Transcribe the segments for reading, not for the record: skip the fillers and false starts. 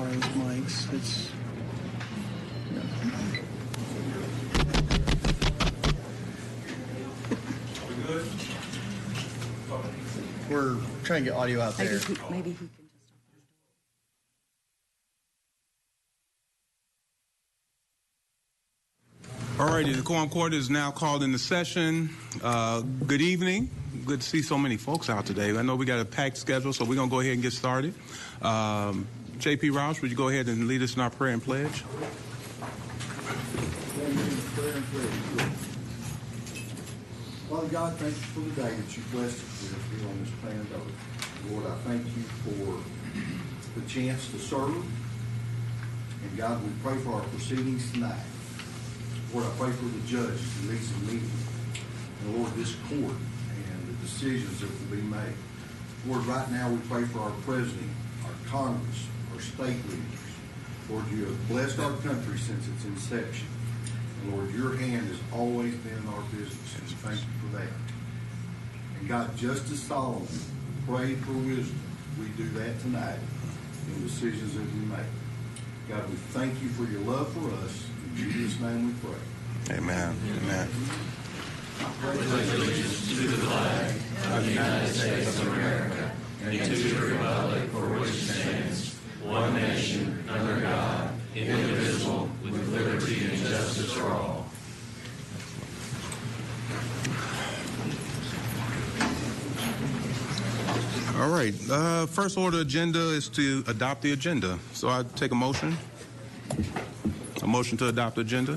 far as mics. It's we're trying to get audio out there. Maybe he can. All righty, the Quorum Court is now called into session. Good evening. Good to see so many folks out today. I know we got a packed schedule, so we're going to go ahead and get started. J.P. Roush, would you go ahead and lead us in our prayer and pledge? Father God, thank you for the day that you blessed us with here on this planet Earth. Lord, I thank you for the chance to serve. And God, we pray for our proceedings tonight. Lord, I pray for the judges in these meetings. And Lord, this court and the decisions that will be made. Lord, right now we pray for our president, our Congress, our state leaders. Lord, you have blessed our country since its inception. And Lord, your hand has always been in our business, and thank you for that. And God, just as Solomon prayed for wisdom, we do that tonight in decisions that we make. God, we thank you for your love for us. In Jesus' name we pray. Amen. Amen. I pledge allegiance to the flag of the United States of America and to the republic for which it stands, one nation, under God, indivisible, with liberty and justice for all. All right. First order agenda is to adopt the agenda. So I take a motion. A motion to adopt the agenda.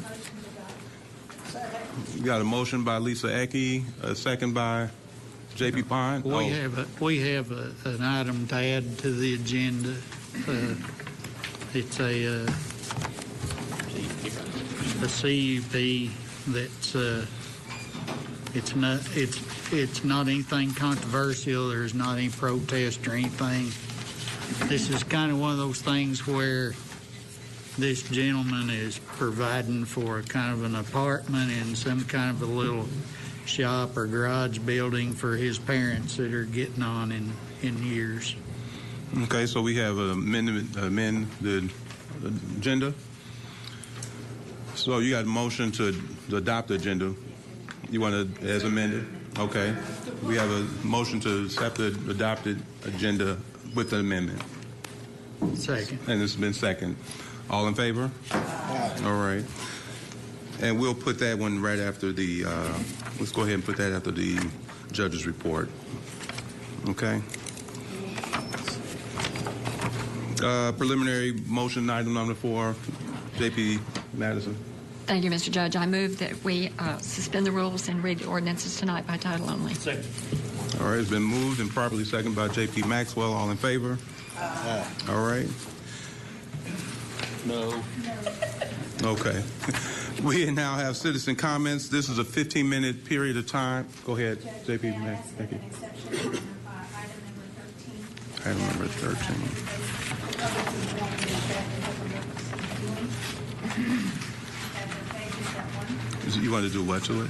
We got a motion by Lisa Ecke, a second by J.P. Pine. We have an item to add to the agenda. It's a CUP that's it's not anything controversial. There's not any protest or anything. This is kind of one of those things where this gentleman is providing for a kind of an apartment and some kind of a little shop or garage building for his parents that are getting on in years. Okay, so we have amend the agenda. So you got a motion to adopt the agenda. You want to, as amended? Okay. We have a motion to accept the adopted agenda with the amendment. Second. And it's been second. All in favor? Aye. All right. And we'll put that one right after the, let's go ahead and put that after the judge's report. Okay. Preliminary motion item number 4, J.P. Madison. Thank you, Mr. Judge. I move that we suspend the rules and read the ordinances tonight by title only. Second. All right, it's been moved and properly seconded by J.P. Maxwell. All in favor? Aye. All right. No. Okay. We now have citizen comments. This is a 15-minute period of time. Go ahead, J.P. Thank you. Item number 13. You want to do what to it?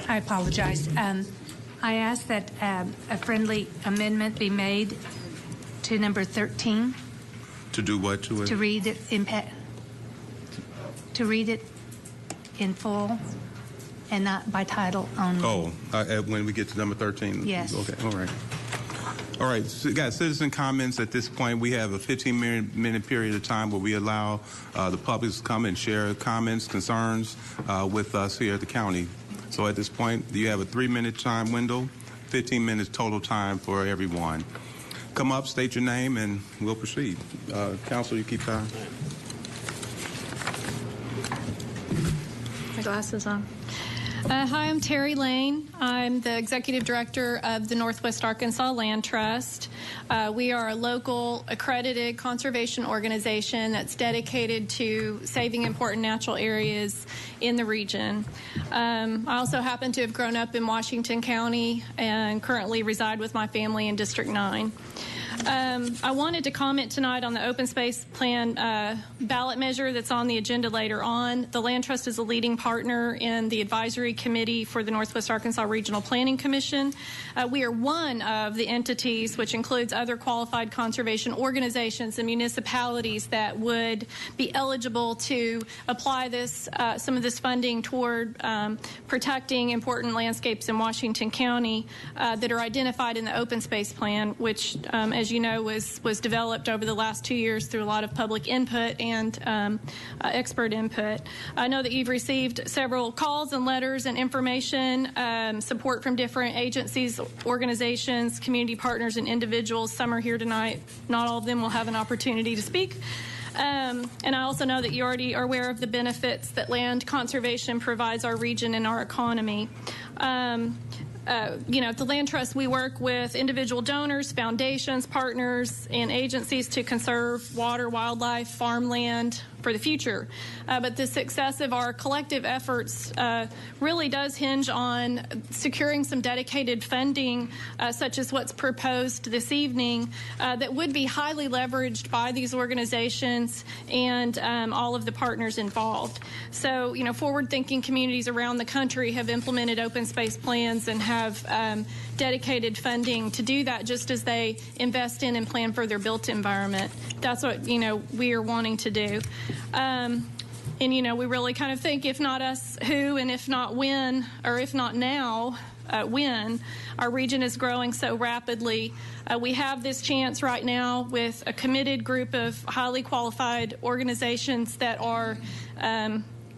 I apologize. I ask that a friendly amendment be made to number 13. To do what to it? To read it in full and not by title only. Oh, when we get to number 13? Yes. Okay, all right. All right, so we got citizen comments at this point. We have a 15-minute period of time where we allow the public to come and share comments, concerns with us here at the county. So at this point, you have a 3-minute time window, 15 minutes total time for everyone. Come up, state your name, and we'll proceed. Counsel, you keep time. My glasses on. Hi, I'm Terry Lane. I'm the Executive Director of the Northwest Arkansas Land Trust. We are a local accredited conservation organization that's dedicated to saving important natural areas in the region. I also happen to have grown up in Washington County and currently reside with my family in District 9. I wanted to comment tonight on the open space plan ballot measure that's on the agenda later on. The Land Trust is a leading partner in the advisory committee for the Northwest Arkansas Regional Planning Commission. We are one of the entities, which includes other qualified conservation organizations and municipalities, that would be eligible to apply this some of this funding toward protecting important landscapes in Washington County that are identified in the open space plan, which, as you know, was developed over the last 2 years through a lot of public input and expert input. I know that you've received several calls and letters and information, support from different agencies, organizations, community partners, and individuals. Some are here tonight. Not all of them will have an opportunity to speak. And I also know that you already are aware of the benefits that land conservation provides our region and our economy. At the Land Trust, we work with individual donors, foundations, partners, and agencies to conserve water, wildlife, farmland for the future. But the success of our collective efforts really does hinge on securing some dedicated funding, such as what's proposed this evening, that would be highly leveraged by these organizations and all of the partners involved. So, forward-thinking communities around the country have implemented open space plans and have dedicated funding to do that, just as they invest in and plan for their built environment. That's what, we are wanting to do. We really kind of think, if not us, who, and if not when, or if not now, when. Our region is growing so rapidly. We have this chance right now with a committed group of highly qualified organizations that are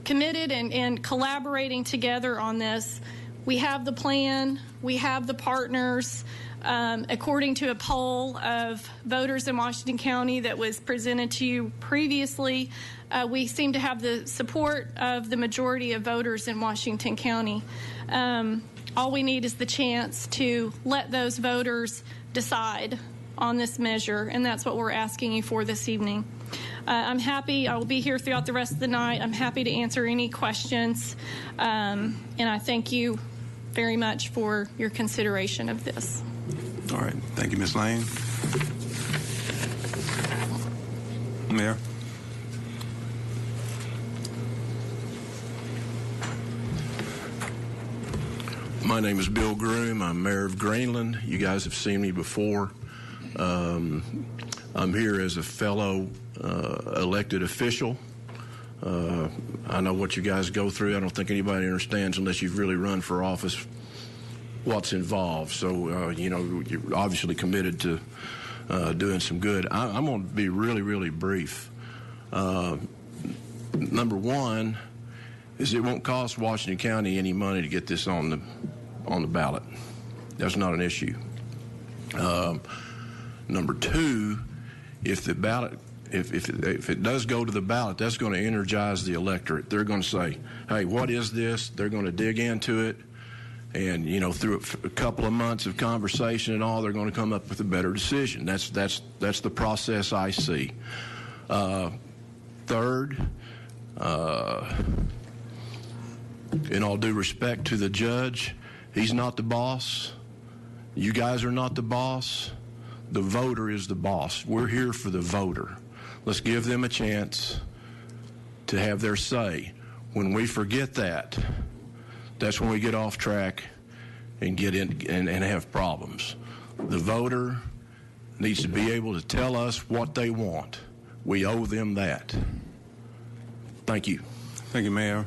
committed and collaborating together on this. We have the plan. We have the partners. According to a poll of voters in Washington County that was presented to you previously, we seem to have the support of the majority of voters in Washington County. All we need is the chance to let those voters decide on this measure, and that's what we're asking you for this evening. I'm happy. I will be here throughout the rest of the night. I'm happy to answer any questions, and I thank you very much for your consideration of this. All right. Thank you, Ms. Lane. Mayor. My name is Bill Groom. I'm mayor of Greenland. You guys have seen me before. I'm here as a fellow elected official. I know what you guys go through. I don't think anybody understands, unless you've really run for office, what's involved. So, you're obviously committed to doing some good. I'm going to be really, really brief. Number one is it won't cost Washington County any money to get this on the ballot. That's not an issue. Number two, if the ballot, if it does go to the ballot, that's going to energize the electorate. They're going to say, hey, what is this? They're going to dig into it. And, through a couple of months of conversation and all, they're going to come up with a better decision. That's the process I see. Third, in all due respect to the judge, he's not the boss. You guys are not the boss. The voter is the boss. We're here for the voter. Let's give them a chance to have their say. When we forget that, that's when we get off track and get in and have problems. The voter needs to be able to tell us what they want. We owe them that. Thank you. Thank you, Mayor.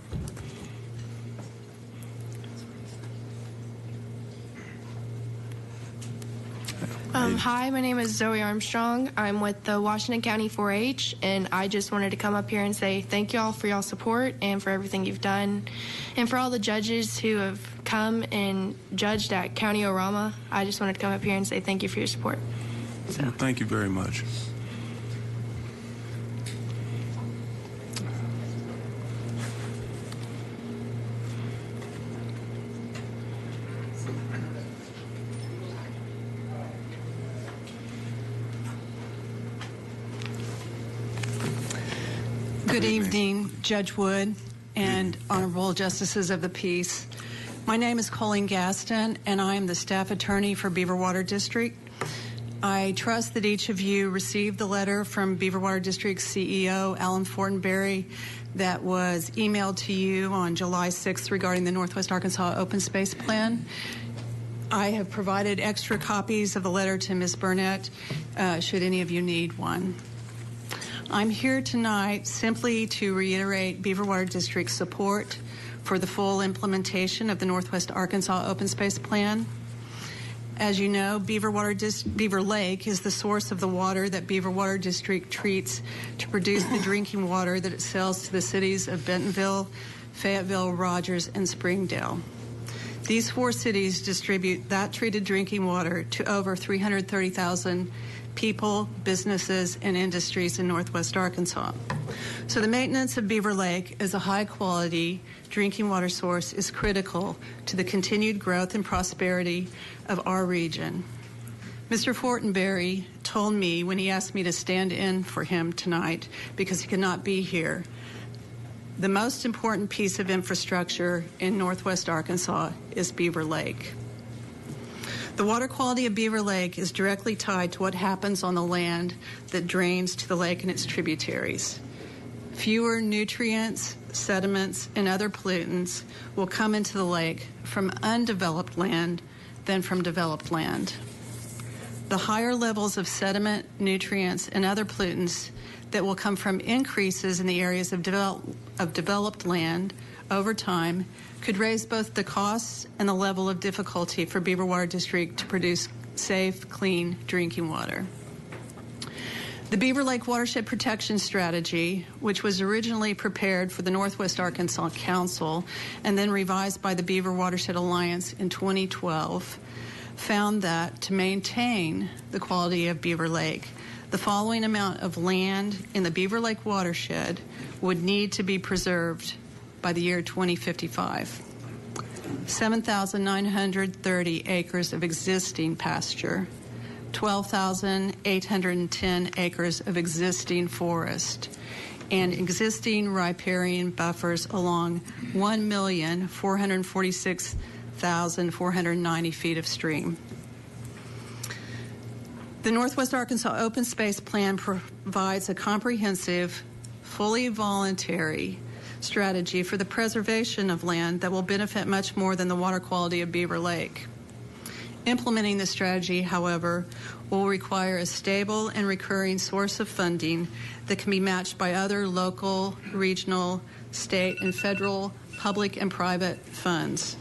Hi, my name is Zoe Armstrong. I'm with the Washington County 4-H, and I just wanted to come up here and say thank you all for y'all's support and for everything you've done, and for all the judges who have come and judged at County Orama. I just wanted to come up here and say thank you for your support. So. Well, thank you very much. Good evening, Judge Wood and Honorable Justices of the Peace. My name is Colleen Gaston, and I am the staff attorney for Beaver Water District. I trust that each of you received the letter from Beaver Water District CEO Alan Fortenberry that was emailed to you on July 6th regarding the Northwest Arkansas Open Space Plan. I have provided extra copies of the letter to Ms. Burnett, should any of you need one. I'm here tonight simply to reiterate Beaver Water District's support for the full implementation of the Northwest Arkansas Open Space Plan. As you know, Beaver Lake is the source of the water that Beaver Water District treats to produce the drinking water that it sells to the cities of Bentonville, Fayetteville, Rogers, and Springdale. These 4 cities distribute that treated drinking water to over 330,000 people, businesses, and industries in Northwest Arkansas. So the maintenance of Beaver Lake as a high-quality drinking water source is critical to the continued growth and prosperity of our region. Mr. Fortenberry told me when he asked me to stand in for him tonight because he could not be here, the most important piece of infrastructure in Northwest Arkansas is Beaver Lake. The water quality of Beaver Lake is directly tied to what happens on the land that drains to the lake and its tributaries. Fewer nutrients, sediments, and other pollutants will come into the lake from undeveloped land than from developed land. The higher levels of sediment, nutrients, and other pollutants that will come from increases in the areas of developed land over time could raise both the costs and the level of difficulty for Beaver Water District to produce safe, clean drinking water. The Beaver Lake Watershed Protection Strategy, which was originally prepared for the Northwest Arkansas Council and then revised by the Beaver Watershed Alliance in 2012, found that to maintain the quality of Beaver Lake, the following amount of land in the Beaver Lake watershed would need to be preserved by the year 2055. 7,930 acres of existing pasture, 12,810 acres of existing forest, and existing riparian buffers along 1,446,490 feet of stream. The Northwest Arkansas Open Space Plan provides a comprehensive, fully voluntary strategy for the preservation of land that will benefit much more than the water quality of Beaver Lake. Implementing this strategy, however, will require a stable and recurring source of funding that can be matched by other local, regional, state, and federal public and private funds.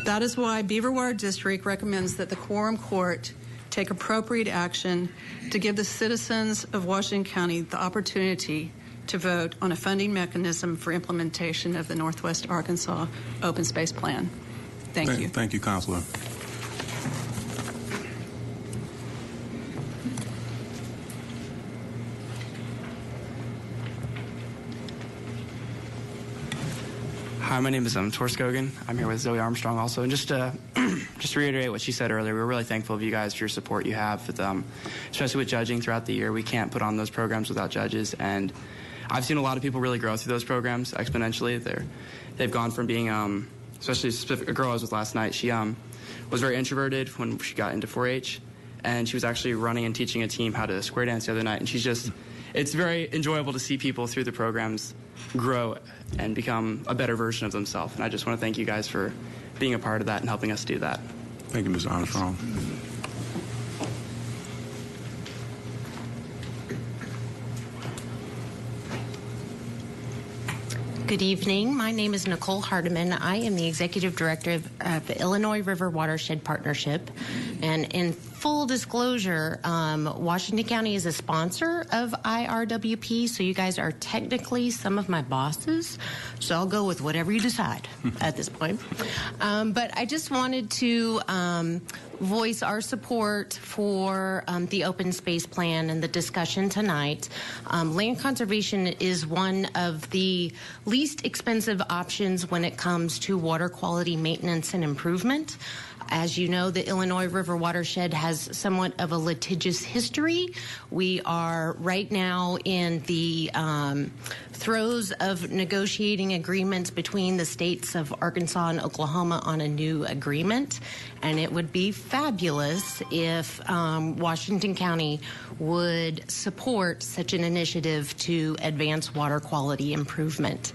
That is why Beaver Water District recommends that the Quorum Court take appropriate action to give the citizens of Washington County the opportunity to vote on a funding mechanism for implementation of the Northwest Arkansas Open Space Plan. Thank you. Thank you, Councilor. Hi, my name is Tor Skogan. I'm here with Zoe Armstrong also. And just to reiterate what she said earlier, we're really thankful of you guys for your support you have, with, especially with judging throughout the year. We can't put on those programs without judges. And I've seen a lot of people really grow through those programs exponentially. They've gone from being, especially a girl I was with last night, she was very introverted when she got into 4-H. And she was actually running and teaching a team how to square dance the other night. And it's very enjoyable to see people through the programs grow and become a better version of themselves. And I just want to thank you guys for being a part of that and helping us do that. Thank you, Mr. Armstrong. Good evening. My name is Nicole Hartman. I am the Executive Director of the Illinois River Watershed Partnership. And in full disclosure, Washington County is a sponsor of IRWP, so you guys are technically some of my bosses. So I'll go with whatever you decide at this point. But I just wanted to voice our support for the open space plan and the discussion tonight. Land conservation is one of the least expensive options when it comes to water quality maintenance and improvement. As you know, the Illinois River watershed has somewhat of a litigious history. We are right now in the throes of negotiating agreements between the states of Arkansas and Oklahoma on a new agreement, and it would be fabulous if Washington County would support such an initiative to advance water quality improvement.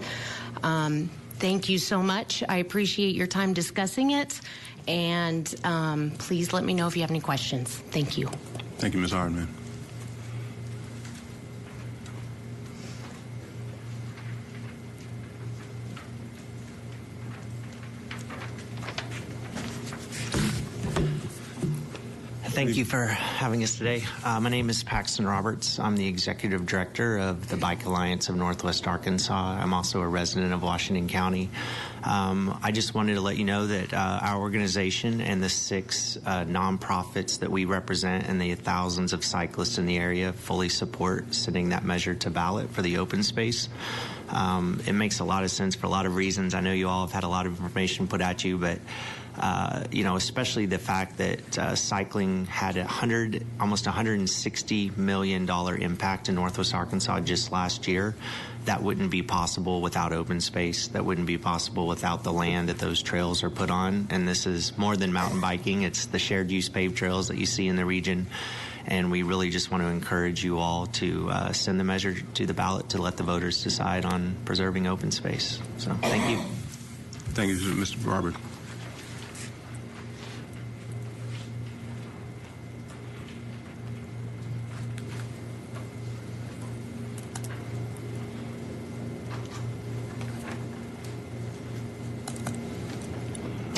Thank you so much. I appreciate your time discussing it, and please let me know if you have any questions. Thank you. Thank you, Ms. Hartman. Thank you for having us today. My name is Paxton Roberts. I'm the Executive Director of the Bike Alliance of Northwest Arkansas. I'm also a resident of Washington County. I just wanted to let you know that our organization and the 6 nonprofits that we represent and the thousands of cyclists in the area fully support sending that measure to ballot for the open space. It makes a lot of sense for a lot of reasons. I know you all have had a lot of information put at you, but especially the fact that cycling had almost $160 million impact in Northwest Arkansas just last year. That wouldn't be possible without open space. That wouldn't be possible without the land that those trails are put on. And this is more than mountain biking. It's the shared use paved trails that you see in the region. And we really just want to encourage you all to send the measure to the ballot to let the voters decide on preserving open space. So thank you. Thank you, Mr. Robert.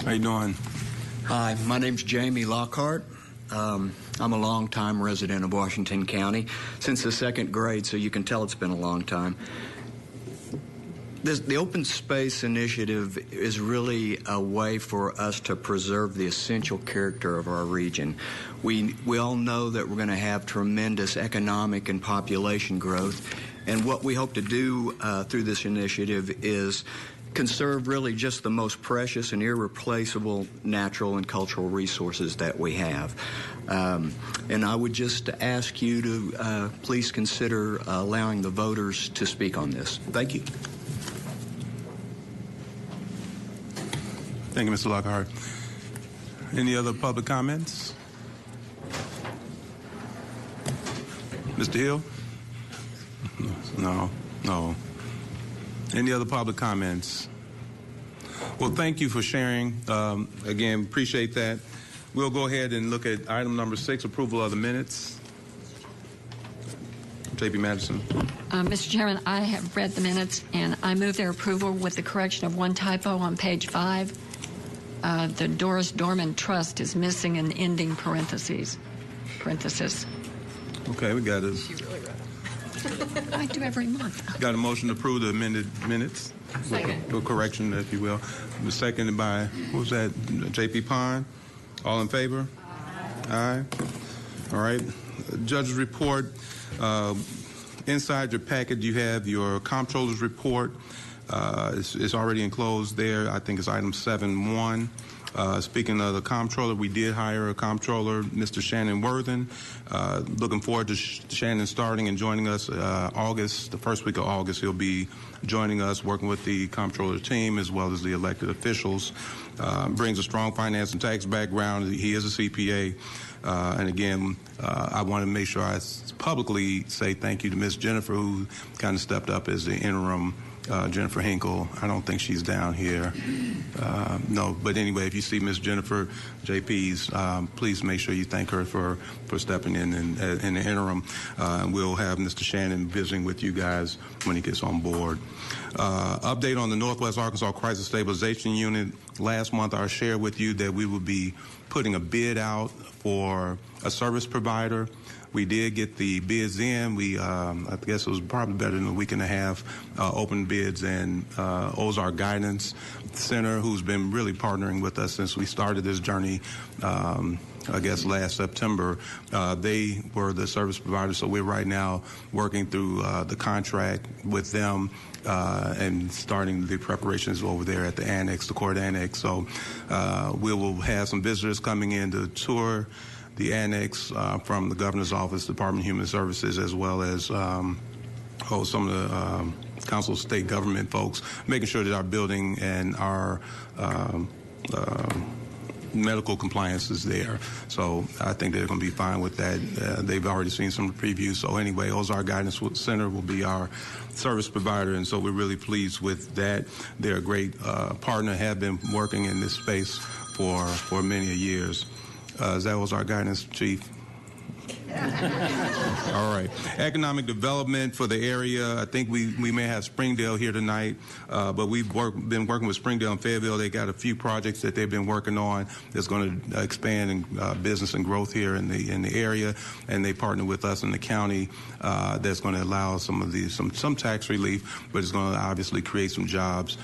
How you doing? Hi, my name's Jamie Lockhart. I'm a longtime resident of Washington County since the 2nd grade, so you can tell it's been a long time. The Open Space Initiative is really a way for us to preserve the essential character of our region. We all know that we're going to have tremendous economic and population growth, and what we hope to do through this initiative is conserve really just the most precious and irreplaceable natural and cultural resources that we have. And I would just ask you to please consider allowing the voters to speak on this. Thank you. Thank you, Mr. Lockhart. Any other public comments? Mr. Hill? No. Any other public comments? Well, thank you for sharing. Again, appreciate that. We'll go ahead and look at item number 6, approval of the minutes. J.P. Madison. Mr. Chairman, I have read the minutes, and I move their approval with the correction of one typo on page 5. The Doris Dorman Trust is missing an ending parenthesis. Okay, we got it. She really read it. I do every month. Got a motion to approve the amended minutes. Second. With correction, if you will. Seconded by, who was that? J.P. Pond. All in favor? Aye. All right. Judge's report. Inside your packet, you have your comptroller's report. It's already enclosed there. I think it's item 7.1. Speaking of the comptroller, we did hire a comptroller, Mr. Shannon Worthen. Looking forward to Shannon starting and joining us August, the first week of August. He'll be joining us, working with the comptroller team as well as the elected officials. Brings a strong finance and tax background. He is a CPA. And again, I want to make sure I publicly say thank you to Ms. Jennifer, who kind of stepped up as the interim Jennifer Hinkle. I don't think she's down here. No, but anyway, if you see Ms. Jennifer JP's, please make sure you thank her for stepping in the interim. We'll have Mr. Shannon visiting with you guys when he gets on board. Update on the Northwest Arkansas Crisis Stabilization Unit. Last month, I shared with you that we would be putting a bid out for a service provider. We did get the bids in. I guess it was probably better than a week and a half, open bids, and Ozark Guidance Center, who's been really partnering with us since we started this journey I guess last September. They were the service provider, so we're right now working through the contract with them and starting the preparations over there at the annex, the court annex. So we will have some visitors coming in to tour the annex from the governor's office, Department of Human Services, as well as some of the Council of State Government folks, making sure that our building and our medical compliance is there. So I think they're going to be fine with that. They've already seen some previews. So anyway, Ozark Guidance Center will be our service provider, and so we're really pleased with that. They're a great partner, have been working in this space for many years. Is that Ozark Guidance, Chief? All right. Economic development for the area. I think we may have Springdale here tonight, but we've been working with Springdale and Fayetteville. They got a few projects that they've been working on that's going to expand business and growth here in the area, and they partner with us in the county. That's going to allow some tax relief, but it's going to obviously create some jobs.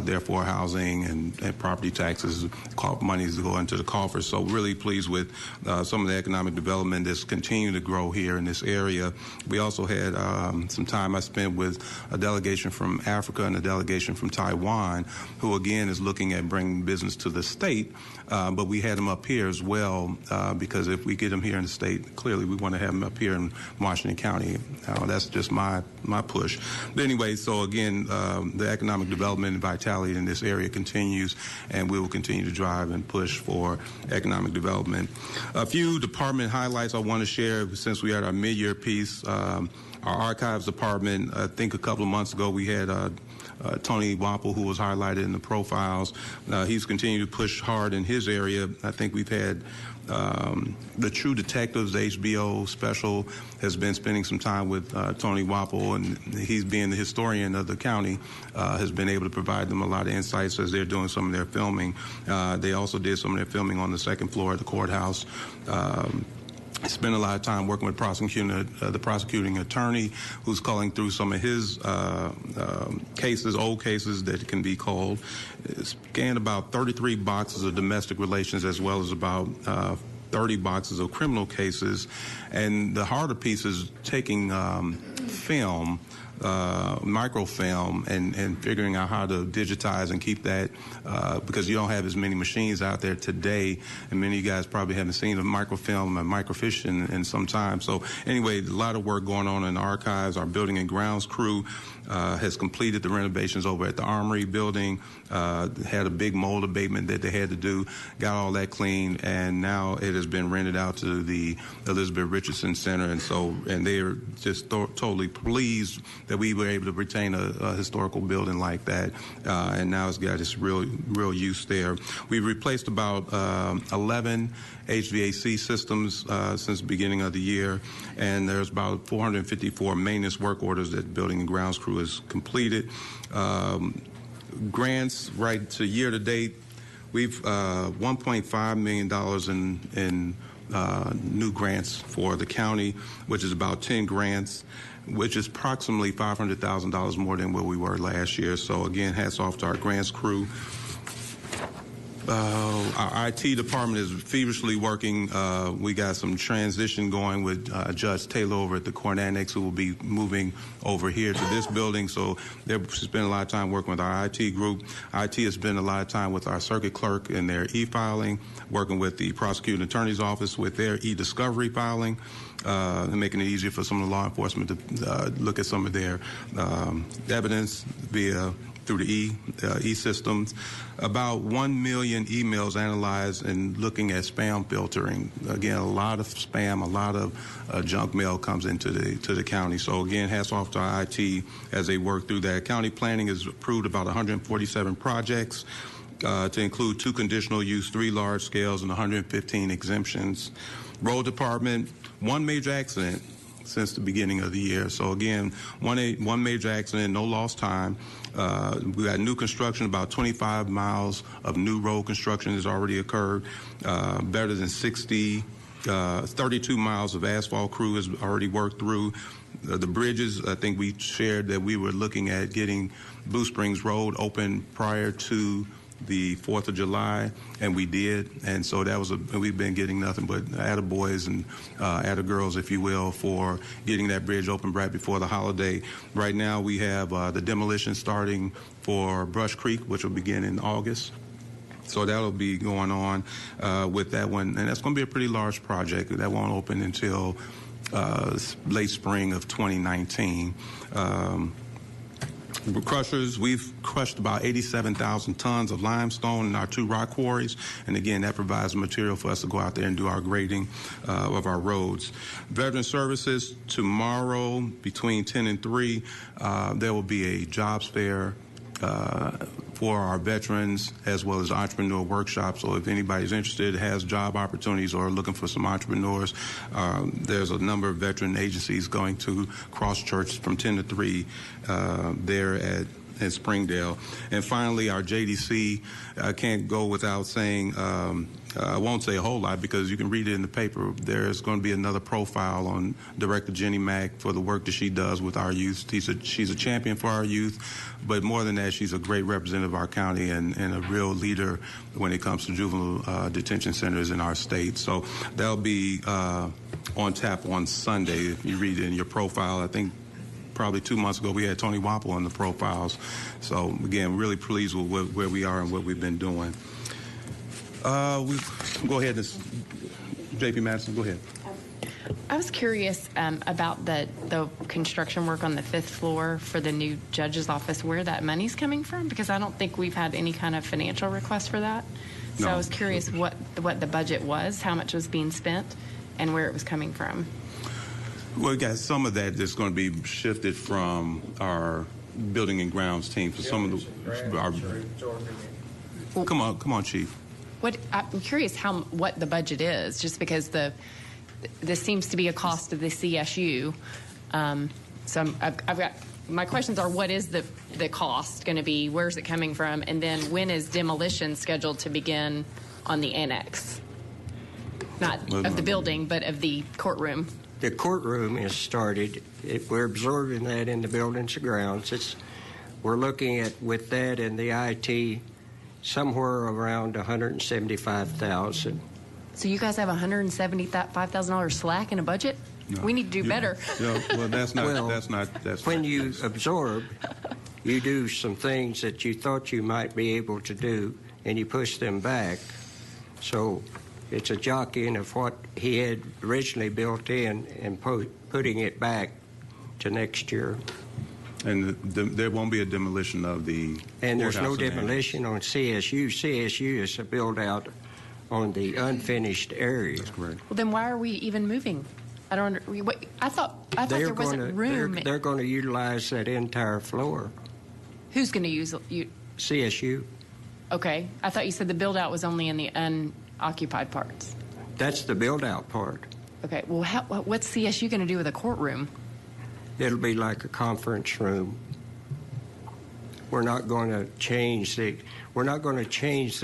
Therefore, housing and property taxes, monies to go into the coffers. So really pleased with some of the economic development that's continuing to grow here in this area. We also had some time I spent with a delegation from Africa and a delegation from Taiwan, who again is looking at bringing business to the state. But we had them up here as well because if we get them here in the state, clearly we want to have them up here in Washington County. That's just my push. But anyway, so again, the economic development and vitality in this area continues, and we will continue to drive and push for economic development. A few department highlights I want to share since we had our mid-year piece. Our archives department, I think a couple of months ago we had Tony Wapple, who was highlighted in the profiles. He's continued to push hard in his area. I think we've had the True Detectives HBO special has been spending some time with Tony Wapple, and he's being the historian of the county, has been able to provide them a lot of insights as they're doing some of their filming. They also did some of their filming on the second floor of the courthouse. Spent a lot of time working with the prosecuting attorney, who's calling through some of his cases, old cases that can be called. Scanned about 33 boxes of domestic relations as well as about 30 boxes of criminal cases. And the harder piece is taking film, microfilm, and figuring out how to digitize and keep that because you don't have as many machines out there today, and many of you guys probably haven't seen a microfilm and microfiche in some time. So anyway, a lot of work going on in the archives. Our building and grounds crew has completed the renovations over at the Armory building, had a big mold abatement that they had to do, got all that clean, and now it has been rented out to the Elizabeth Richardson Center, and they are just totally pleased that we were able to retain a historical building like that, and now it's got its real use there. We've replaced about 11 HVAC systems since the beginning of the year, and there's about 454 maintenance work orders that building and grounds crew has completed. Grants, right to year to date, we've $1.5 million in new grants for the county, which is about 10 grants, which is approximately $500,000 more than where we were last year. So again, hats off to our grants crew. Our IT department is feverishly working. We got some transition going with Judge Taylor over at the Court Annex, who will be moving over here to this building. So they've spent a lot of time working with our IT group. IT has spent a lot of time with our circuit clerk in their e-filing, working with the prosecuting attorney's office with their e-discovery filing, and making it easier for some of the law enforcement to look at some of their evidence through the e-systems. About 1 million emails analyzed and looking at spam filtering. Again, a lot of spam, a lot of junk mail comes into the county. So again, hats off to our IT as they work through that. County planning has approved about 147 projects to include 2 conditional use, 3 large scales, and 115 exemptions. Road department, 1 major accident since the beginning of the year. So again, one major accident, no lost time. We got new construction, about 25 miles of new road construction has already occurred. Better than 32 miles of asphalt crew has already worked through. The bridges, I think we shared that we were looking at getting Blue Springs Road open prior to the 4th of July, and we did. And so that was we've been getting nothing but attaboys and attagirls, if you will, for getting that bridge open right before the holiday. Right now we have the demolition starting for Brush Creek, which will begin in August. So that'll be going on with that one. And that's going to be a pretty large project. That won't open until late spring of 2019. Crushers, we've crushed about 87,000 tons of limestone in our 2 rock quarries, and again, that provides material for us to go out there and do our grading of our roads. Veteran Services, tomorrow between 10 and 3, there will be a jobs fair for our veterans, as well as entrepreneur workshops. So if anybody's interested, has job opportunities or looking for some entrepreneurs, there's a number of veteran agencies going to Cross Church from 10 to 3 there at Springdale. And finally, our JDC, I can't go without saying, I won't say a whole lot because you can read it in the paper. There's going to be another profile on Director Jenny Mack for the work that she does with our youth. She's a champion for our youth, but more than that, she's a great representative of our county and a real leader when it comes to juvenile detention centers in our state. So that'll be on tap on Sunday. If you read it in your profile, I think probably 2 months ago we had Tony Wapple in the profiles. So again, really pleased with where we are and what we've been doing. Go ahead, J.P. Madison, go ahead. I was curious about the construction work on the 5th floor for the new judge's office, where that money's coming from, because I don't think we've had any kind of financial request for that. So No. I was curious what the budget was, how much was being spent, and where it was coming from. Well, we got some of that that's going to be shifted from our building and grounds team for some of the. Come on, Chief. I'm curious what the budget is, just because this seems to be a cost of the CSU. So I've got my questions are: what is the cost going to be? Where's it coming from? And then when is demolition scheduled to begin on the annex? Not of the building, but of the courtroom. The courtroom is started. We're absorbing that in the buildings and grounds. We're looking at, with that and the IT, somewhere around $175,000. So you guys have $175,000 slack in a budget? No. We need to do better. Yeah, well, that's when you absorb, you do some things that you thought you might be able to do, and you push them back. So it's a jockeying of what he had originally built in and putting it back to next year. And there won't be a demolition of the. And there's no courthouse and demolition on CSU. CSU is a build out on the unfinished area. That's correct. Well, then why are we even moving? I don't. I thought there wasn't room. They're going to utilize that entire floor. Who's going to use you? CSU. Okay, I thought you said the build out was only in the unoccupied parts. That's the build out part. Okay. Well, what's CSU going to do with a courtroom? It'll be like a conference room. We're not going to change the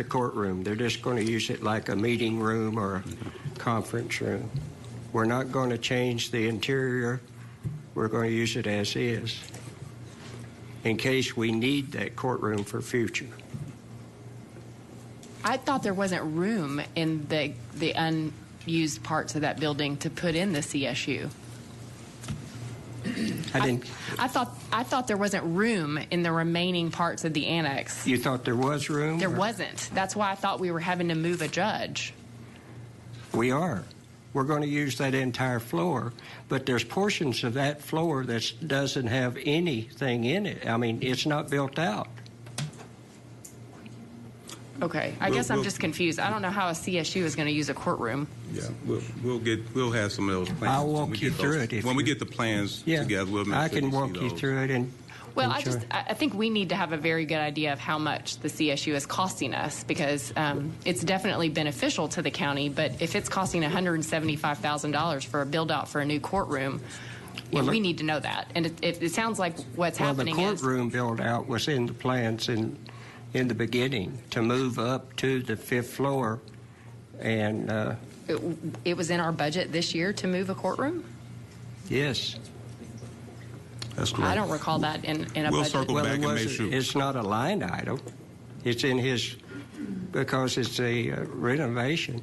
courtroom. They're just going to use it like a meeting room or a conference room. We're not going to change the interior. We're going to use it as is in case we need that courtroom for future. I thought there wasn't room in the unused parts of that building to put in the CSU. I thought there wasn't room in the remaining parts of the annex. You thought there was room? There wasn't. That's why I thought we were having to move a judge. We are. We're going to use that entire floor, but there's portions of that floor that doesn't have anything in it. I mean, it's not built out. Okay, I guess I'm just confused. I don't know how a CSU is going to use a courtroom. Yeah, we'll have some of those plans. I'll walk you through it. When we get the plans together, we'll make I sure can you walk see you those. through it. And Well, I think we need to have a very good idea of how much the CSU is costing us, because it's definitely beneficial to the county. But if it's costing $175,000 for a build out for a new courtroom, we need to know that. And it sounds like what's happening the courtroom build out was in the plans in the beginning to move up to the 5th floor, and it was in our budget this year to move a courtroom. Yes. That's correct. I don't recall that in a budget. Circle back and make sure. It's not a line item. It's in his because it's a renovation.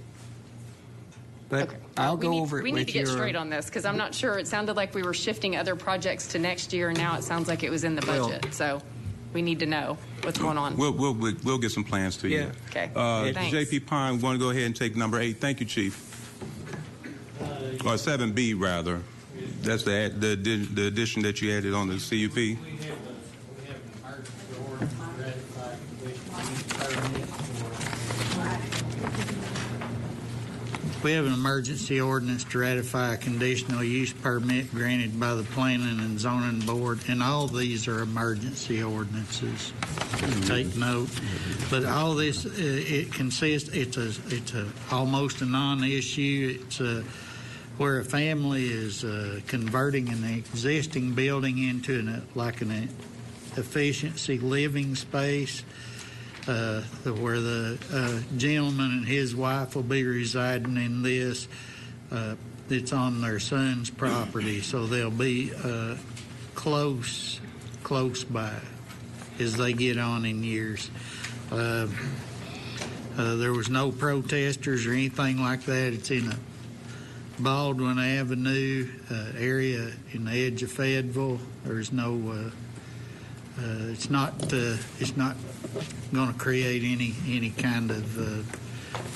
But I'll go over it We with need to get your- straight on this because I'm not sure. It sounded like we were shifting other projects to next year, and now it sounds like it was in the budget. So we need to know what's going on. We'll get some plans to you. Yeah. Okay. Thanks. JP Pine, we want to go ahead and take number 8. Thank you, Chief. Or 7B, rather. That's the addition that you added on the CUP. We have an emergency ordinance to ratify a conditional use permit granted by the Planning and Zoning Board, and all these are emergency ordinances. Take note. But all this, it consists. It's a almost a non-issue. It's where a family is converting an existing building into an efficiency living space. Where the gentleman and his wife will be residing in this. It's on their son's property, so they'll be close by as they get on in years. There was no protesters or anything like that. It's in a Baldwin Avenue area in the edge of Fayetteville. There's no. It's not going to create any kind of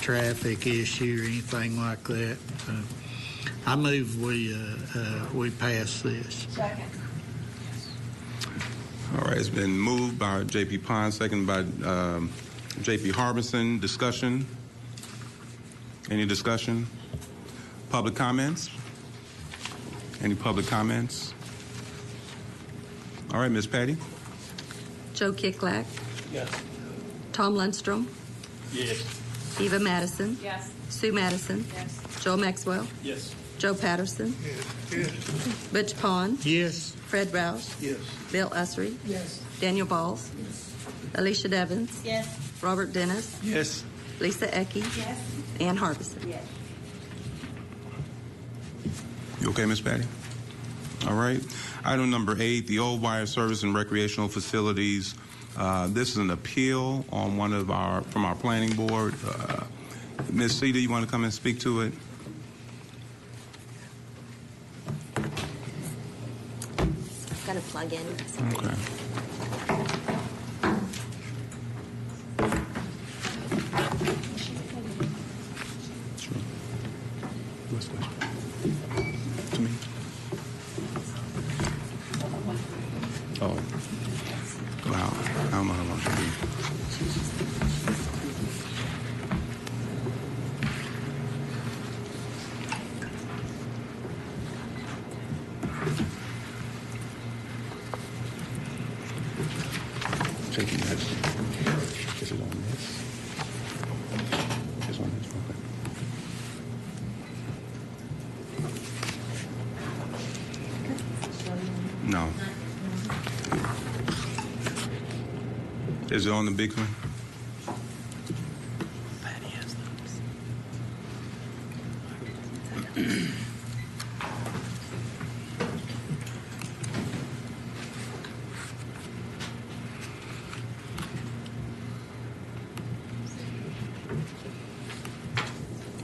traffic issue or anything like that. I move we pass this. Second. All right, it's been moved by J.P. Pine, seconded by J.P. Harbison. Discussion? Any discussion? Public comments? Any public comments? All right, Ms. Patty. Joe Kicklack. Yes. Tom Lundstrom. Yes. Eva Madison. Yes. Sue Madison. Yes. Joe Maxwell. Yes. Joe Patterson. Yes. Butch Pond. Yes. Fred Rouse. Yes. Bill Usry. Yes. Daniel Balls. Alicia Devins. Yes. Robert Dennis. Yes. Lisa Ecke. Yes. Ann Harbison. Yes. You okay, Ms. Patty? All right. Item number 8, the Old Wire Service and Recreational Facilities. This is an appeal on from our planning board. Ms. Cedar, you want to come and speak to it? Got to plug in. Okay. Sure. What's the question? To me? Oh. Wow. I don't know how long she'll be. Taking that. Is it on this? It's on this. Okay. No. Is it on the big one?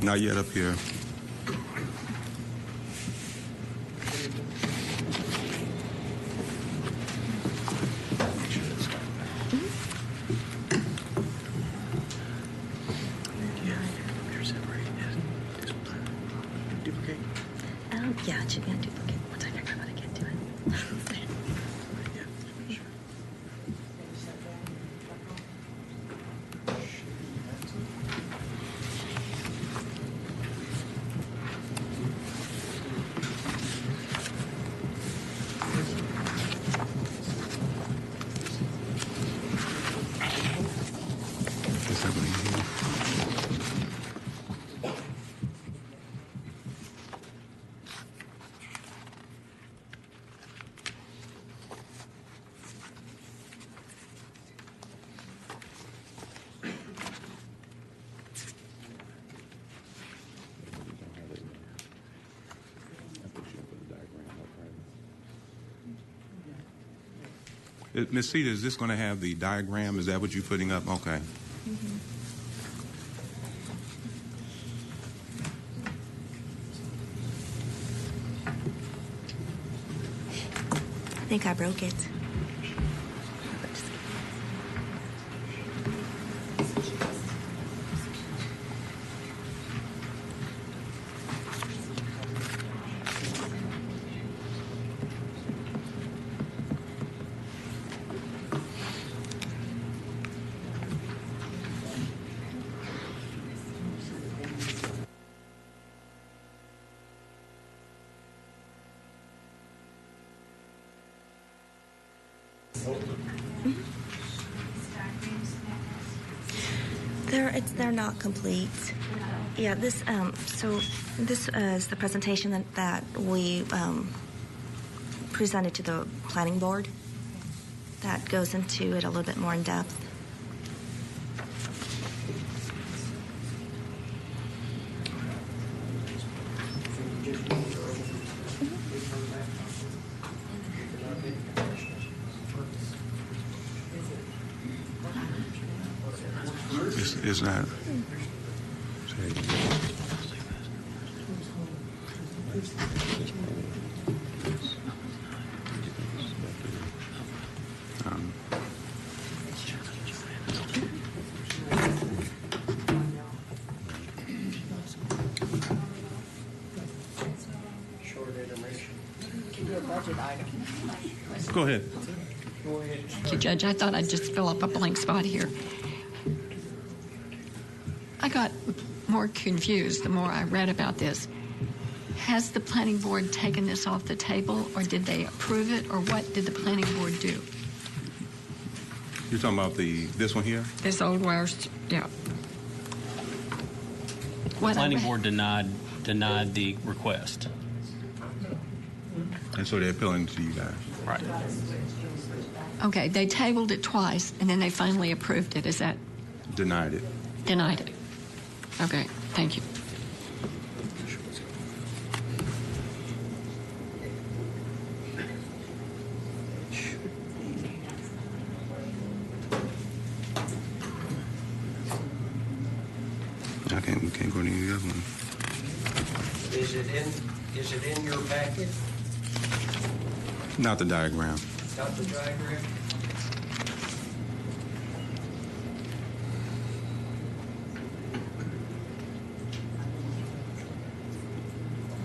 Not yet up here. Yeah, it should be a duplicate. Once I figure out how to get to it. What's happening here? Ms. Cedar, is this going to have the diagram? Is that what you're putting up? Okay. think I broke it. They're not complete. Yeah, this is the presentation that we presented to the planning board. That goes into it a little bit more in depth. It's not. Go ahead. Thank you, Judge. I thought I'd just fill up a blank spot here. I got more confused the more I read about this. Has the planning board taken this off the table, or did they approve it, or what did the planning board do? You're talking about this one here? This old wires, yeah. The planning board denied the request. And so they're appealing to you guys. Right. Okay, they tabled it twice, and then they finally approved it. Is that? Denied it. Denied it. Okay, thank you. We can't go to any of the other one. Is it in your packet? Not the diagram. Not the diagram?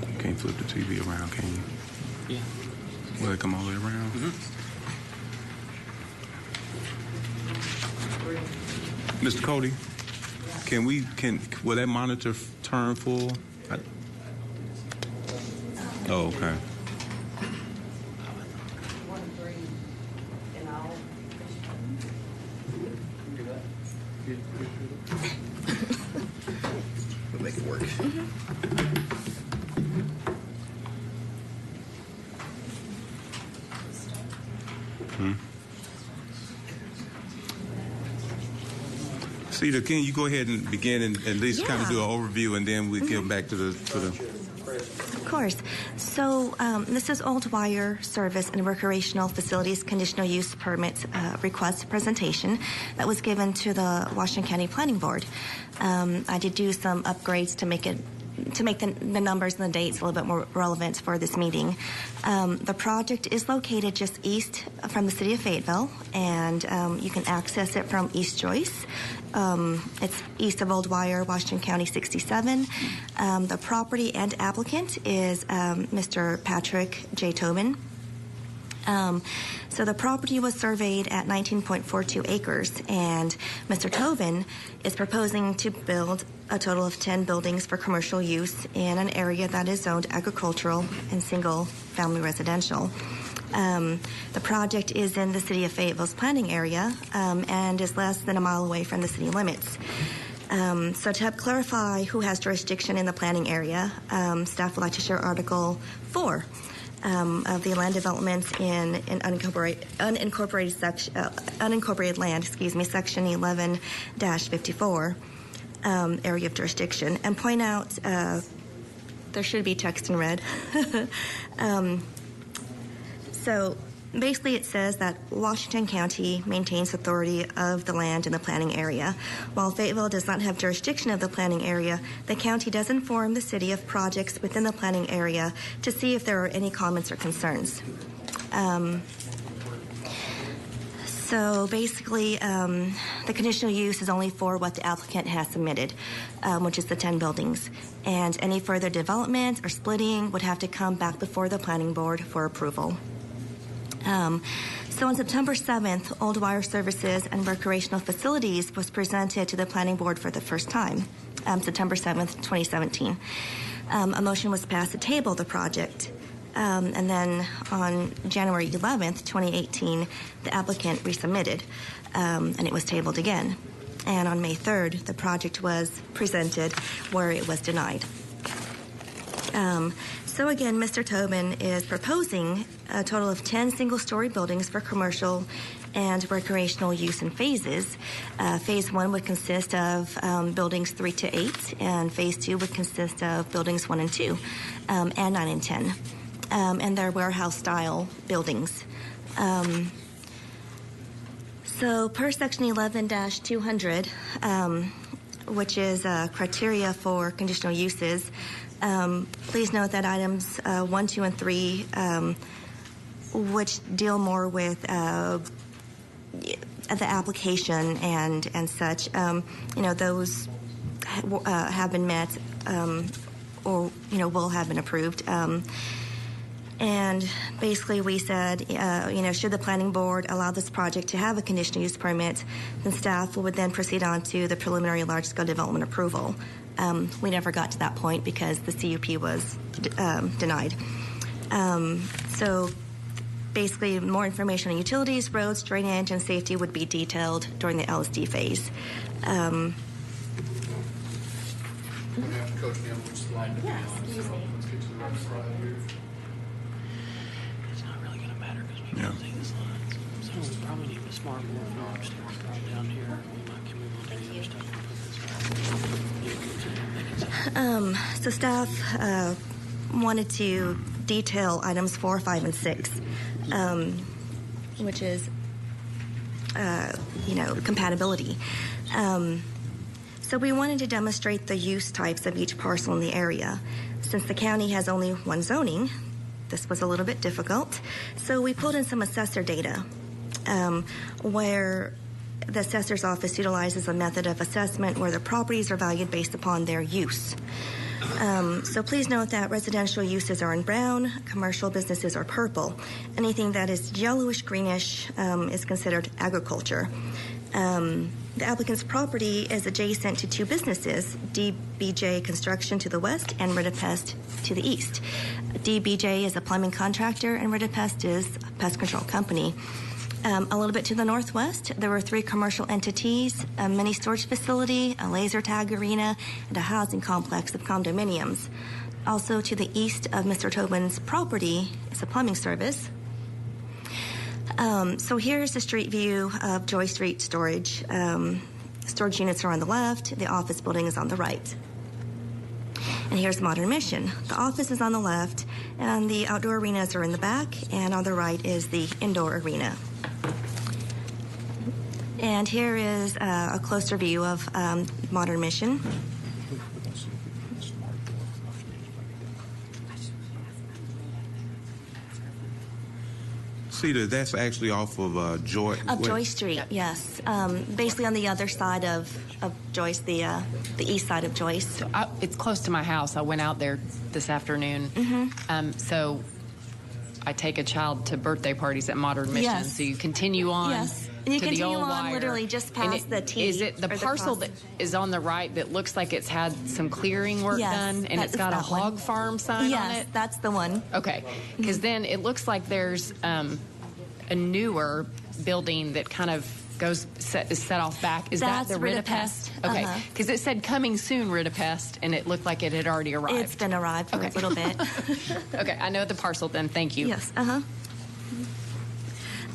You can't flip the TV around, can you? Yeah. Will it come all the way around? Mr. Cody, will that monitor turn full? Oh, okay. We'll make it work. Cedar, can you go ahead and begin and at least kind of do an overview, and then we get back to the. Of course. So this is Old Wire Service and Recreational Facilities Conditional Use Permit request presentation that was given to the Washington County Planning Board. I did do some upgrades to make the numbers and the dates a little bit more relevant for this meeting. The project is located just east from the city of Fayetteville, and you can access it from East Joyce. It's east of Old Wire, Washington County 67. The property and applicant is Mr. Patrick J. Tobin. So the property was surveyed at 19.42 acres, and Mr. Tobin is proposing to build a total of 10 buildings for commercial use in an area that is zoned agricultural and single-family residential. The project is in the city of Fayetteville's planning area and is less than a mile away from the city limits. So to help clarify who has jurisdiction in the planning area, staff would like to share Article 4 of the land developments in unincorporated land, Section 11-54, area of jurisdiction, and point out there should be text in red. So basically it says that Washington County maintains authority of the land in the planning area. While Fayetteville does not have jurisdiction of the planning area, the county does inform the city of projects within the planning area to see if there are any comments or concerns. So basically, the conditional use is only for what the applicant has submitted, which is the 10 buildings. And any further development or splitting would have to come back before the planning board for approval. So on September 7th, Old Wire Services and Recreational Facilities was presented to the planning board for the first time, September 7th, 2017. A motion was passed to table the project. And then on January 11th, 2018, the applicant resubmitted, and it was tabled again. And on May 3rd, the project was presented where it was denied. So again, Mr. Tobin is proposing a total of 10 single-story buildings for commercial and recreational use in phases. Phase 1 would consist of buildings 3 to 8, and Phase 2 would consist of buildings 1 and 2, and 9 and 10. And they're warehouse-style buildings. So per Section 11-200, which is criteria for conditional uses, please note that items 1, 2, and 3, which deal more with the application and such, those have been met or will have been approved. And basically we said, should the planning board allow this project to have a conditional use permit, then staff would then proceed on to the preliminary large-scale development approval. We never got to that point because the CUP was denied. So basically more information on utilities, roads, drainage, and safety would be detailed during the LSD phase. I'm going to have to coach me on which slide to be on. So let's get to the right slide here. It's not really going to matter because we can't see the slides. So we probably need a smart board upstairs down here. We might can move on to the other stuff. So staff wanted to detail items 4, 5, and 6, which is, compatibility. So we wanted to demonstrate the use types of each parcel in the area. Since the county has only one zoning, this was a little bit difficult. So we pulled in some assessor data where the assessor's office utilizes a method of assessment where the properties are valued based upon their use. So please note that residential uses are in brown, commercial businesses are purple. Anything that is yellowish greenish is considered agriculture. The applicant's property is adjacent to 2 businesses, DBJ Construction to the west and Ridipest to the east. DBJ is a plumbing contractor and Ridipest is a pest control company. A little bit to the northwest, there were 3 commercial entities, a mini storage facility, a laser tag arena, and a housing complex of condominiums. Also to the east of Mr. Tobin's property is a plumbing service. So here's the street view of Joy Street storage. Storage units are on the left, the office building is on the right. And here's Modern Mission. The office is on the left, and the outdoor arenas are in the back, and on the right is the indoor arena. And here is a closer view of Modern Mission. Cedar, that's actually off of Joy. Joy Street, yes. Basically on the other side of Joyce, the east side of Joyce. So it's close to my house. I went out there this afternoon. Mm-hmm. So I take a child to birthday parties at Modern Mission. Yes. So you continue on. Yes. And you to continue the old on wire. literally just past the T. Is it the parcel that is on the right that looks like it's had some clearing work done and it's got a hog farm sign on it? Yes, that's the one. Okay. Because then it looks like there's a newer building that kind of is set off back. Is That's that the Ridipest? Okay. Because it said coming soon Ridipest and it looked like it had already arrived. It's been arrived for a little bit. Okay. I know the parcel then. Thank you. Yes.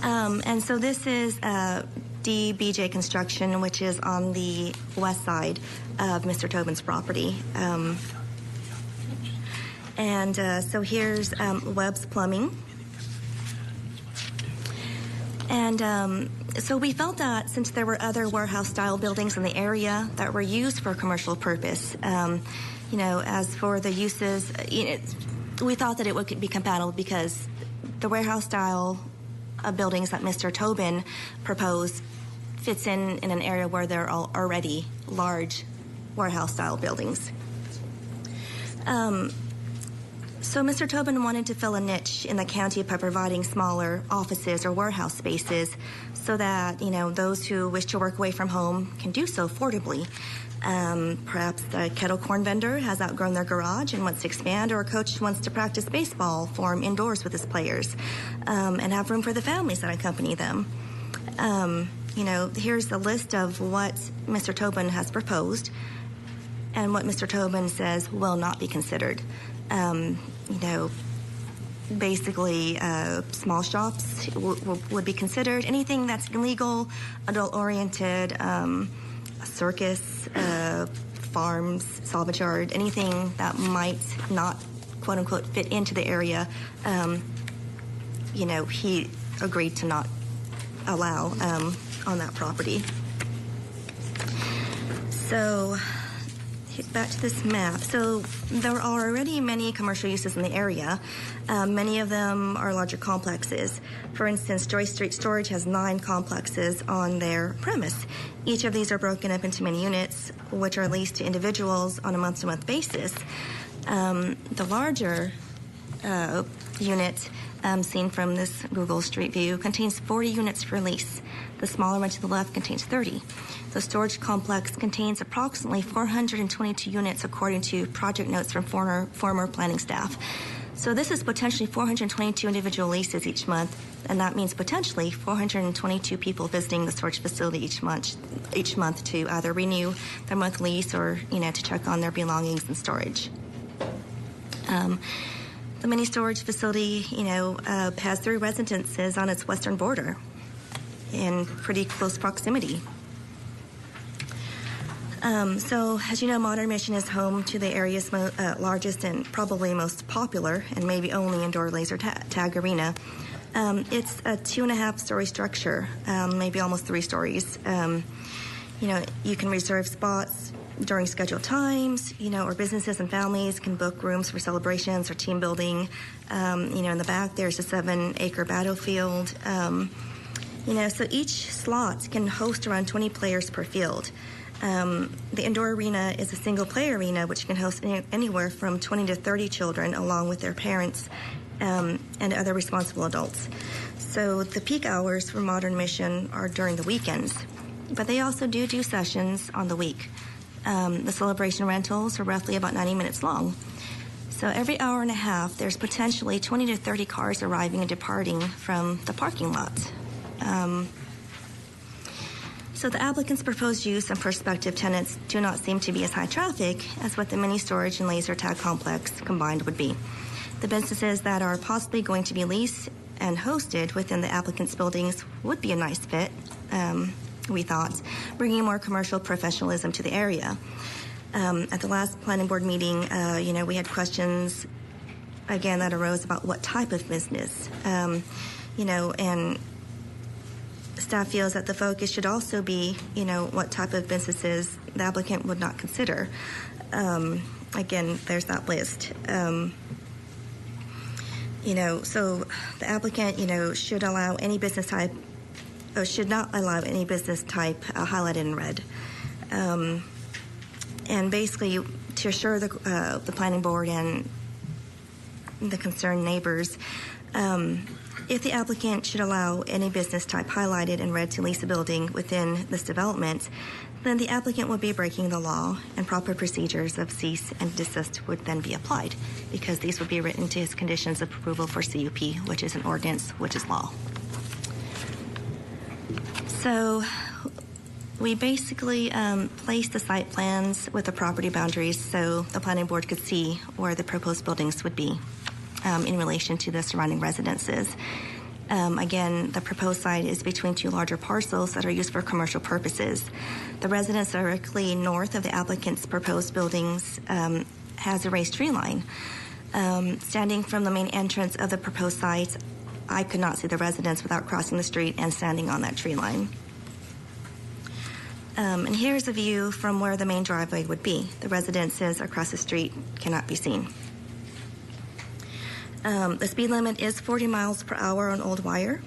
And so this is DBJ Construction, which is on the west side of Mr. Tobin's property. So here's Webb's Plumbing. And so we felt that since there were other warehouse-style buildings in the area that were used for commercial purpose, as for the uses, we thought that it would be compatible because the warehouse style of buildings that Mr. Tobin proposed fits in an area where there are already large warehouse style buildings. So Mr. Tobin wanted to fill a niche in the county by providing smaller offices or warehouse spaces so that, those who wish to work away from home can do so affordably. Perhaps the kettle corn vendor has outgrown their garage and wants to expand, or a coach wants to practice baseball form indoors with his players and have room for the families that accompany them. Here's the list of what Mr. Tobin has proposed and what Mr. Tobin says will not be considered. Basically, small shops would be considered. Anything that's illegal, adult-oriented, a circus, farms, salvage yard, anything that might not, quote-unquote, fit into the area, he agreed to not allow on that property. So back to this map. So there are already many commercial uses in the area. Many of them are larger complexes. For instance, Joyce Street Storage has 9 complexes on their premise. Each of these are broken up into many units, which are leased to individuals on a month-to-month basis. The larger unit, seen from this Google Street View, contains 40 units for lease. The smaller one to the left contains 30. The storage complex contains approximately 422 units according to project notes from former planning staff. So this is potentially 422 individual leases each month, and that means potentially 422 people visiting the storage facility each month to either renew their monthly lease or, to check on their belongings and storage. The mini storage facility, has 3 residences on its western border in pretty close proximity. So, as you know, Modern Mission is home to the area's largest and probably most popular and maybe only indoor laser tag arena. It's a 2.5-story structure, maybe almost 3 stories. You can reserve spots during scheduled times, or businesses and families can book rooms for celebrations or team building. In the back there's a 7-acre battlefield. So each slot can host around 20 players per field. The indoor arena is a single-player arena which can host anywhere from 20 to 30 children along with their parents and other responsible adults. So the peak hours for Modern Mission are during the weekends, but they also do sessions on the week. The celebration rentals are roughly about 90 minutes long. So every hour and a half, there's potentially 20 to 30 cars arriving and departing from the parking lot. So the applicant's proposed use and prospective tenants do not seem to be as high traffic as what the mini storage and laser tag complex combined would be. The businesses that are possibly going to be leased and hosted within the applicant's buildings would be a nice fit, we thought, bringing more commercial professionalism to the area. At the last planning board meeting, we had questions, again, that arose about what type of business, and staff feels that the focus should also be, what type of businesses the applicant would not consider. Again, there's that list. So the applicant, should allow any business type, or should not allow any business type highlighted in red. And basically, to assure the planning board and the concerned neighbors, if the applicant should allow any business type highlighted in red to lease a building within this development, then the applicant would be breaking the law, and proper procedures of cease and desist would then be applied, because these would be written to his conditions of approval for CUP, which is an ordinance, which is law. So we basically placed the site plans with the property boundaries so the planning board could see where the proposed buildings would be in relation to the surrounding residences. Again, the proposed site is between 2 larger parcels that are used for commercial purposes. The residence directly north of the applicant's proposed buildings has a raised tree line. Standing from the main entrance of the proposed site, I could not see the residence without crossing the street and standing on that tree line. And here's a view from where the main driveway would be. The residences across the street cannot be seen. The speed limit is 40 miles per hour on Old Wire.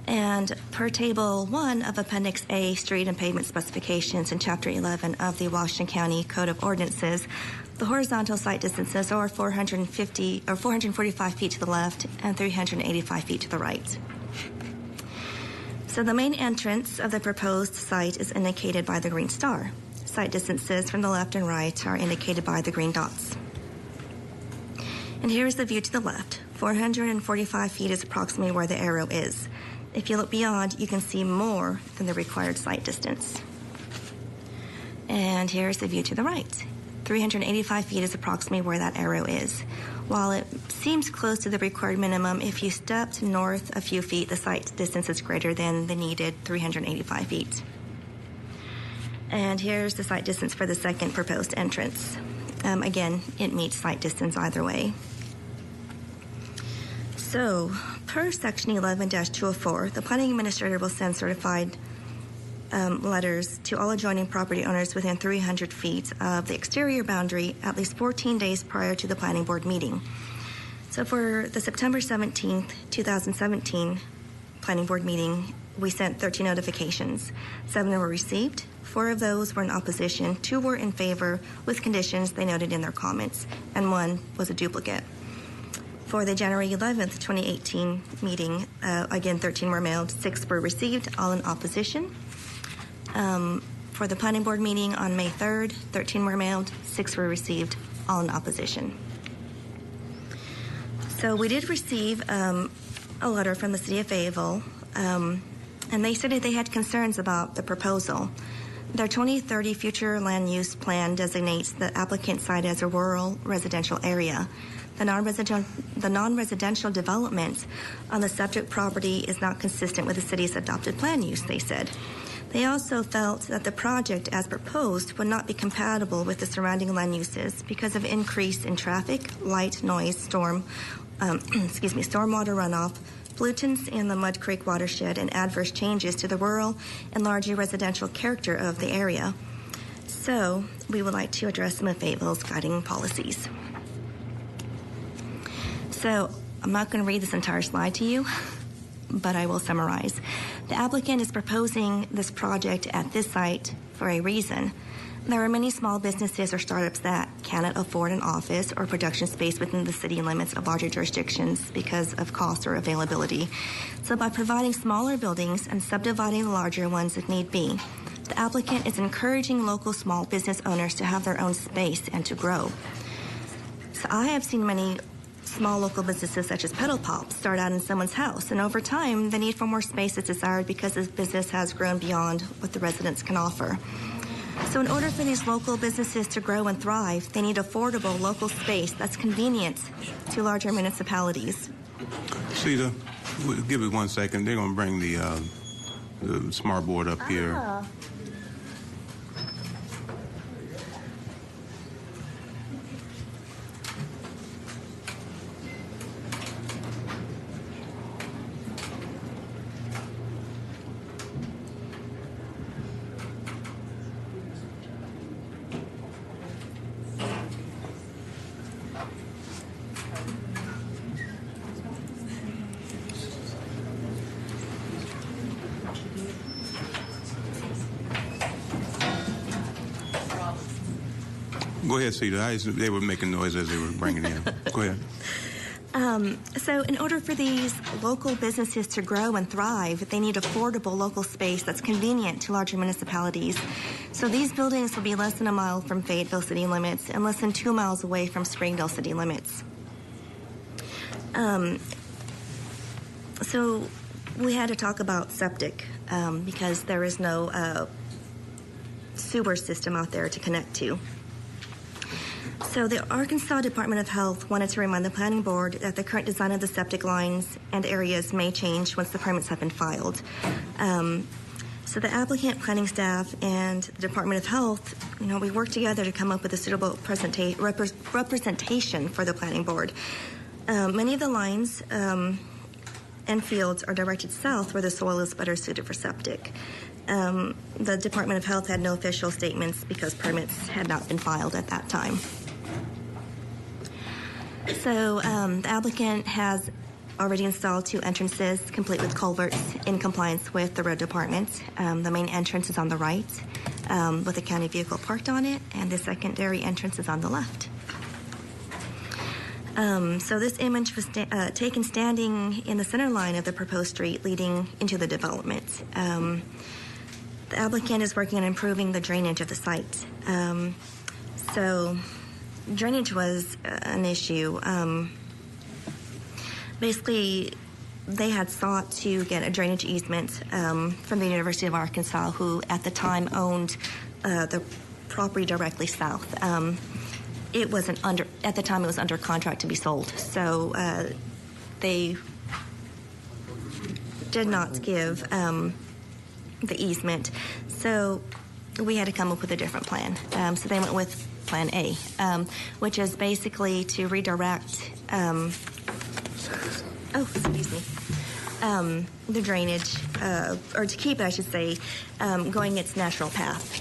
And per Table 1 of Appendix A, Street and Pavement Specifications in Chapter 11 of the Washington County Code of Ordinances, the horizontal site distances are 445 feet to the left and 385 feet to the right. So the main entrance of the proposed site is indicated by the green star. Site distances from the left and right are indicated by the green dots. And here's the view to the left. 445 feet is approximately where the arrow is. If you look beyond, you can see more than the required site distance. And here's the view to the right. 385 feet is approximately where that arrow is. While it seems close to the required minimum, if you stepped north a few feet, the site distance is greater than the needed 385 feet. And here's the site distance for the second proposed entrance. Again, it meets site distance either way. So, per Section 11-204, the planning administrator will send certified letters to all adjoining property owners within 300 feet of the exterior boundary at least 14 days prior to the planning board meeting. So for the September 17th, 2017 planning board meeting, we sent 13 notifications. 7 were received. 4 of those were in opposition. 2 were in favor with conditions they noted in their comments, and 1 was a duplicate. For the January 11th, 2018 meeting, again, 13 were mailed, 6 were received, all in opposition. For the planning board meeting on May 3rd, 13 were mailed, 6 were received, all in opposition. So we did receive a letter from the city of Fayetteville, and they stated they had concerns about the proposal. Their 2030 future land use plan designates the applicant site as a rural residential area. The non-residential development on the subject property is not consistent with the city's adopted plan use, they said. They also felt that the project as proposed would not be compatible with the surrounding land uses because of increase in traffic, light, noise, stormwater runoff, pollutants in the Mud Creek watershed, and adverse changes to the rural and largely residential character of the area. So we would like to address some of Fayetteville's guiding policies. So I'm not going to read this entire slide to you, but I will summarize. The applicant is proposing this project at this site for a reason. There are many small businesses or startups that cannot afford an office or production space within the city limits of larger jurisdictions because of cost or availability. So by providing smaller buildings and subdividing the larger ones if need be, the applicant is encouraging local small business owners to have their own space and to grow. So I have seen many small local businesses such as Pedal Pop start out in someone's house, and over time the need for more space is desired because this business has grown beyond what the residents can offer. So in order for these local businesses to grow and thrive, they need affordable local space that's convenient to larger municipalities. Sheeta, give it 1 second. They're going to bring the smart board up here. Go ahead, Cedar. They were making noise as they were bringing it in. Go ahead. So in order for these local businesses to grow and thrive, they need affordable local space that's convenient to larger municipalities. So these buildings will be less than a mile from Fayetteville city limits and less than 2 miles away from Springdale city limits. So we had to talk about septic because there is no sewer system out there to connect to. So the Arkansas Department of Health wanted to remind the planning board that the current design of the septic lines and areas may change once the permits have been filed. So the applicant, planning staff, and the Department of Health, we worked together to come up with a suitable representation for the planning board. Many of the lines and fields are directed south where the soil is better suited for septic. The Department of Health had no official statements because permits had not been filed at that time. So the applicant has already installed 2 entrances, complete with culverts, in compliance with the road department. The main entrance is on the right, with a county vehicle parked on it, and the secondary entrance is on the left. So this image was taken standing in the center line of the proposed street leading into the development. The applicant is working on improving the drainage of the site. So drainage was an issue. Basically, they had sought to get a drainage easement from the University of Arkansas, who at the time owned the property directly south. It wasn't at the time it was under contract to be sold, so they did not give the easement. So we had to come up with a different plan. So they went with Plan A, which is basically to redirect. The drainage, or to keep it, I should say, going its natural path,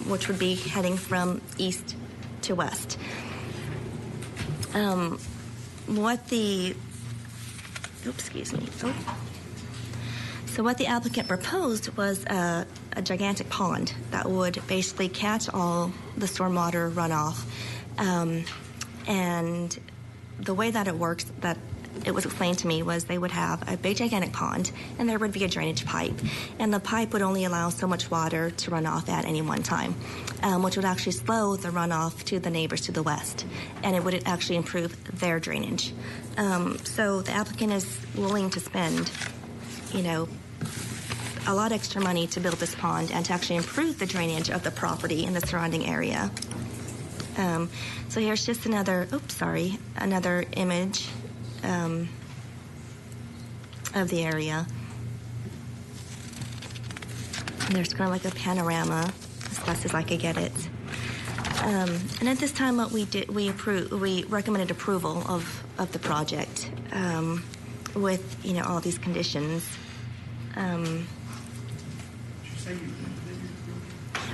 which would be heading from east to west. So what the applicant proposed was a gigantic pond that would basically catch all the stormwater runoff. And the way that it works, that it was explained to me, was they would have a big gigantic pond and there would be a drainage pipe, and the pipe would only allow so much water to run off at any one time, which would actually slow the runoff to the neighbors to the west, and it would actually improve their drainage. So the applicant is willing to spend, a lot of extra money to build this pond and to actually improve the drainage of the property in the surrounding area. So here's just another image of the area. And there's kind of like a panorama, as best as I could get it. And at this time, what we did, we recommended approval of the project with all these conditions.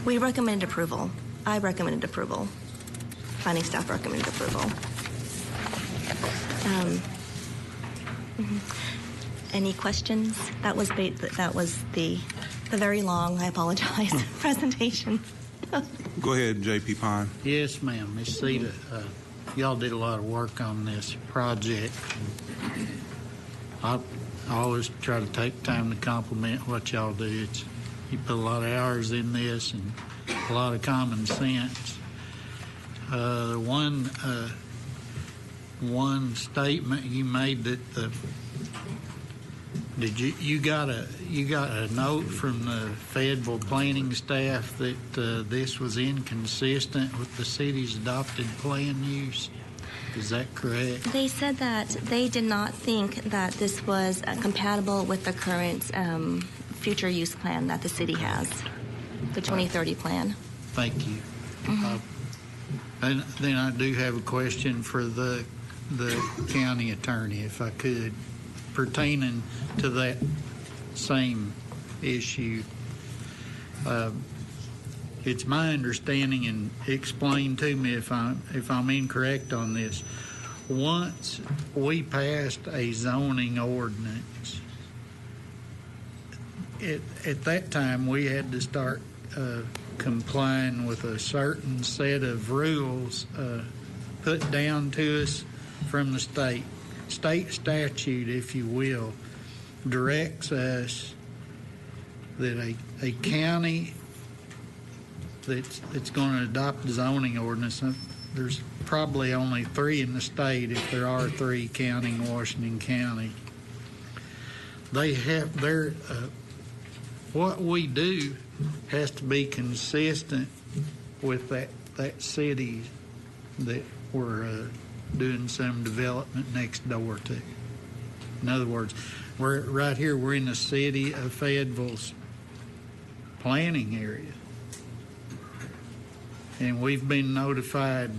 We recommended approval. I recommended approval. Planning staff recommended approval. Any questions? That was the very long, I apologize, presentation. Go ahead, J.P. Pine. Yes, ma'am. Ms. Sita, y'all did a lot of work on this project. I always try to take time to compliment what y'all do. You put a lot of hours in this and a lot of common sense. One statement you made that you got a note from the Fayetteville planning staff that this was inconsistent with the city's adopted plan use. Is that correct? They said that they did not think that this was compatible with the current future use plan that the city has, the 2030 plan. Thank you. And then I do have a question for the county attorney, if I could, pertaining to that same issue. It's my understanding, and explain to me if I'm incorrect on this. Once we passed a zoning ordinance, at that time we had to start complying with a certain set of rules put down to us from the state statute, if you will, directs us that a county that's going to adopt the zoning ordinance, there's probably only 3 in the state, if there are 3 counting Washington County. They have their what we do has to be consistent with that city that we're doing some development next door to. In other words, we're right here. We're in the city of Fayetteville's planning area, and we've been notified,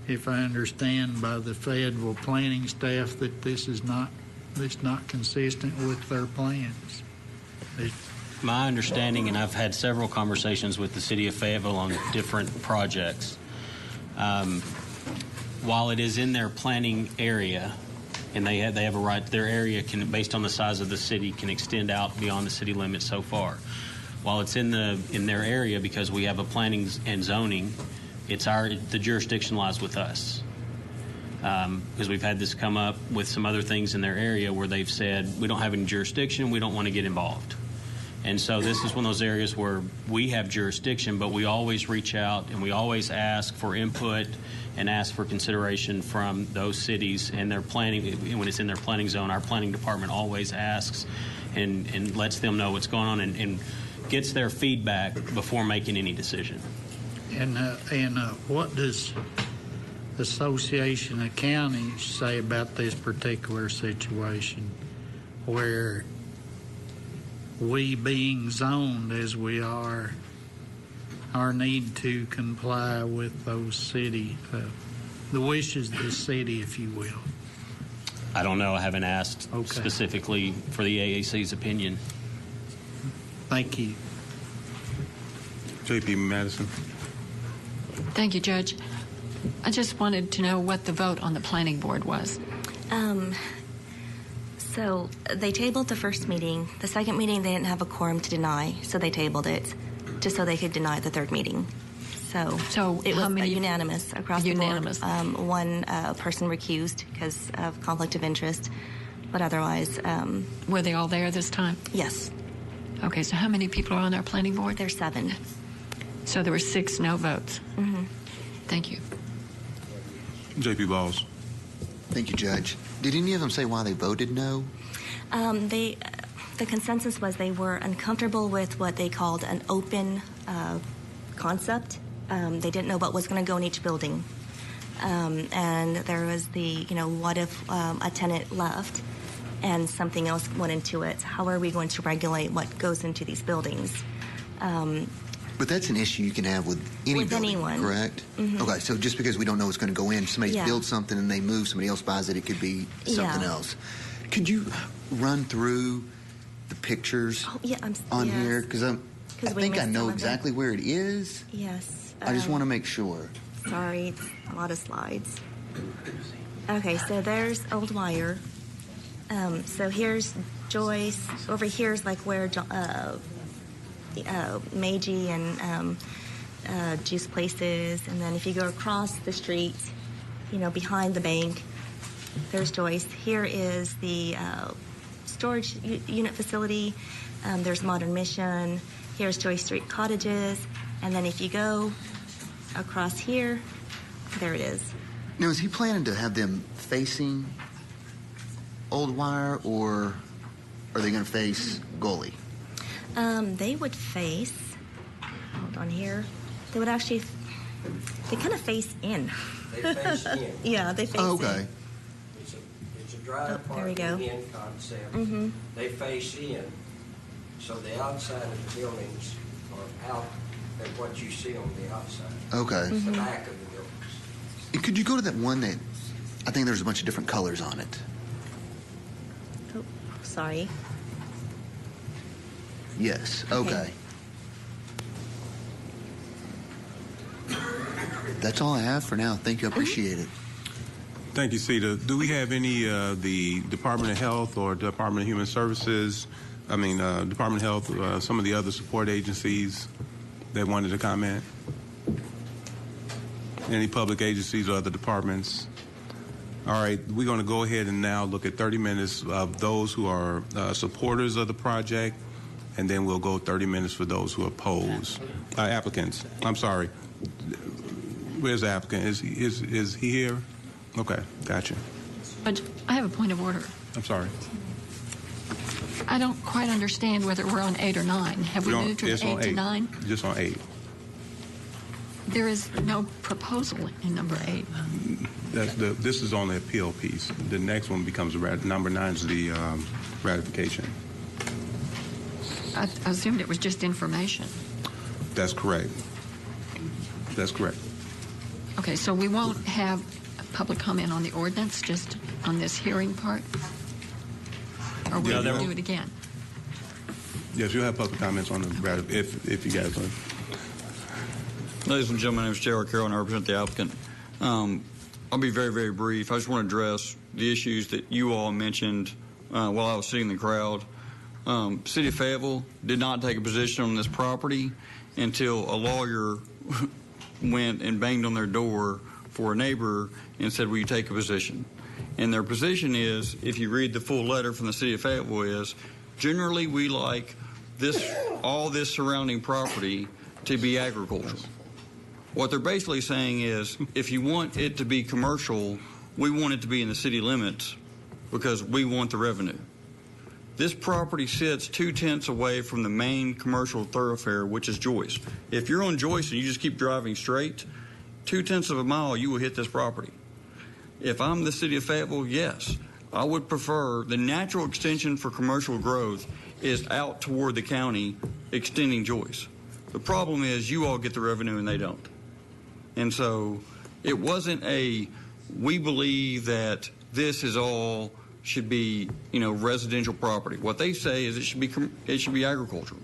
if I understand, by the Fayetteville planning staff that this is not consistent with their plans. My understanding, and I've had several conversations with the city of Fayetteville on different projects, while it is in their planning area, and they have a right, their area can, based on the size of the city, can extend out beyond the city limits so far. While it's in their area, because we have a planning and zoning, the jurisdiction lies with us. Because we've had this come up with some other things in their area where they've said, we don't have any jurisdiction, we don't want to get involved. And so this is one of those areas where we have jurisdiction, but we always reach out and we always ask for input and ask for consideration from those cities and their planning. When it's in their planning zone, our planning department always asks and lets them know what's going on and gets their feedback before making any decision. And what does the Association of Counties say about this particular situation, where we, being zoned as we are, our need to comply with those city, the wishes of the city, if you will? I don't know. I haven't asked specifically for the AAC's opinion. Thank you. J.P. Madison. Thank you, Judge. I just wanted to know what the vote on the planning board was. So they tabled the first meeting. The second meeting, they didn't have a quorum to deny, so they tabled it just so they could deny the third meeting. So it was unanimous across the board. One person recused because of conflict of interest, but otherwise... Were they all there this time? Yes. Okay, so how many people are on our planning board? There's 7. So there were 6 no votes. Mm-hmm. Thank you. J.P. Balls. Thank you, Judge. Did any of them say why they voted no? The consensus was they were uncomfortable with what they called an open concept. They didn't know what was going to go in each building. And there was what if a tenant left and something else went into it? How are we going to regulate what goes into these buildings? But that's an issue you can have with any building, anyone. Correct? Mm-hmm. Okay, so just because we don't know what's going to go in, somebody builds something and they move, somebody else buys it, it could be something else. Could you run through the pictures on here? Because I think I know exactly where it is. Yes. I just want to make sure. Sorry, it's a lot of slides. Okay, so there's Old Wire. So here's Joyce. Over here is like where Meiji and juice places, and then if you go across the street, behind the bank, there's Joyce. Here is the storage unit facility. There's Modern Mission. Here's Joyce Street Cottages, and then if you go across here, there it is. Now, is he planning to have them facing Old Wire, or are they going to face Gully? They would face, hold on here, they would actually, they kind of face in. They face in. Yeah, they face in. It's a drive there we go. in concept. Mm-hmm. They face in, so the outside of the buildings are out at what you see on the outside. Okay. The back of the buildings. And could you go to that one that, I think there's a bunch of different colors on it? Oh, sorry. Yes, okay. That's all I have for now. Thank you. I appreciate it. Thank you, Cedar. Do we have any the Department of Health or Department of Human Services, Department of Health, some of the other support agencies that wanted to comment? Any public agencies or other departments? All right, we're going to go ahead and now look at 30 minutes of those who are supporters of the project, and then we'll go 30 minutes for those who oppose. Applicants. I'm sorry. Where's the applicant? Is he here? Okay, gotcha. But I have a point of order. I'm sorry. I don't quite understand whether we're on 8 or 9. Have we moved from 8 to 9? Just on 8. There is no proposal in number 8. This is on the appeal piece. The next one becomes number 9 is the ratification. I assumed it was just information. That's correct. That's correct. Okay, so we won't have public comment on the ordinance, just on this hearing part? Or will we do it again? Yes, you'll have public comments on the if you guys want. Ladies and gentlemen, my name is J.R. Carroll, and I represent the applicant. I'll be very, very brief. I just want to address the issues that you all mentioned while I was sitting in the crowd. City of Fayetteville did not take a position on this property until a lawyer went and banged on their door for a neighbor and said, will you take a position? And their position is, if you read the full letter from the City of Fayetteville, is generally we like all this surrounding property to be agricultural. What they're basically saying is, if you want it to be commercial, we want it to be in the city limits because we want the revenue. This property sits 2/10 away from the main commercial thoroughfare, which is Joyce. If you're on Joyce and you just keep driving straight, 2/10 of a mile, you will hit this property. If I'm the city of Fayetteville, yes, I would prefer the natural extension for commercial growth is out toward the county, extending Joyce. The problem is you all get the revenue and they don't. And so it wasn't we believe that this is all should be, residential property. What they say is it should be agricultural.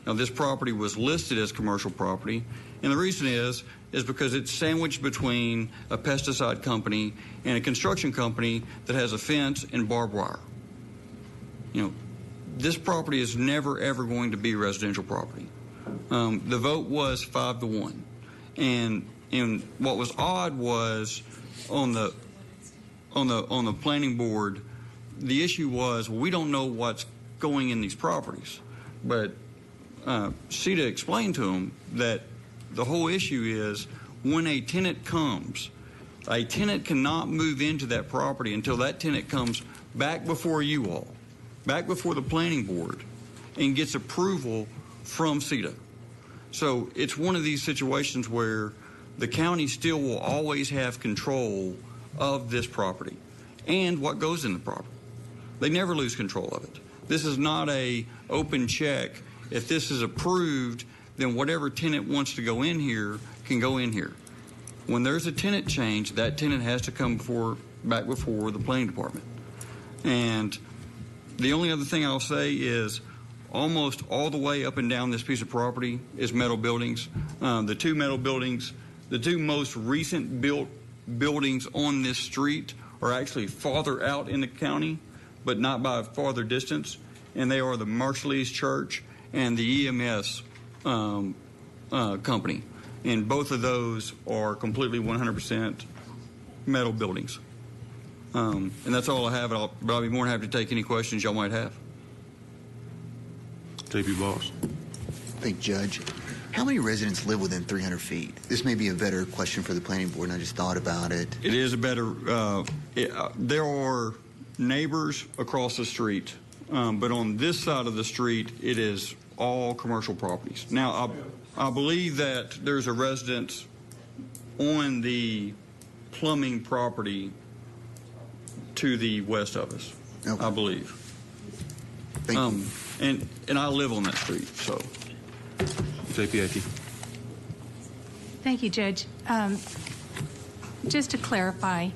Now, this property was listed as commercial property, and the reason is because it's sandwiched between a pesticide company and a construction company that has a fence and barbed wire. This property is never, ever going to be residential property. The vote was 5-1. And what was odd was on the planning board, the issue was, we don't know what's going in these properties. But CETA explained to them that the whole issue is when a tenant comes, a tenant cannot move into that property until that tenant comes back before you all, back before the planning board, and gets approval from CETA. So it's one of these situations where the county still will always have control of this property and what goes in the property. They never lose control of it. This is not a open check. If this is approved, then whatever tenant wants to go in here can go in here. When there's a tenant change, that tenant has to come back before the planning department. And the only other thing I'll say is almost all the way up and down this piece of property is metal buildings. The two metal buildings, the two most recent built buildings on this street are actually farther out in the county, but not by a farther distance, and they are the Marshallese Church and the EMS company. And both of those are completely 100% metal buildings. And that's all I have, but I'll be more than happy to take any questions y'all might have. JP Boss. Thank you, Judge. How many residents live within 300 feet? This may be a better question for the planning board, and I just thought about it. It is a better, there are neighbors across the street, but on this side of the street, it is all commercial properties. Now, I believe that there's a residence on the plumbing property to the west of us, okay. I believe. Thank you. And I live on that street, so. JP Aki. Thank you, Judge. Just to clarify,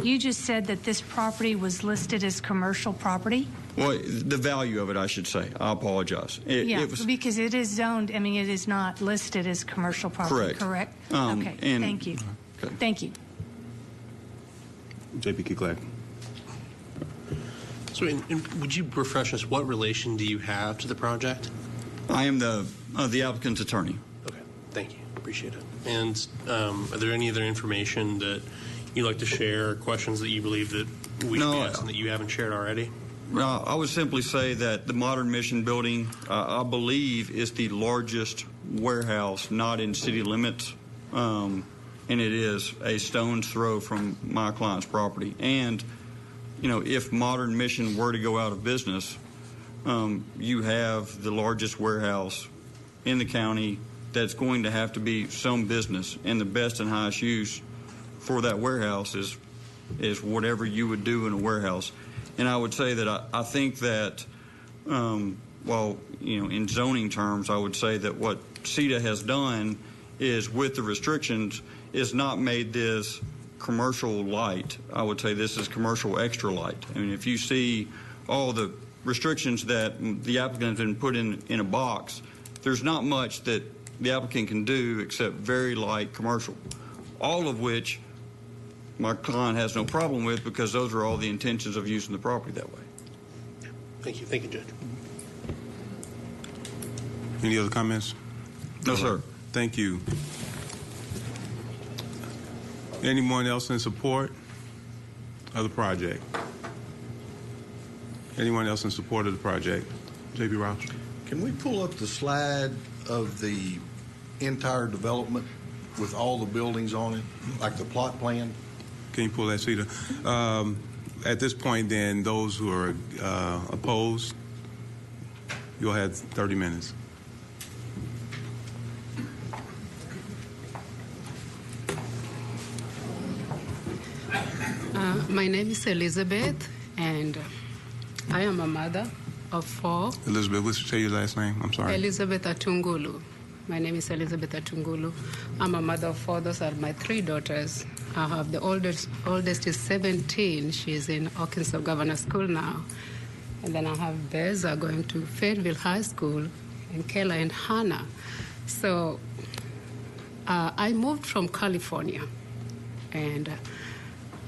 you just said that this property was listed as commercial property? Well, the value of it, I should say. I apologize. Because it is zoned. I mean, it is not listed as commercial property. Correct? Okay. Thank you. Okay. Thank you. JP Kicklack. So, would you refresh us? What relation do you have to the project? I am the applicant's attorney. Okay. Thank you. Appreciate it. And are there any other information that you'd like to share, questions that you believe that we should be asking that you haven't shared already? Well, I would simply say that the Modern Mission building, I believe, is the largest warehouse not in city limits, and it is a stone's throw from my client's property. And, if Modern Mission were to go out of business, you have the largest warehouse in the county that's going to have to be some business, and the best and highest use for that warehouse is whatever you would do in a warehouse. And I would say that I think that, in zoning terms, I would say that what CETA has done is, with the restrictions, is not made this commercial light. I would say this is commercial extra light. I mean, if you see all the restrictions that the applicant has been put in a box, there's not much that the applicant can do except very light commercial, all of which my client has no problem with, because those are all the intentions of using the property that way. Thank you, Judge. Any other comments? No, sir. Thank you. Anyone else in support of the project? Anyone else in support of the project? J.B. Rouse. Can we pull up the slide of the entire development with all the buildings on it, like the plot plan? Can you pull that, Cedar? At this point, then, those who are opposed, you'll have 30 minutes. My name is Elizabeth, and I am a mother of 4. Elizabeth, what's your last name? I'm sorry. Elizabeth Atungulu. My name is Elizabeth Atungulu. I'm a mother of 4. Those are my 3 daughters. I have the oldest is 17. She's in Arkansas Governor School now. And then I have Beza going to Fayetteville High School, and Kayla and Hannah. So I moved from California, and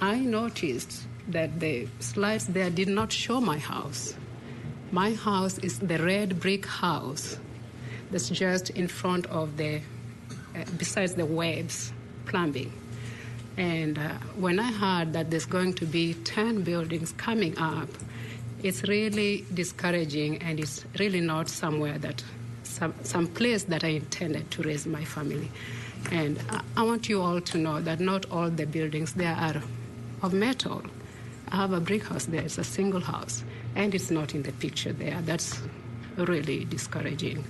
I noticed that the slides there did not show my house. My house is the red brick house that's just in front of the, besides the Webb's Plumbing. And when I heard that there's going to be 10 buildings coming up, it's really discouraging, and it's really not somewhere that, some place that I intended to raise my family. And I want you all to know that not all the buildings there are of metal. I have a brick house there. It's a single house, and it's not in the picture there. That's really discouraging.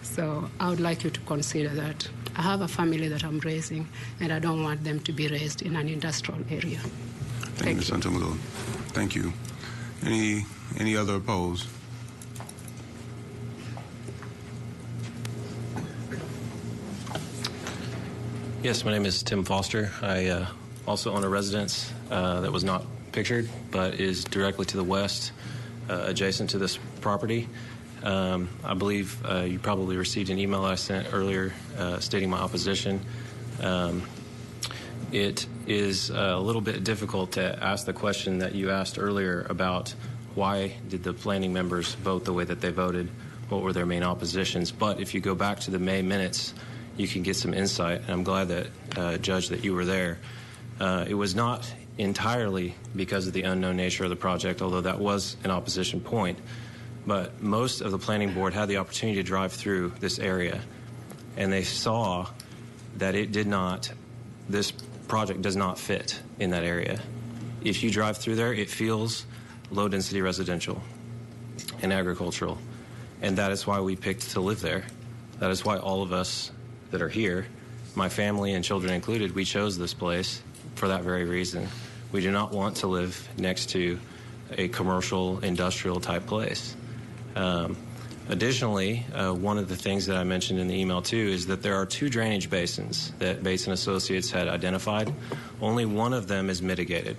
So I would like you to consider that. I have a family that I'm raising, and I don't want them to be raised in an industrial area. Thank you, Ms. Santamulu. Thank you. Any other opposed? Yes, my name is Tim Foster. I also own a residence that was not pictured, but is directly to the west, adjacent to this property. I believe you probably received an email I sent earlier stating my opposition. It is a little bit difficult to ask the question that you asked earlier about why did the planning members vote the way that they voted, what were their main oppositions. But if you go back to the May minutes, you can get some insight, and I'm glad that, Judge, that you were there. It was not entirely because of the unknown nature of the project, although that was an opposition point. But most of the planning board had the opportunity to drive through this area, and they saw that it did not, this project does not fit in that area. If you drive through there, it feels low-density residential and agricultural, and that is why we picked to live there. That is why all of us that are here, my family and children included, we chose this place for that very reason. We do not want to live next to a commercial, industrial type place. Additionally, one of the things that I mentioned in the email too is that there are 2 drainage basins that Bates and Associates had identified. Only one of them is mitigated.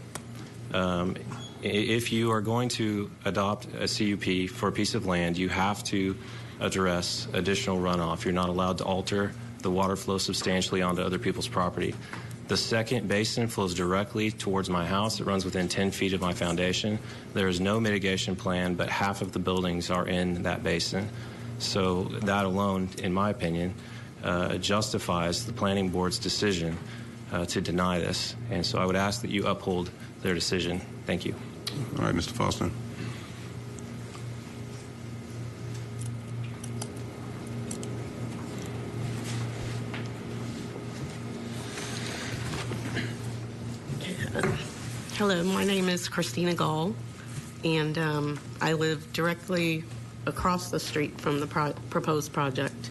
If you are going to adopt a CUP for a piece of land, you have to address additional runoff. You're not allowed to alter the water flow substantially onto other people's property. The second basin flows directly towards my house. It runs within 10 feet of my foundation. There is no mitigation plan, but half of the buildings are in that basin. So that alone, in my opinion, justifies the planning board's decision to deny this. And so I would ask that you uphold their decision. Thank you. All right, Mr. Foster. Hello, my name is Christina Gall, and I live directly across the street from the proposed project.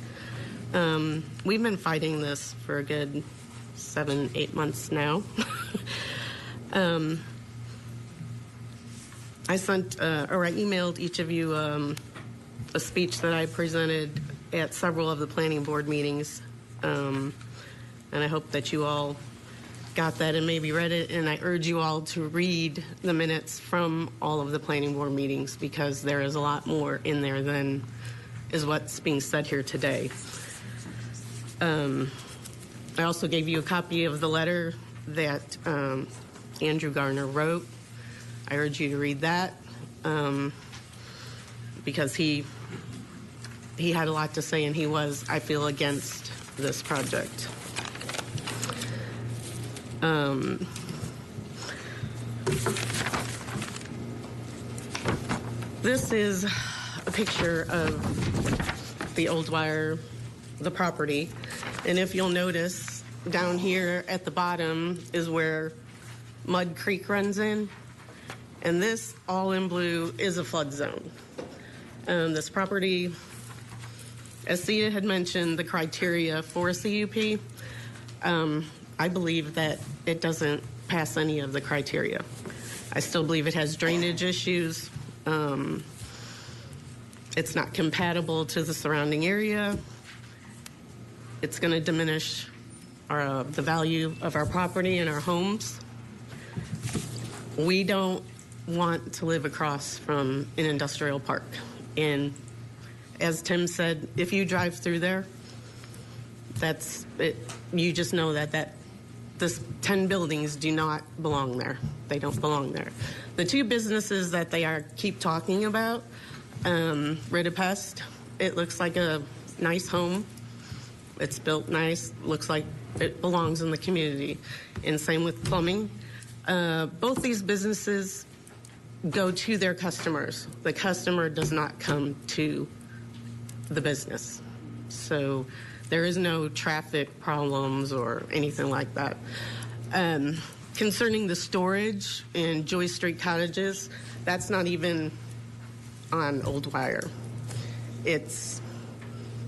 We've been fighting this for a good 7-8 months now. I sent or I emailed each of you a speech that I presented at several of the planning board meetings, and I hope that you all got that and maybe read it, and I urge you all to read the minutes from all of the planning board meetings, because there is a lot more in there than is what's being said here today. I also gave you a copy of the letter that Andrew Garner wrote. I urge you to read that because he had a lot to say, and he was, I feel, against this project. This is a picture of the Old Wire, the property, and if you'll notice, down here at the bottom is where Mud Creek runs in, and this, all in blue, is a flood zone. This property, as Sia had mentioned, the criteria for a CUP, I believe that it doesn't pass any of the criteria. I still believe it has drainage issues. It's not compatible to the surrounding area. It's going to diminish the value of our property and our homes. We don't want to live across from an industrial park. And as Tim said, if you drive through there, that's it. You just know that this 10 buildings do not belong there. They don't belong there. The two businesses that they keep talking about, Ritapest, it looks like a nice home. It's built nice, looks like it belongs in the community. And same with Plumbing. Both these businesses go to their customers. The customer does not come to the business. So there is no traffic problems or anything like that. Concerning the storage in Joyce Street Cottages, that's not even on Old Wire. It's,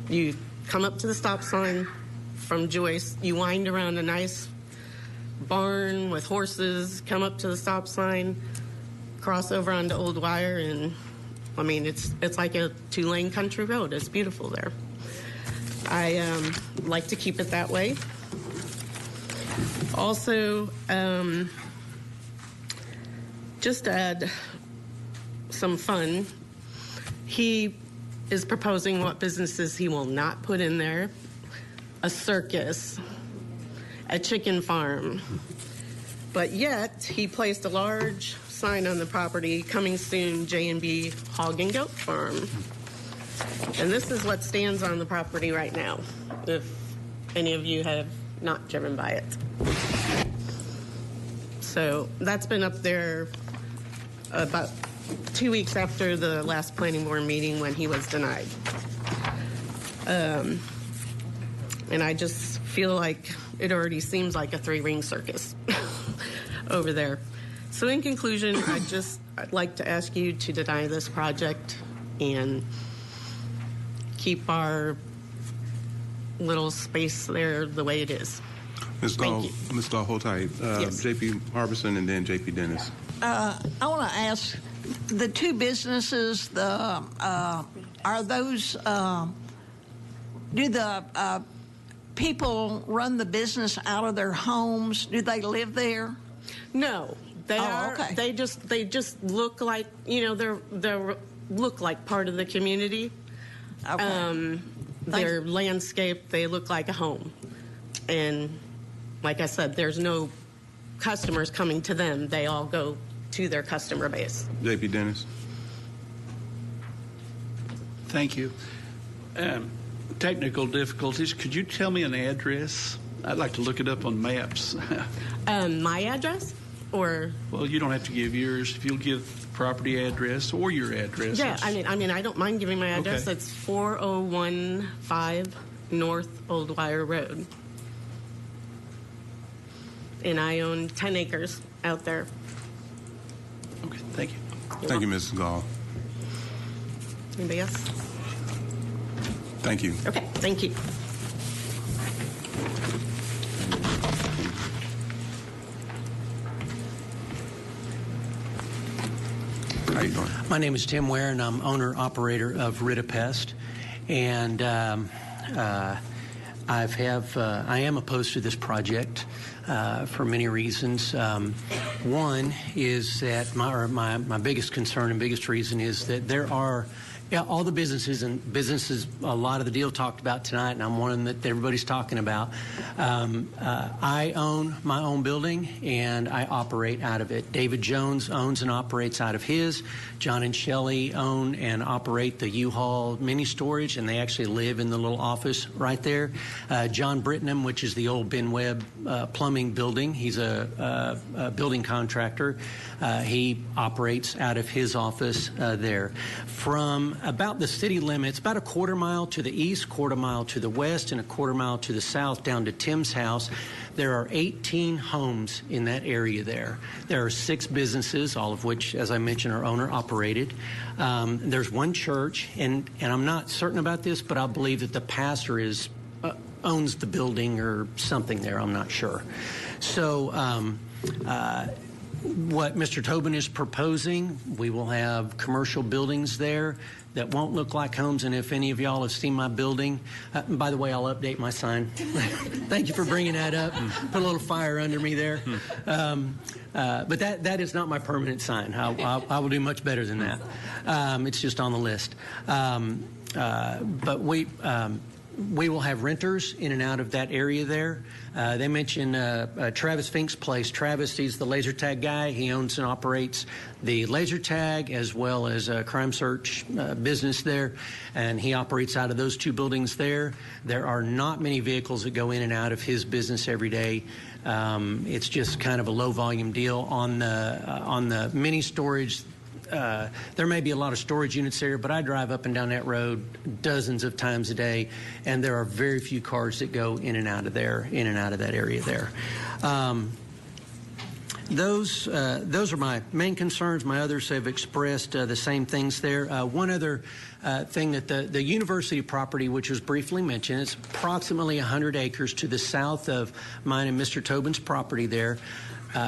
you come up to the stop sign from Joyce, you wind around a nice barn with horses, come up to the stop sign, cross over onto Old Wire, and I mean, it's like a 2-lane country road. It's beautiful there. I like to keep it that way. Also, just to add some fun, he is proposing what businesses he will not put in there: a circus, a chicken farm. But yet, he placed a large sign on the property, coming soon, J&B Hog and Goat Farm. And this is what stands on the property right now, if any of you have not driven by it. So that's been up there about 2 weeks after the last planning board meeting when he was denied. And I just feel like it already seems like a 3-ring circus over there. So in conclusion, I'd like to ask you to deny this project and keep our little space there the way it is. Ms. Gall, hold tight. Yes. J.P. Harbison and then J.P. Dennis. I want to ask, the two businesses, are those, do the people run the business out of their homes? Do they live there? No, they are. Okay. They just look like, they look like part of the community. Okay. Their landscape, they look like a home. And like I said, there's no customers coming to them. They all go to their customer base. J.P. Dennis. Thank you. Technical difficulties. Could you tell me an address? I'd like to look it up on maps. My address? Or? Well, you don't have to give yours. If you'll give the property address or your address. Yeah, I mean, I don't mind giving my address. Okay. It's 4015 North Old Wire Road. And I own 10 acres out there. Okay, thank you. Thank you, Mrs. Gall. Anybody else? Thank you. Okay, thank you. How you doing? My name is Tim Ware, and I'm owner-operator of Ritapest. And I am opposed to this project for many reasons. One is that my biggest concern and biggest reason is that there are Yeah, all the businesses, a lot of the deal talked about tonight, and I'm one of them that everybody's talking about. I own my own building, and I operate out of it. David Jones owns and operates out of his. John and Shelley own and operate the U-Haul mini storage, and they actually live in the little office right there. John Brittenham, which is the old Ben Webb Plumbing building, he's a building contractor. He operates out of his office there. From about the city limits, about a quarter mile to the east, quarter mile to the west, and a quarter mile to the south down to Tim's house, there are 18 homes in that area there. There are 6 businesses, all of which, as I mentioned, are owner-operated. There's one church, and I'm not certain about this, but I believe that the pastor owns the building or something there. I'm not sure. So what Mr. Tobin is proposing, we will have commercial buildings there that won't look like homes, and if any of y'all have seen my building, by the way, I'll update my sign. Thank you for bringing that up and put a little fire under me there. But that is not my permanent sign. I will do much better than that. It's just on the list. But we will have renters in and out of that area there. They mentioned Travis Fink's place. Travis, he's the laser tag guy. He owns and operates the laser tag as well as a crime search business there, and he operates out of those 2 buildings there. There are not many vehicles that go in and out of his business every day. It's just kind of a low volume deal. On the mini storage, there may be a lot of storage units there, but I drive up and down that road dozens of times a day, and there are very few cars that go in and out of that area there. Those are my main concerns. My others have expressed the same things there. One other thing, that the university property, which was briefly mentioned, it's approximately 100 acres to the south of mine and Mr. Tobin's property there.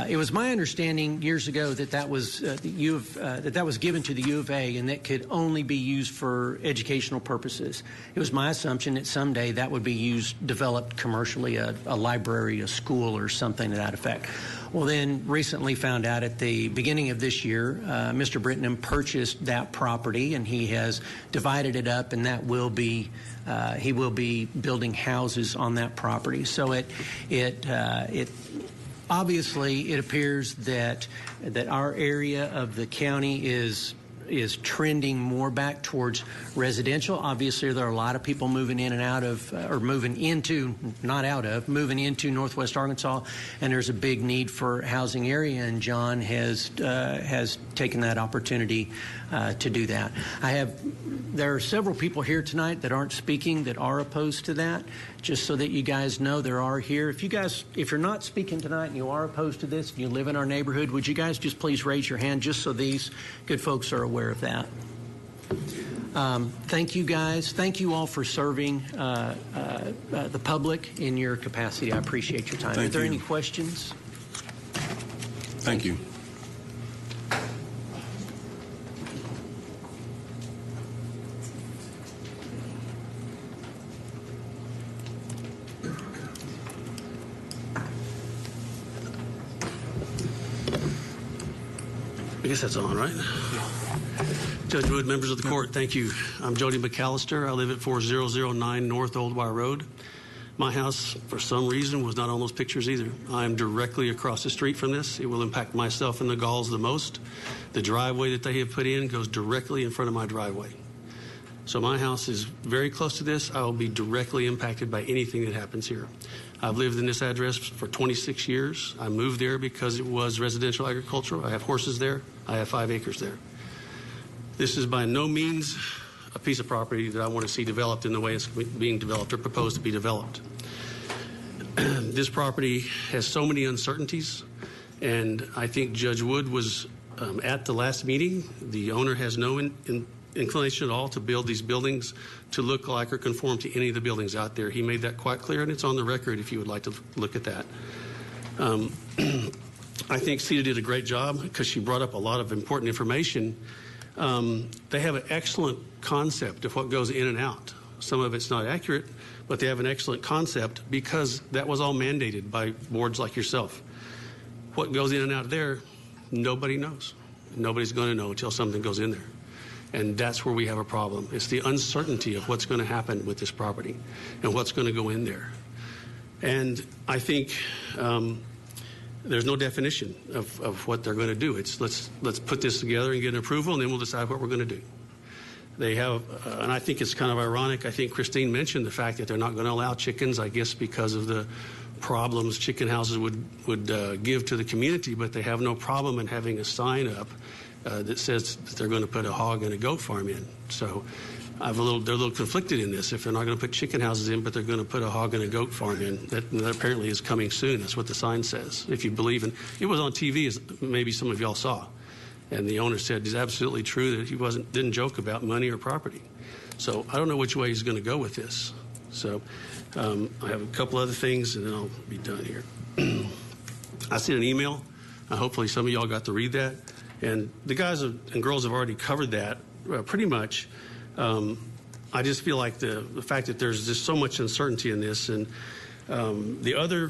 It was my understanding years ago that was given to the U of A, and that could only be used for educational purposes. It was my assumption that someday that would be developed commercially, a library, a school, or something to that effect. Well, then recently found out at the beginning of this year, Mr. Brittenham purchased that property, and he has divided it up, and that will be he will be building houses on that property. So it obviously, it appears that our area of the county is trending more back towards residential. Obviously, there are a lot of people moving in and out of, or moving into Northwest Arkansas, and there's a big need for housing area, and John has taken that opportunity to do that. There are several people here tonight that aren't speaking that are opposed to that. Just so that you guys know, there are here. If you're not speaking tonight and you are opposed to this, and you live in our neighborhood, would you guys just please raise your hand just so these good folks are aware of that? Thank you, guys. Thank you all for serving the public in your capacity. I appreciate your time. Are there any questions? Thank you. I guess that's on, right? Judge Wood, members of the court, thank you. I'm Jody McAllister. I live at 4009 North Old Wire Road. My house, for some reason, was not on those pictures either. I am directly across the street from this. It will impact myself and the Galls the most. The driveway that they have put in goes directly in front of my driveway. So my house is very close to this. I will be directly impacted by anything that happens here. I've lived in this address for 26 years. I moved there because it was residential agricultural. I have horses there. I have 5 acres there. This is by no means a piece of property that I want to see developed in the way it's being developed or proposed to be developed. This property has so many uncertainties, and I think Judge Wood was at the last meeting. The owner has no inclination at all to build these buildings to look like or conform to any of the buildings out there. He made that quite clear, and it's on the record if you would like to look at that. I think Ceta did a great job because she brought up a lot of important information. They have an excellent concept of what goes in and out. Some of it's not accurate, but they have an excellent concept because that was all mandated by boards like yourself. What goes in and out there, nobody knows. Nobody's going to know until something goes in there. And that's where we have a problem. It's the uncertainty of what's going to happen with this property and what's going to go in there. And I think there's no definition of what they're going to do. It's let's put this together and get an approval, and then we'll decide what we're going to do. They have, and I think it's kind of ironic, I think Christine mentioned the fact that they're not going to allow chickens, I guess because of the problems chicken houses would give to the community, but they have no problem in having a sign up that says that they're going to put a hog and a goat farm in. So they're a little conflicted in this. If they're not going to put chicken houses in, but they're going to put a hog and a goat farm in, that apparently is coming soon. That's what the sign says. If you believe in, it was on TV, as maybe some of y'all saw, and the owner said it's absolutely true that he didn't joke about money or property. So I don't know which way he's going to go with this. So I have a couple other things, and then I'll be done here. I sent an email. Hopefully some of y'all got to read that. And the guys and girls have already covered that pretty much. I just feel like the fact that there's just so much uncertainty in this. And the other,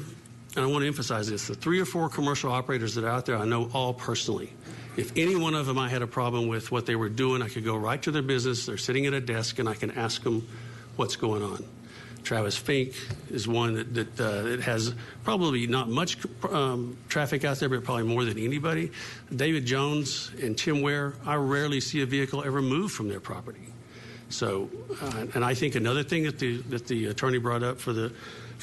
and I want to emphasize this, the 3 or 4 commercial operators that are out there, I know all personally. If any one of them I had a problem with what they were doing, I could go right to their business. They're sitting at a desk, and I can ask them what's going on. Travis Fink is one that has probably not much traffic out there, but probably more than anybody. David Jones and Tim Ware, I rarely see a vehicle ever move from their property. So, and I think another thing that the attorney brought up for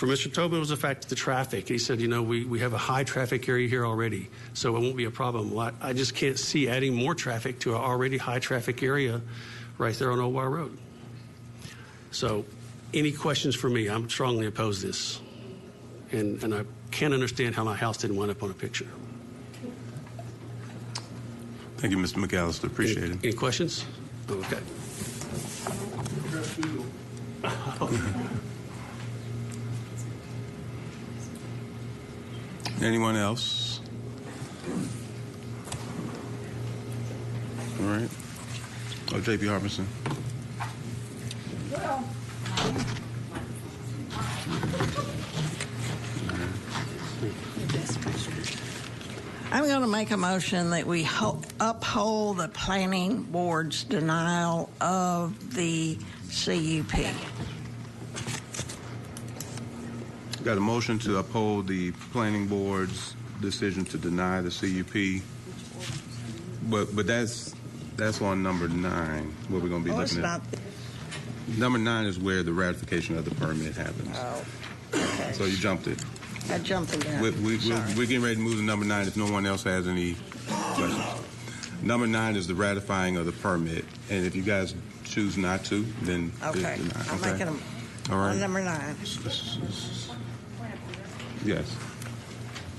Mr. Tobin was the fact that the traffic. He said, we have a high traffic area here already, so it won't be a problem. Well, I just can't see adding more traffic to an already high traffic area right there on Old Wire Road. So, any questions for me? I'm strongly opposed to this. And I can't understand how my house didn't wind up on a picture. Thank you, Mr. McAllister. Appreciate it. Any questions? Okay. Anyone else? All right. Oh, J.P. Harbison. Well, I'm going to make a motion that we uphold the planning board's denial of the CUP. Got a motion to uphold the planning board's decision to deny the CUP, but that's on number 9. What we're going to be looking at. Number 9 is where the ratification of the permit happens. Oh, okay. So you jumped it. I jumped again. We're getting ready to move to number 9 if no one else has any questions. Number 9 is the ratifying of the permit, and if you guys choose not to, then okay. I'm making them on number 9. Yes.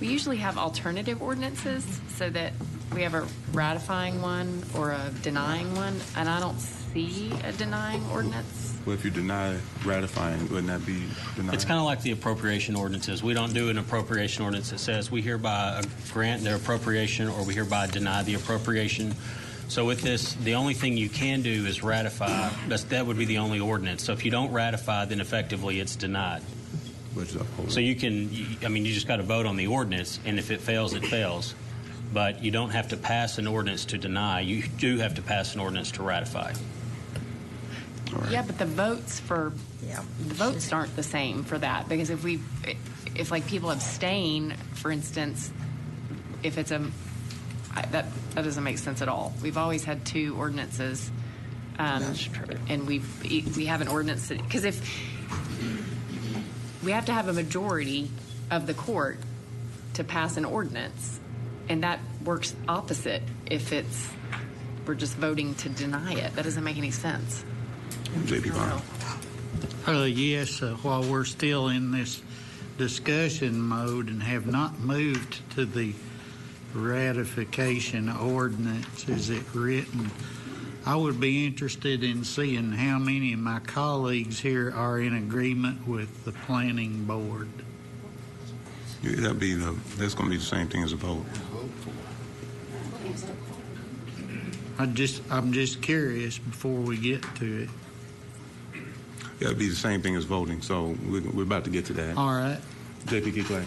We usually have alternative ordinances so that we have a ratifying one or a denying one, and I don't see a denying ordinance. Well, if you deny ratifying, wouldn't that be denied? It's kind of like the appropriation ordinances. We don't do an appropriation ordinance that says we hereby grant their appropriation or we hereby deny the appropriation. So with this, the only thing you can do is ratify. That would be the only ordinance. So if you don't ratify, then effectively it's denied. So you just got to vote on the ordinance, and if it fails, it fails. But you don't have to pass an ordinance to deny. You do have to pass an ordinance to ratify. Right. Yeah, but the votes aren't the same for that, because if like people abstain, for instance, if it's that doesn't make sense at all. We've always had 2 ordinances, That's true. And we have an ordinance because if we have to have a majority of the court to pass an ordinance, and that works opposite if we're just voting to deny it. That doesn't make any sense. J.P. Bond. Yes, while we're still in this discussion mode and have not moved to the ratification ordinance as it written, I would be interested in seeing how many of my colleagues here are in agreement with the planning board. That's going to be the same thing as a vote. I'm just curious before we get to it. Yeah, it'd be the same thing as voting. So we're about to get to that. All right. J.P. Clay.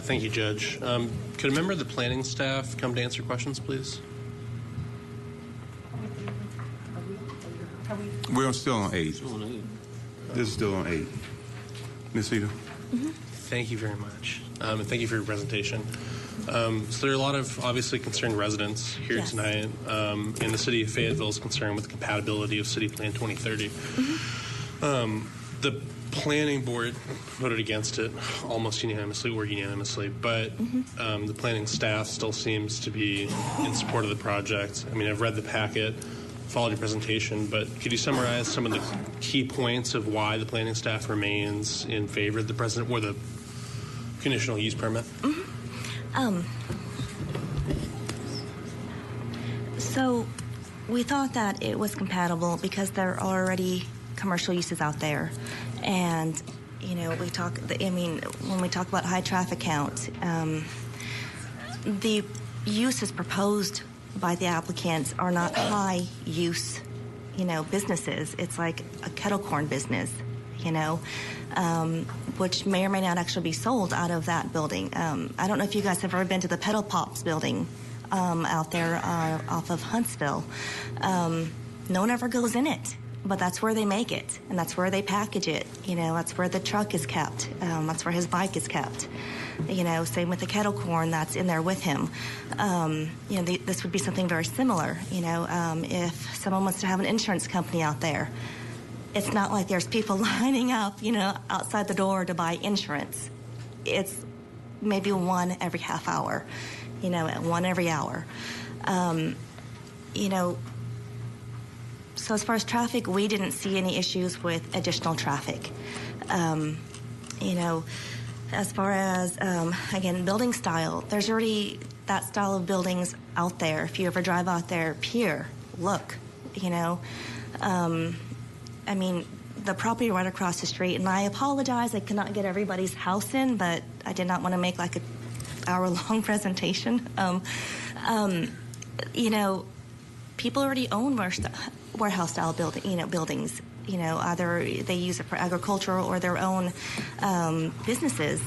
Thank you, Judge. Could a member of the planning staff come to answer questions, please? We're still on 8. This is still on 8. Ms. Ida? Thank you very much, and thank you for your presentation. So there are a lot of obviously concerned residents here tonight, and the city of Fayetteville is concerned with the compatibility of City Plan 2030. The planning board voted against it almost unanimously or unanimously, but the planning staff still seems to be in support of the project. I mean, I've read the packet, followed your presentation, but could you summarize some of the key points of why the planning staff remains in favor of the president or the conditional use permit? So we thought that it was compatible because there are already commercial uses out there. And, you know, when we talk about high traffic count, the uses proposed by the applicants are not high use, businesses. It's like a kettle corn business, which may or may not actually be sold out of that building. I don't know if you guys have ever been to the Pedal Pops building out there off of Huntsville. No one ever goes in it, but that's where they make it, and that's where they package it. That's where the truck is kept. That's where his bike is kept. Same with the kettle corn that's in there with him. This would be something very similar. If someone wants to have an insurance company out there, it's not like there's people lining up, outside the door to buy insurance. It's maybe one every half hour, one every hour. So as far as traffic, we didn't see any issues with additional traffic. As far as, again, building style, there's already that style of buildings out there. If you ever drive out there, look. The property right across the street, and I apologize, I could not get everybody's house in, but I did not want to make like an hour-long presentation. People already own warehouse-style buildings. Either they use it for agricultural or their own businesses.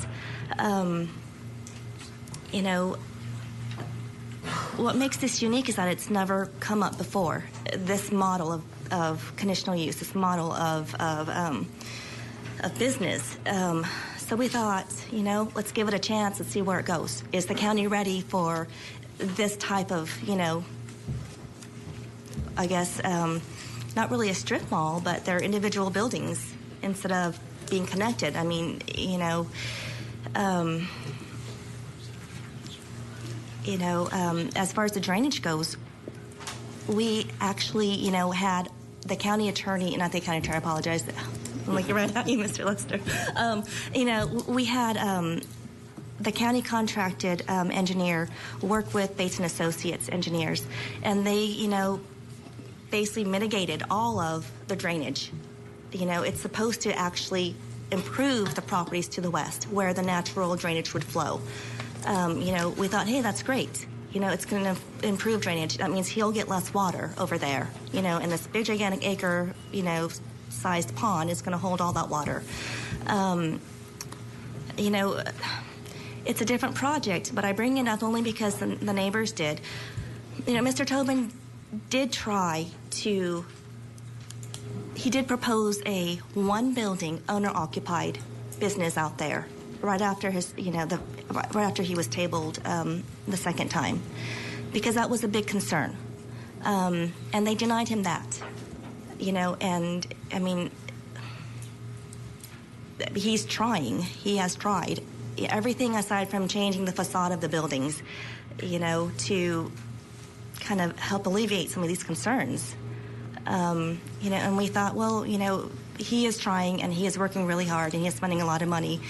What makes this unique is that it's never come up before. This model of conditional use, this model of business. So we thought, let's give it a chance and see where it goes. Is the county ready for this type of, I guess, not really a strip mall, but they're individual buildings instead of being connected. As far as the drainage goes, we actually, had the county attorney, not the county attorney, I apologize. I'm looking right at you, Mr. Lester. We had the county contracted engineer work with Bates & Associates engineers, and they, basically mitigated all of the drainage. It's supposed to actually improve the properties to the west where the natural drainage would flow. We thought, hey, that's great. It's going to improve drainage. That means he'll get less water over there. And this big, gigantic acre, sized pond is going to hold all that water. It's a different project, but I bring it up only because the neighbors did. Mr. Tobin did try to, he did propose a one building owner-occupied business out there right after his, right after he was tabled the second time, because that was a big concern. And they denied him that, and he's trying, he has tried everything aside from changing the facade of the buildings, to kind of help alleviate some of these concerns. And we thought, well, he is trying and he is working really hard and he is spending a lot of money.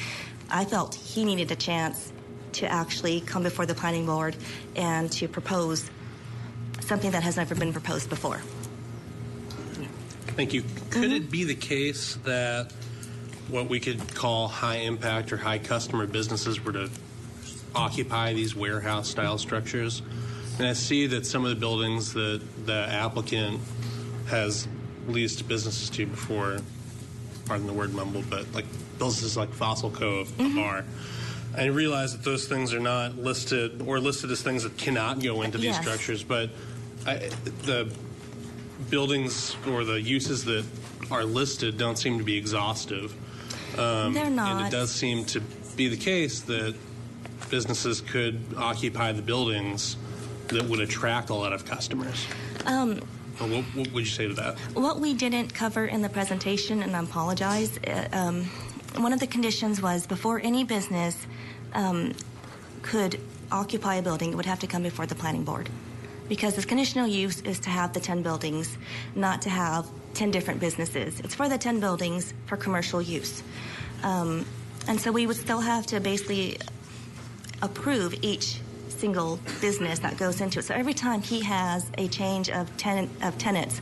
I felt he needed a chance to actually come before the planning board and to propose something that has never been proposed before. Thank you. Could it be the case that what we could call high impact or high customer businesses were to occupy these warehouse style structures? And I see that some of the buildings that the applicant has leased businesses to before, pardon the word mumble, but like businesses like Fossil Cove, a bar. I realize that those things are not listed or listed as things that cannot go into these structures, but the buildings or the uses that are listed don't seem to be exhaustive. They're not. And it does seem to be the case that businesses could occupy the buildings that would attract a lot of customers. What would you say to that? What we didn't cover in the presentation, and I apologize, one of the conditions was before any business could occupy a building, it would have to come before the planning board. Because the conditional use is to have the 10 buildings, not to have 10 different businesses. It's for the 10 buildings for commercial use. And so we would still have to basically approve each single business that goes into it. So every time he has a change of tenants,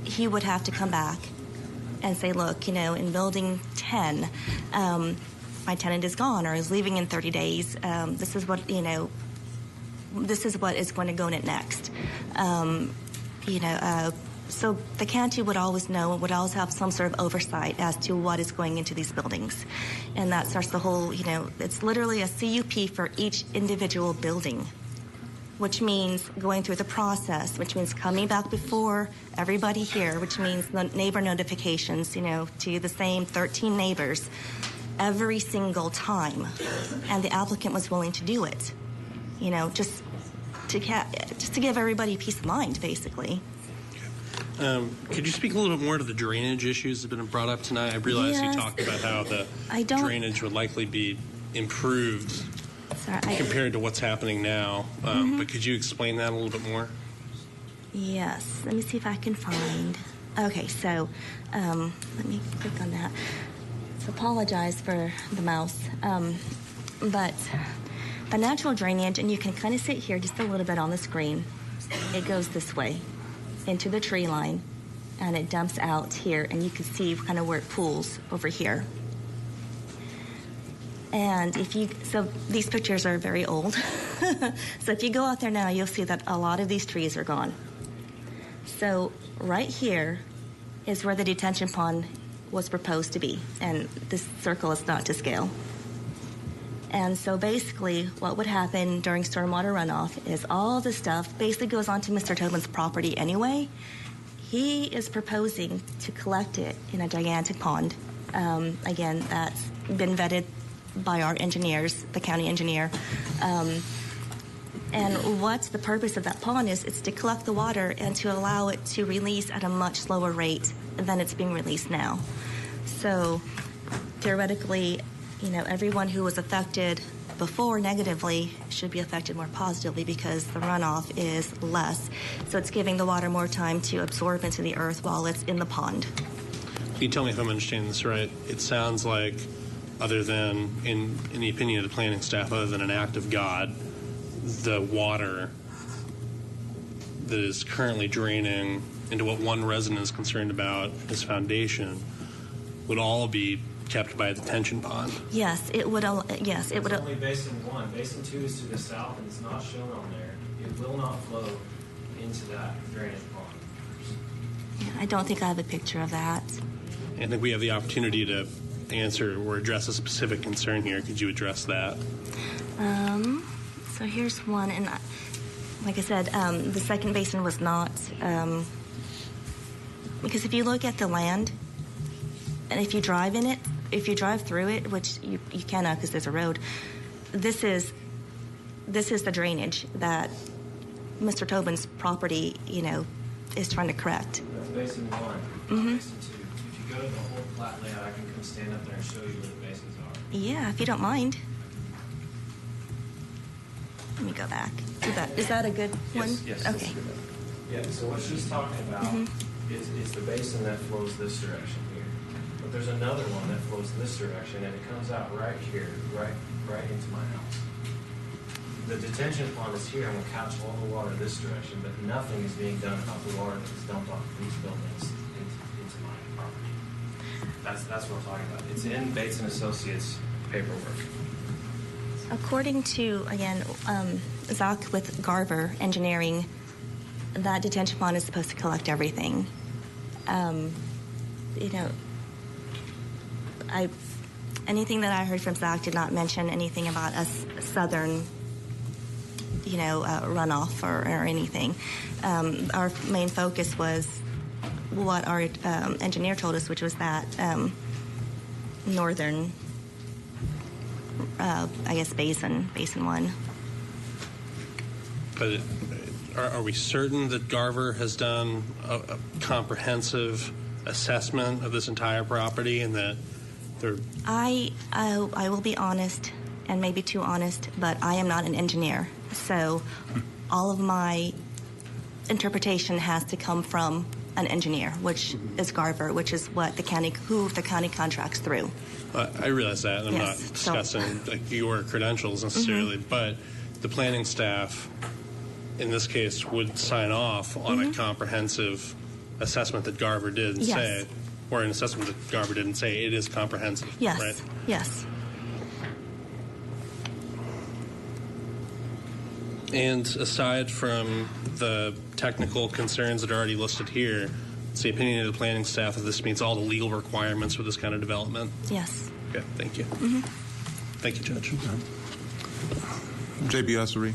he would have to come back and say, look, in building 10, my tenant is gone or is leaving in 30 days. This is what, this is what is going to go in it next. So the county would always know, would always have some sort of oversight as to what is going into these buildings. And that starts the whole, it's literally a CUP for each individual building, which means going through the process, which means coming back before everybody here, which means the neighbor notifications, to the same 13 neighbors every single time. And the applicant was willing to do it, just to give everybody peace of mind, basically. Could you speak a little bit more to the drainage issues that have been brought up tonight? I realize you talked about how the drainage would likely be improved compared to what's happening now. But could you explain that a little bit more? Yes. Let me see if I can find. Okay, so let me click on that. So apologize for the mouse. But the natural drainage, and you can kind of sit here just a little bit on the screen. It goes this way into the tree line, and it dumps out here, and you can see kind of where it pools over here. And so these pictures are very old. So if you go out there now, you'll see that a lot of these trees are gone. So right here is where the detention pond was proposed to be, and this circle is not to scale. And so basically what would happen during stormwater runoff is all this stuff basically goes onto Mr. Tobin's property anyway. He is proposing to collect it in a gigantic pond. Again, that's been vetted by our engineers, the county engineer. And what the purpose of that pond is, it's to collect the water and to allow it to release at a much slower rate than it's being released now. So theoretically, everyone who was affected before negatively should be affected more positively because the runoff is less. So it's giving the water more time to absorb into the earth while it's in the pond. Can you tell me if I'm understanding this right? It sounds like, other than, in the opinion of the planning staff, other than an act of God, the water that is currently draining into what one resident is concerned about, his foundation, would all be kept by a detention pond. Yes, it would. Yes, it would. It's only Basin 1. Basin 2 is to the south, and it's not shown on there. It will not flow into that drainage pond. Yeah, I don't think I have a picture of that. I think we have the opportunity to answer or address a specific concern here. Could you address that? So here's one, and like I said, the second basin was not, because if you look at the land, and if you drive in it, if you drive through it, which you cannot because there's a road, this is the drainage that Mr. Tobin's property, is trying to correct. That's Basin 1. Mm-hmm. Basin 2. If you go to the whole flat layout, I can come stand up there and show you where the basins are. Yeah, if you don't mind. Let me go back. Is that a good one? Yes. Okay. Yeah, so what she's talking about is the basin that flows this direction here. But there's another one that flows this direction, and it comes out right here, right into my house. The detention pond is here and will catch all the water this direction, but nothing is being done about the water that is dumped off these buildings into my property. That's what I'm talking about. It's in Bates and Associates paperwork. According to, again, Zach with Garver Engineering, that detention pond is supposed to collect everything. Anything that I heard from Zach did not mention anything about a southern runoff or anything. Our main focus was what our engineer told us, which was that northern, basin 1. But are we certain that Garver has done a comprehensive assessment of this entire property and that they're... I will be honest, and maybe too honest, but I am not an engineer. So all of my interpretation has to come from an engineer, which is Garver, which is what the county contracts through. I realize that, and I'm Yes, not discussing your credentials necessarily, but the planning staff, in this case, would sign off on a comprehensive assessment that Garver did and say, or an assessment that Garver didn't say it is comprehensive, yes. right? Yes. And aside from the technical concerns that are already listed here, it's the opinion of the planning staff that this meets all the legal requirements for this kind of development? Yes. Okay, thank you. Thank you, Judge. J.B. Ussery.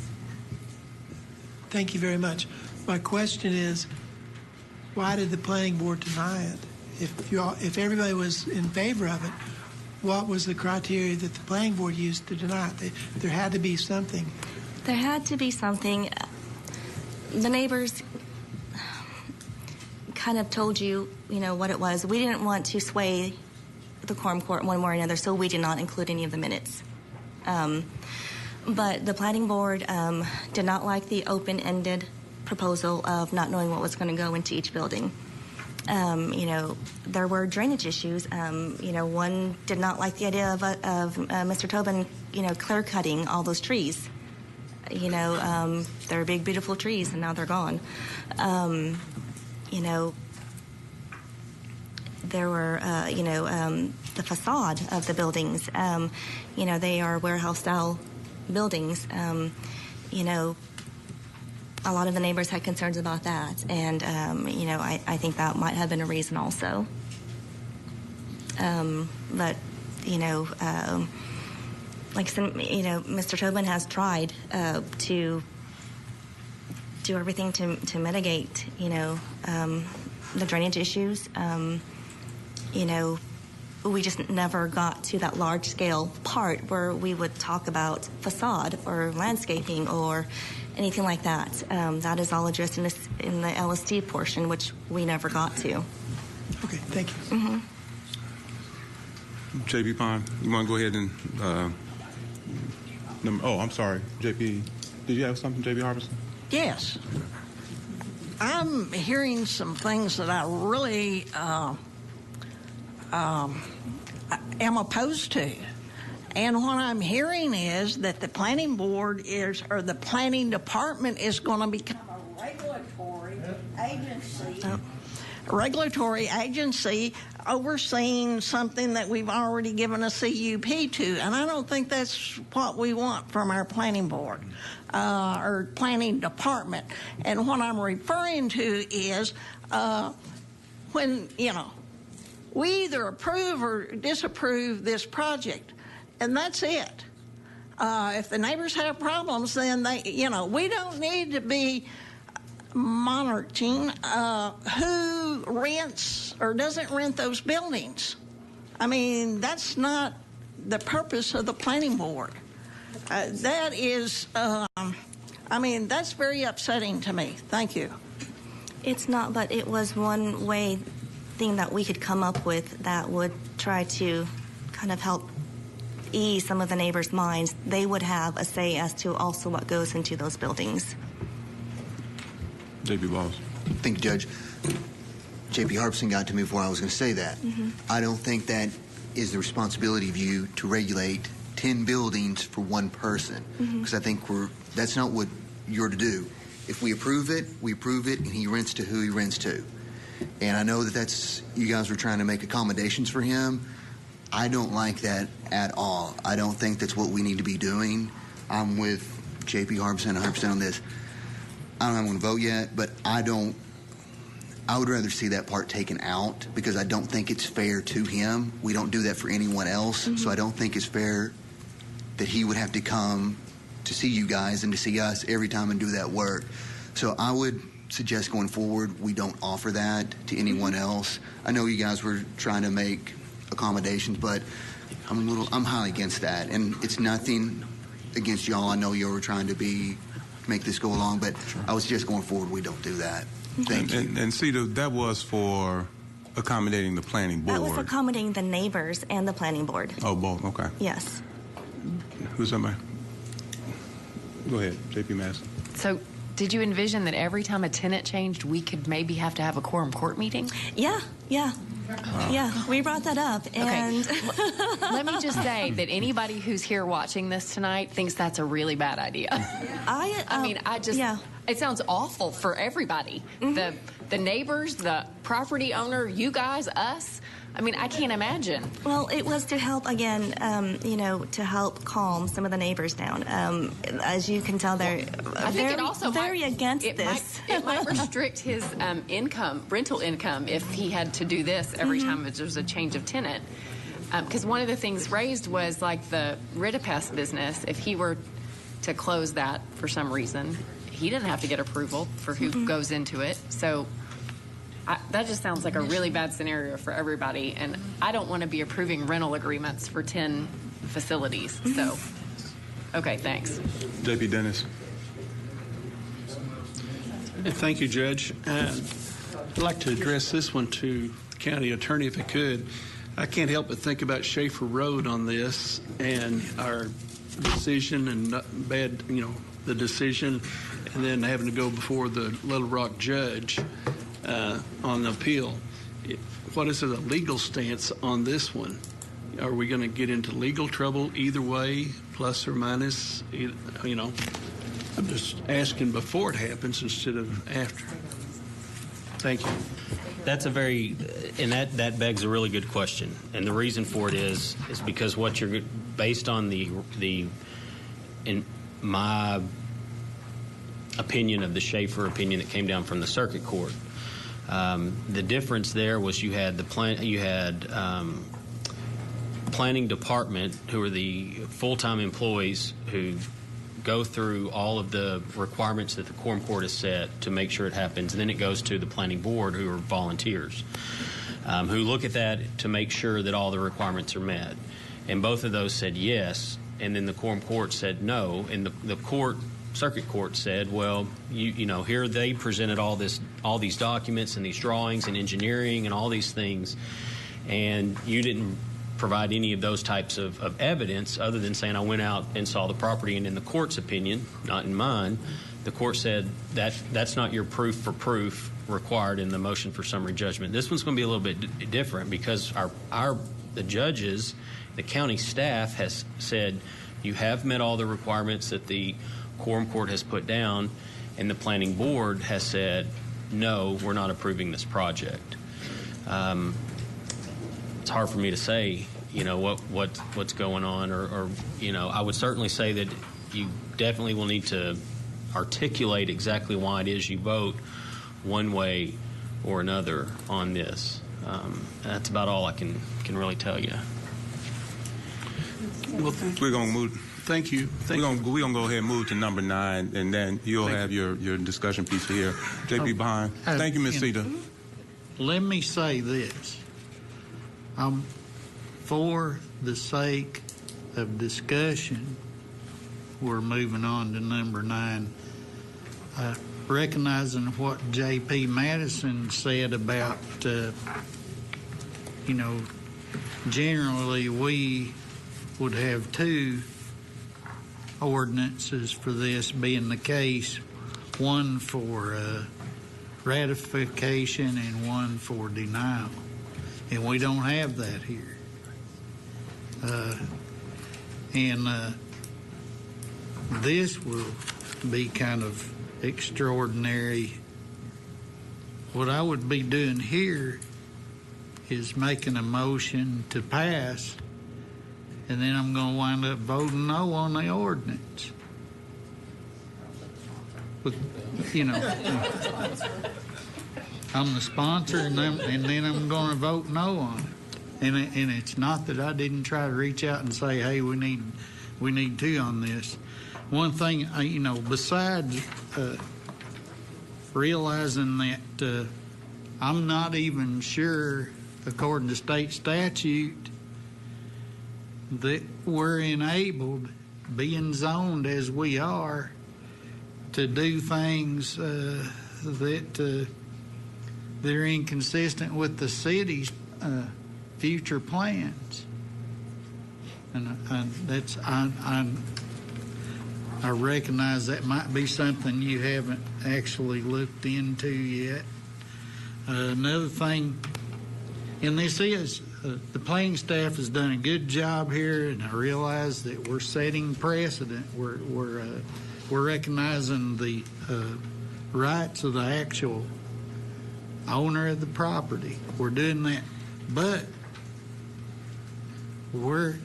Thank you very much. My question is, why did the planning board deny it? If everybody was in favor of it, what was the criteria that the planning board used to deny it? There had to be something. There had to be something. The neighbors kind of told you, what it was. We didn't want to sway the quorum court one way or another, so we did not include any of the minutes. But the planning board did not like the open-ended proposal of not knowing what was going to go into each building. There were drainage issues. One did not like the idea of Mr. Tobin, clear-cutting all those trees. They're big, beautiful trees, and now they're gone. There were, the facade of the buildings. They are warehouse-style buildings. A lot of the neighbors had concerns about that, and I think that might have been a reason also. But like I said, Mr. Tobin has tried to do everything to mitigate, the drainage issues. We just never got to that large-scale part where we would talk about facade or landscaping or anything like that. That is all addressed in the LSD portion, which we never got to. Okay, thank you. J.B. Pond, you want to go ahead and... I'm sorry. J.P., did you have something, J.B. Harbison? Yes. I'm hearing some things that I really am opposed to. And what I'm hearing is that the planning board or the planning department is going to become a regulatory agency overseeing something that we've already given a CUP to. And I don't think that's what we want from our planning board or planning department. And what I'm referring to is when, we either approve or disapprove this project, and that's it. If the neighbors have problems, then we don't need to be monitoring who rents or doesn't rent those buildings. I mean, that's not the purpose of the planning board. That is, that's very upsetting to me. Thank you. It's not, but it was one thing that we could come up with that would try to kind of help ease some of the neighbors' minds. They would have a say as to also what goes into those buildings. J.P. Walls. Thank you, Judge. J.P. Harbison got to me before I was going to say that. I don't think that is the responsibility of you to regulate 10 buildings for one person, because I think that's not what you're to do. If we approve it, and he rents to who he rents to. And I know that you guys were trying to make accommodations for him. I don't like that at all. I don't think that's what we need to be doing. I'm with J.P. Harbison 100% on this. I don't want to vote yet, but I would rather see that part taken out because I don't think it's fair to him. We don't do that for anyone else, so I don't think it's fair that he would have to come to see you guys and to see us every time and do that work. So I would suggest going forward we don't offer that to anyone else. I know you guys were trying to make accommodations, but I'm highly against that, and it's nothing against y'all. I know you were trying to make this go along, but I would suggest going forward we don't do that. Thank you. And Cedar, that was for accommodating the planning board. That was accommodating the neighbors and the planning board. Oh, both. Okay. Yes. Who's somebody? Go ahead, JP Madison. So, did you envision that every time a tenant changed, we could maybe have to have a quorum court meeting? Yeah. Yeah, we brought that up. And Let me just say that anybody who's here watching this tonight thinks that's a really bad idea. It sounds awful for everybody. The neighbors, the property owner, you guys, us. I mean, I can't imagine. Well, it was to help, again, to help calm some of the neighbors down. As you can tell, they're very against this. It might restrict his rental income, if he had to do this every time there's a change of tenant. Because one of the things raised was like the Ritapest business. If he were to close that for some reason, he didn't have to get approval for who goes into it. So that just sounds like a really bad scenario for everybody, and I don't want to be approving rental agreements for 10 facilities. So, okay, thanks. JP Dennis. Thank you, Judge. I'd like to address this one to the county attorney, if I could. I can't help but think about Schaefer Road on this and our decision and the decision, and then having to go before the Little Rock judge on the appeal. What is a legal stance on this one? Are we going to get into legal trouble either way, plus or minus? I'm just asking before it happens instead of after. Thank you. That's that begs a really good question, and the reason for it is because what you're based on in my opinion of the Schaefer opinion that came down from the circuit court. The difference there was you had planning department, who are the full-time employees who go through all of the requirements that the quorum court has set to make sure it happens. And then it goes to the planning board, who are volunteers, who look at that to make sure that all the requirements are met. And both of those said yes, and then the quorum court said no, and the circuit court said, well, here they presented all these documents and these drawings and engineering and all these things, and you didn't provide any of those types of evidence other than saying I went out and saw the property. And in the court's opinion, not in mine, the court said that's not your proof for proof required in the motion for summary judgment. This one's going to be a little bit different because the judges, the county staff has said you have met all the requirements that the quorum court has put down, and the planning board has said, no, we're not approving this project. It's hard for me to say, what's going on, or I would certainly say that you definitely will need to articulate exactly why it is you vote one way or another on this. That's about all I can really tell you. Well, we're going to move. Thank you. We're going to go ahead and move to number 9, and then you'll have your discussion piece here. JP behind. Thank you, Ms. Cedar. Let me say this. For the sake of discussion, we're moving on to number 9. Recognizing what J.P. Madison said about, generally we would have 2 ordinances for this being the case, one for ratification and one for denial. And we don't have that here. This will be kind of extraordinary. What I would be doing here is making a motion to pass, and then I'm going to wind up voting no on the ordinance. But, I'm the sponsor, and then I'm going to vote no on it. And it's not that I didn't try to reach out and say, hey, we need 2 on this. one thing, besides realizing that I'm not even sure, according to state statute, that we're enabled, being zoned as we are, to do things that are inconsistent with the city's future plans. And I recognize that might be something you haven't actually looked into yet. Another thing, and this is, the planning staff has done a good job here, and I realize that we're setting precedent. We're recognizing the rights of the actual owner of the property. We're doing that, but we're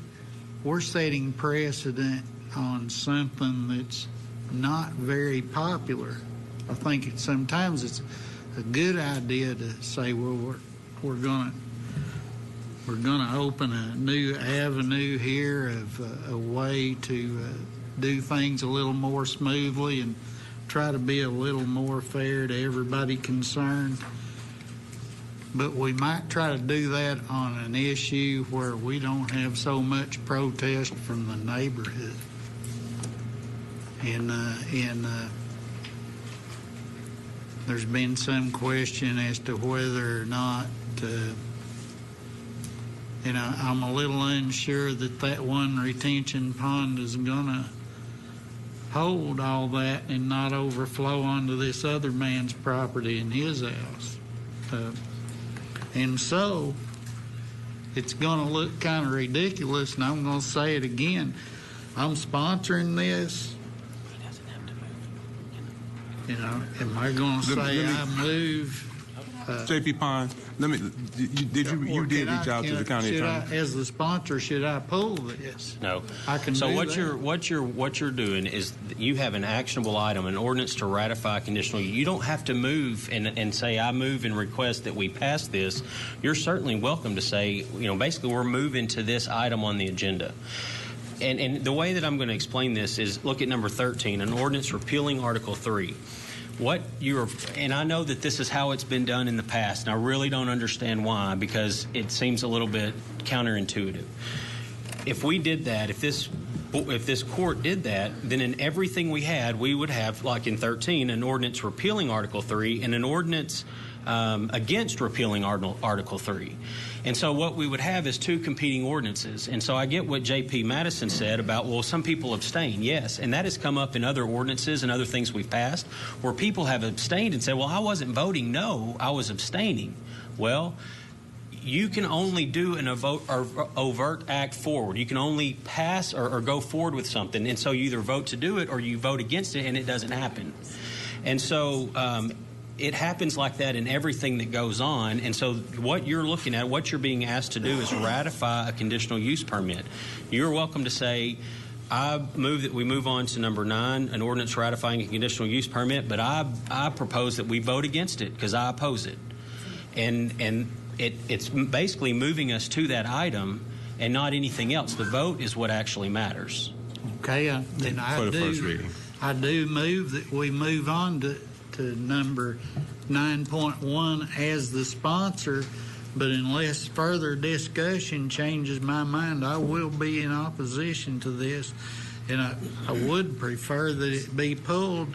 setting precedent on something that's not very popular. I think sometimes it's a good idea to say, well, we're going to open a new avenue here of a way to do things a little more smoothly and try to be a little more fair to everybody concerned. But we might try to do that on an issue where we don't have so much protest from the neighborhood. And there's been some question as to whether or not, I'm a little unsure that one retention pond is going to hold all that and not overflow onto this other man's property in his house. And so it's going to look kind of ridiculous, and I'm going to say it again. I'm sponsoring this. Am I going to say I move? J.P. Pond, did you reach out to the county attorney? As the sponsor, should I pull this? No. I can. So do what you're doing is you have an actionable item, an ordinance to ratify conditional. You don't have to move and say I move and request that we pass this. You're certainly welcome to say, basically we're moving to this item on the agenda. And the way that I'm going to explain this is look at number 13, an ordinance repealing Article 3. And I know that this is how it's been done in the past, and I really don't understand why, because it seems a little bit counterintuitive. If we did that, if this court did that, then in everything we had, we would have, like in 13, an ordinance repealing Article 3 and an ordinance against repealing Article 3. And so what we would have is two competing ordinances. And so I get what J.P. Madison said about, well, some people abstain. Yes, and that has come up in other ordinances and other things we've passed where people have abstained and said, well, I wasn't voting no, I was abstaining. Well, you can only do an overt act forward. You can only pass or go forward with something. And so you either vote to do it or you vote against it, and it doesn't happen. And so it happens like that in everything that goes on. And so what you're looking at, what you're being asked to do is ratify a conditional use permit. You're welcome to say, I move that we move on to number 9, an ordinance ratifying a conditional use permit, but I propose that we vote against it because I oppose it. And it's basically moving us to that item and not anything else. The vote is what actually matters. Okay, then first reading. I do move that we move on to number 9.1 as the sponsor, but unless further discussion changes my mind, I will be in opposition to this, and I would prefer that it be pulled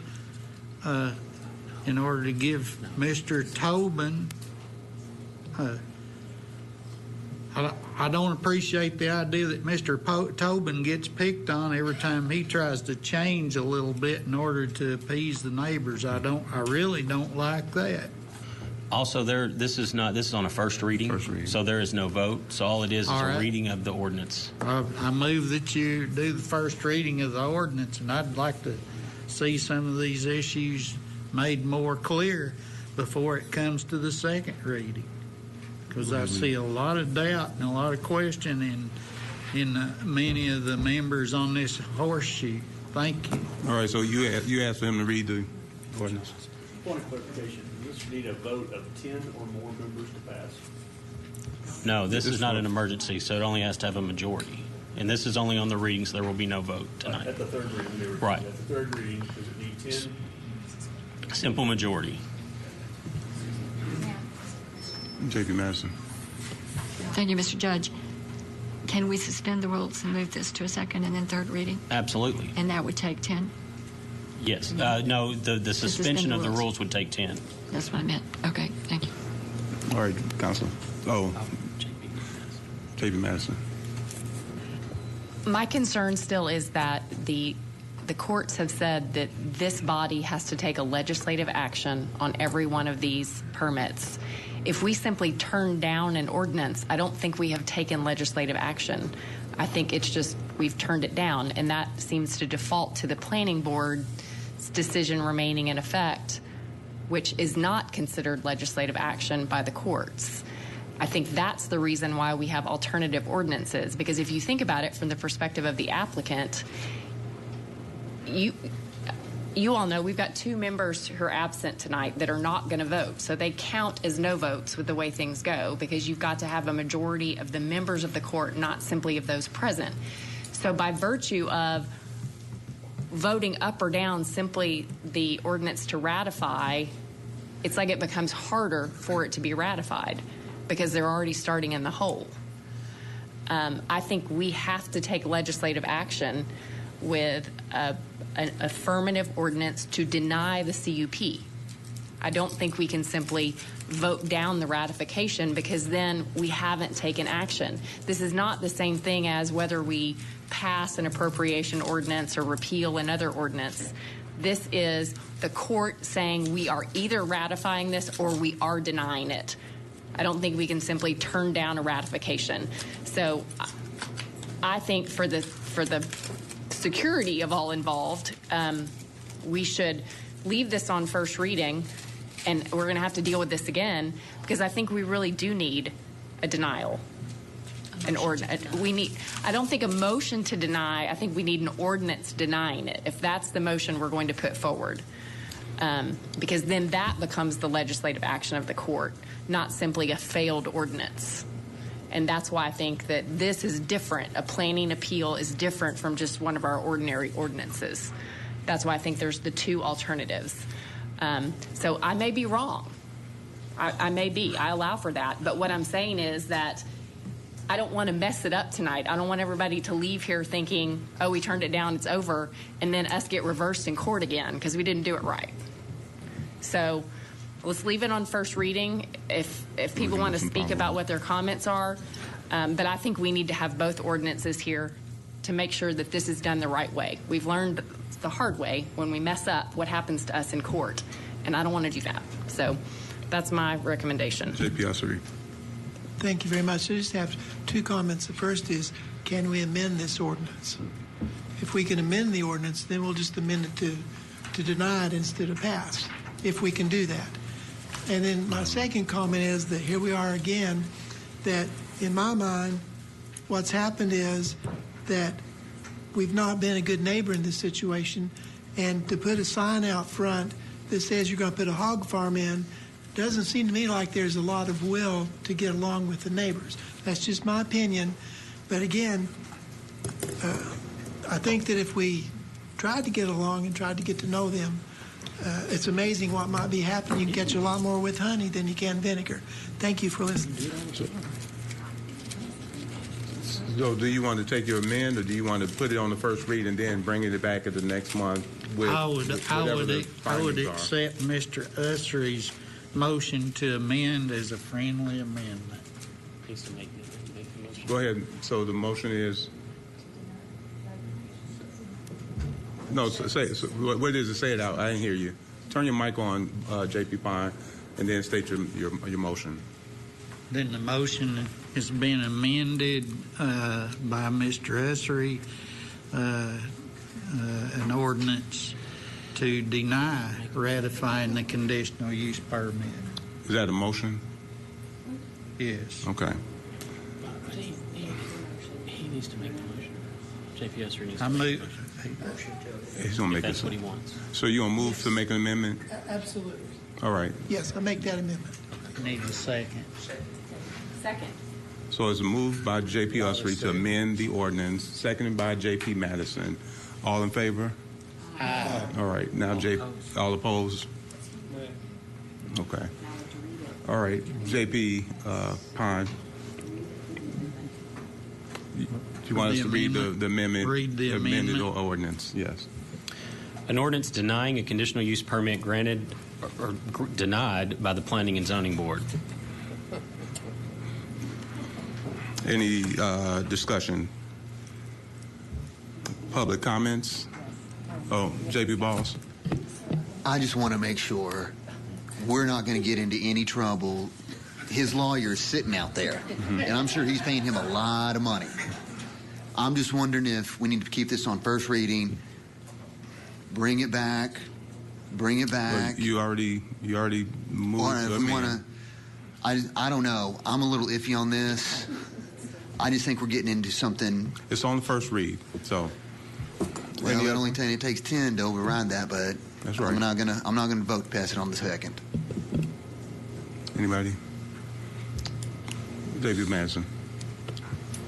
in order to give Mr. Tobin I don't appreciate the idea that Mr. Tobin gets picked on every time he tries to change a little bit in order to appease the neighbors. I really don't like that. Also, this is on a first reading, so there is no vote. So all it is a reading of the ordinance. I move that you do the first reading of the ordinance, and I'd like to see some of these issues made more clear before it comes to the second reading, because I see a lot of doubt and a lot of question in many of the members on this horseshoe. Thank you. All right, so you asked for him to read the ordinance. Point of clarification, does this need a vote of 10 or more members to pass? No, this is not an emergency, so it only has to have a majority. And this is only on the reading, so there will be no vote tonight. At the third reading, they were Right. at the third reading, does it need 10? Simple majority. J.P. Madison. Thank you, Mr. Judge. Can we suspend the rules and move this to a second and then third reading? Absolutely. And that would take 10? Yes. No, the suspension of the rules would take 10. That's what I meant. Okay, thank you. All right, Council. Oh, J.P. Madison. My concern still is that the courts have said that this body has to take a legislative action on every one of these permits. If we simply turn down an ordinance, I don't think we have taken legislative action. I think it's just we've turned it down, and that seems to default to the planning board's decision remaining in effect, which is not considered legislative action by the courts. I think that's the reason why we have alternative ordinances, because if you think about it from the perspective of the applicant, you all know we've got 2 members who are absent tonight that are not going to vote. So they count as no votes with the way things go, because you've got to have a majority of the members of the court, not simply of those present. So by virtue of voting up or down simply the ordinance to ratify, it's like it becomes harder for it to be ratified because they're already starting in the hole. I think we have to take legislative action with an affirmative ordinance to deny the CUP. I don't think we can simply vote down the ratification, because then we haven't taken action. This is not the same thing as whether we pass an appropriation ordinance or repeal another ordinance. This is the court saying we are either ratifying this or we are denying it. I don't think we can simply turn down a ratification. So I think for the security of all involved, we should leave this on first reading, and we're going to have to deal with this again, because I think we really do need a denial. An ordinance. I don't think a motion to deny. I think we need an ordinance denying it, if that's the motion we're going to put forward, because then that becomes the legislative action of the court, not simply a failed ordinance. And that's why I think that this is different. A planning appeal is different from just one of our ordinary ordinances. That's why I think there's the 2 alternatives. So I may be wrong. I may be. I allow for that. But what I'm saying is that I don't want to mess it up tonight. I don't want everybody to leave here thinking, oh, we turned it down, it's over, and then us get reversed in court again because we didn't do it right. So let's leave it on first reading if people want to speak about what their comments are. But I think we need to have both ordinances here to make sure that this is done the right way. We've learned the hard way when we mess up what happens to us in court, and I don't want to do that. So that's my recommendation. J.P. Ossery. Thank you very much. I just have 2 comments. The first is, can we amend this ordinance? If we can amend the ordinance, then we'll just amend it to deny it instead of pass, if we can do that. And then my second comment is that here we are again, that in my mind, what's happened is that we've not been a good neighbor in this situation, and to put a sign out front that says you're going to put a hog farm in doesn't seem to me like there's a lot of will to get along with the neighbors. That's just my opinion. But again, I think that if we tried to get along and tried to get to know them, it's amazing what might be happening. You can catch a lot more with honey than you can vinegar. Thank you for listening. So do you want to take your amend, or do you want to put it on the first read and then bring it back at the next month? I would accept Mr. Ussery's motion to amend as a friendly amendment. Go ahead. So the motion is. No, what does it say it out? I didn't hear you. Turn your mic on, J.P. Pine, and then state your motion. Then the motion has been amended by Mr. Ussery, an ordinance to deny ratifying the conditional use permit. Is that a motion? Yes. Okay. He needs to make the motion. J.P. Ussery needs to make the motion. He's going to make that's what he wants. So you're going to move to make an amendment? Absolutely. All right. Yes, I make that amendment. Need a second. Second. So it's moved by J.P. Usry to amend the ordinance, seconded by J.P. Madison. All in favor? Aye. All right. Now, all opposed? Okay. All right. J.P. Pine. Do you want us to read the amendment? Read the amended amendment. ordinance? Yes. An ordinance denying a conditional use permit granted or denied by the Planning and Zoning Board. Any discussion? Public comments? Oh, J.B. Balls. I just want to make sure we're not going to get into any trouble. His lawyer is sitting out there, and I'm sure he's paying him a lot of money. I'm just wondering if we need to keep this on first reading, bring it back. Well, you already moved. Or if we want to, I don't know. I'm a little iffy on this. I just think we're getting into something. It's on the first read, so. Well, it takes 10 to override that, but that's right. I'm not gonna vote to pass it on the second. Anybody? David Madison.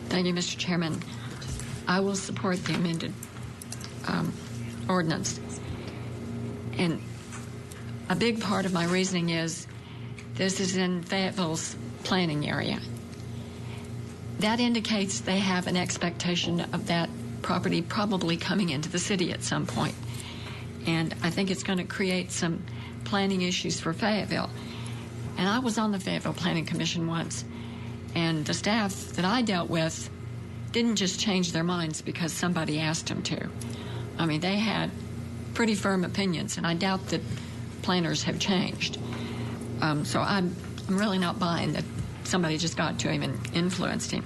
Thank you, Mr. Chairman. I will support the amended ordinance. And a big part of my reasoning is this is in Fayetteville's planning area. That indicates they have an expectation of that property probably coming into the city at some point. And I think it's going to create some planning issues for Fayetteville. And I was on the Fayetteville Planning Commission once, and the staff that I dealt with didn't just change their minds because somebody asked them to. I mean, they had pretty firm opinions, and I doubt that planners have changed. So I'm really not buying that somebody just got to him and influenced him.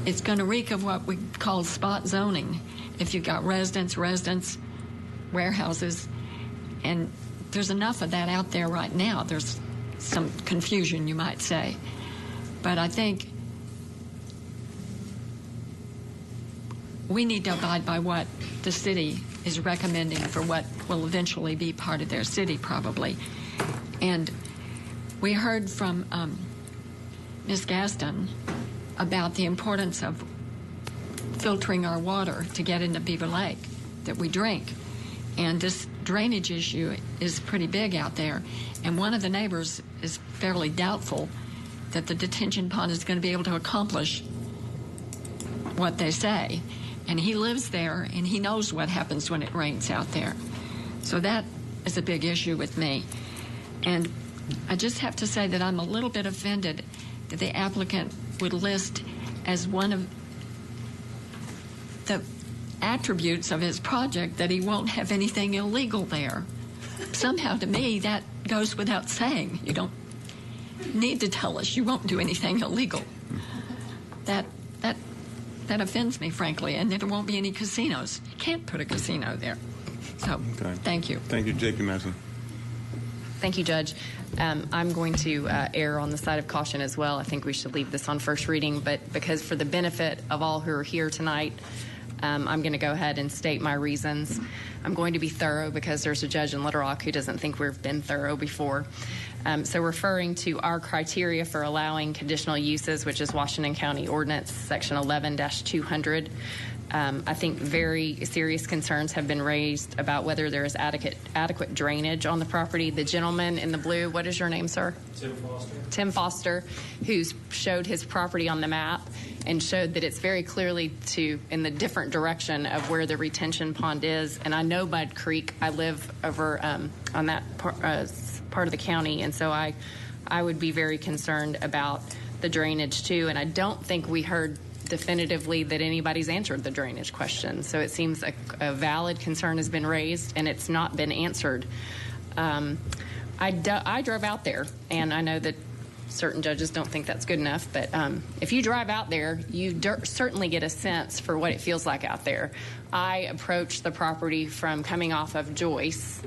It's going to reek of what we call spot zoning. If you've got residents, warehouses, and there's enough of that out there right now. There's some confusion, you might say. But I think we need to abide by what the city is recommending for what will eventually be part of their city, probably. And we heard from Ms. Gaston about the importance of filtering our water to get into Beaver Lake that we drink. And this drainage issue is pretty big out there. And one of the neighbors is fairly doubtful that the detention pond is going to be able to accomplish what they say. And he lives there, and he knows what happens when it rains out there. So that is a big issue with me. And I just have to say that I'm a little bit offended that the applicant would list as one of the attributes of his project that he won't have anything illegal there. Somehow, to me, that goes without saying. You don't need to tell us you won't do anything illegal. That offends me, frankly, and there won't be any casinos. You can't put a casino there. So, Thank you. Thank you, J.P. Madison. Thank you, Judge. I'm going to err on the side of caution as well. I think we should leave this on first reading, but because for the benefit of all who are here tonight, I'm going to go ahead and state my reasons. I'm going to be thorough because there's a judge in Little Rock who doesn't think we've been thorough before. So referring to our criteria for allowing conditional uses, which is Washington County Ordinance Section 11-200, I think very serious concerns have been raised about whether there is adequate drainage on the property. The gentleman in the blue, what is your name, sir? Tim Foster. Tim Foster, who showed his property on the map and showed that it's very clearly in the different direction of where the retention pond is. And I know Mud Creek. I live over on that part of the county, and so I would be very concerned about the drainage too. And I don't think we heard definitively that anybody's answered the drainage question. So it seems a valid concern has been raised and it's not been answered. I drove out there, and I know that certain judges don't think that's good enough, but if you drive out there, you certainly get a sense for what it feels like out there. I approached the property from coming off of Joyce,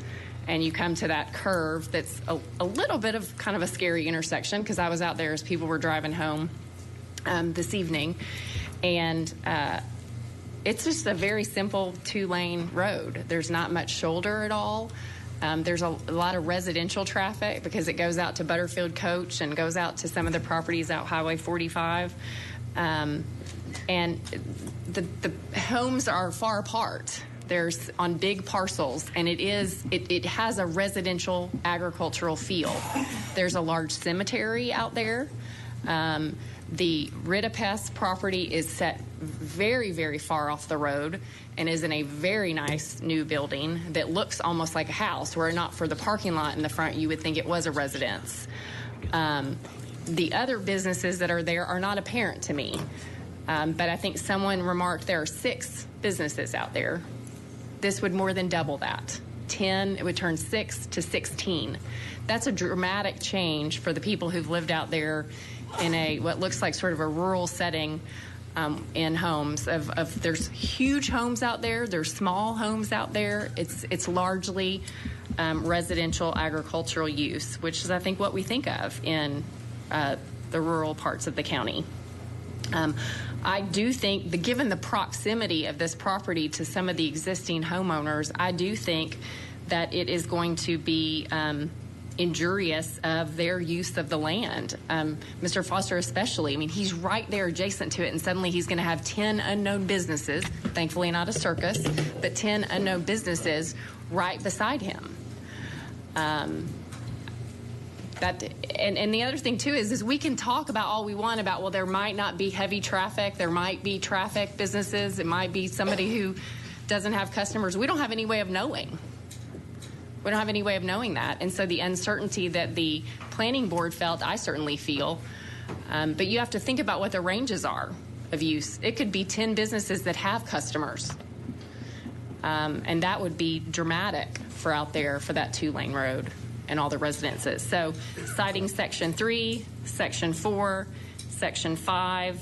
and you come to that curve that's a little bit of kind of a scary intersection because I was out there as people were driving home this evening, and it's just a very simple 2-lane road. There's not much shoulder at all. There's a lot of residential traffic because it goes out to Butterfield Coach and goes out to some of the properties out Highway 45. And the homes are far apart. There's on big parcels, and it has a residential agricultural feel. There's a large cemetery out there. The Ritapest property is set very, very far off the road and is in a very nice new building that looks almost like a house, where not for the parking lot in the front, you would think it was a residence. The other businesses that are there are not apparent to me, but I think someone remarked there are 6 businesses out there. This would more than double that. 10, it would turn 6 to 16. That's a dramatic change for the people who've lived out there in a what looks like sort of a rural setting in homes. There's huge homes out there. There's small homes out there. It's largely residential agricultural use, which is, I think, what we think of in the rural parts of the county. I do think that given the proximity of this property to some of the existing homeowners, I do think that it is going to be injurious of their use of the land. Mr. Foster especially, I mean, he's right there adjacent to it, and suddenly he's going to have 10 unknown businesses, thankfully not a circus, but 10 unknown businesses right beside him. And the other thing, too, is we can talk about all we want about, well, there might not be heavy traffic, there might be traffic businesses, it might be somebody who doesn't have customers. We don't have any way of knowing. We don't have any way of knowing that. And so the uncertainty that the planning board felt, I certainly feel. But you have to think about what the ranges are of use. It could be 10 businesses that have customers. And that would be dramatic for out there for that 2-lane road and all the residences. So citing Section 3, Section 4, Section 5,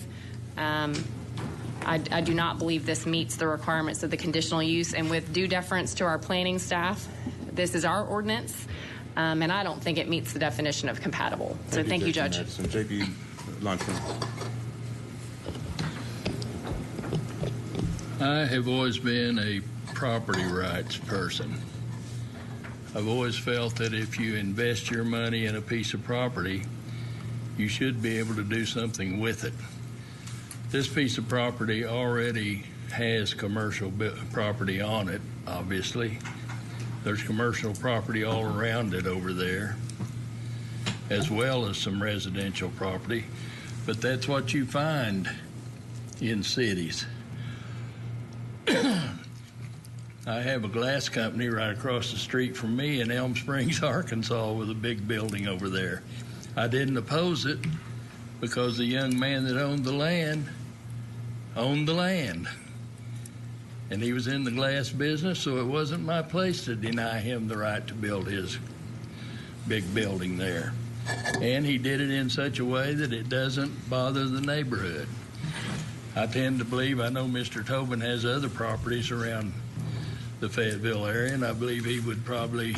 I do not believe this meets the requirements of the conditional use. And with due deference to our planning staff, this is our ordinance, and I don't think it meets the definition of compatible. So thank you, Judge. J.P. Lunchman. I have always been a property rights person. I've always felt that if you invest your money in a piece of property, you should be able to do something with it. This piece of property already has commercial property on it, obviously. There's commercial property all around it over there, as well as some residential property. But that's what you find in cities. I have a glass company right across the street from me in Elm Springs, Arkansas, with a big building over there. I didn't oppose it because the young man that owned the land. And he was in the glass business, so it wasn't my place to deny him the right to build his big building there. And he did it in such a way that it doesn't bother the neighborhood. I tend to believe, I know Mr. Tobin has other properties around the Fayetteville area, and I believe he would probably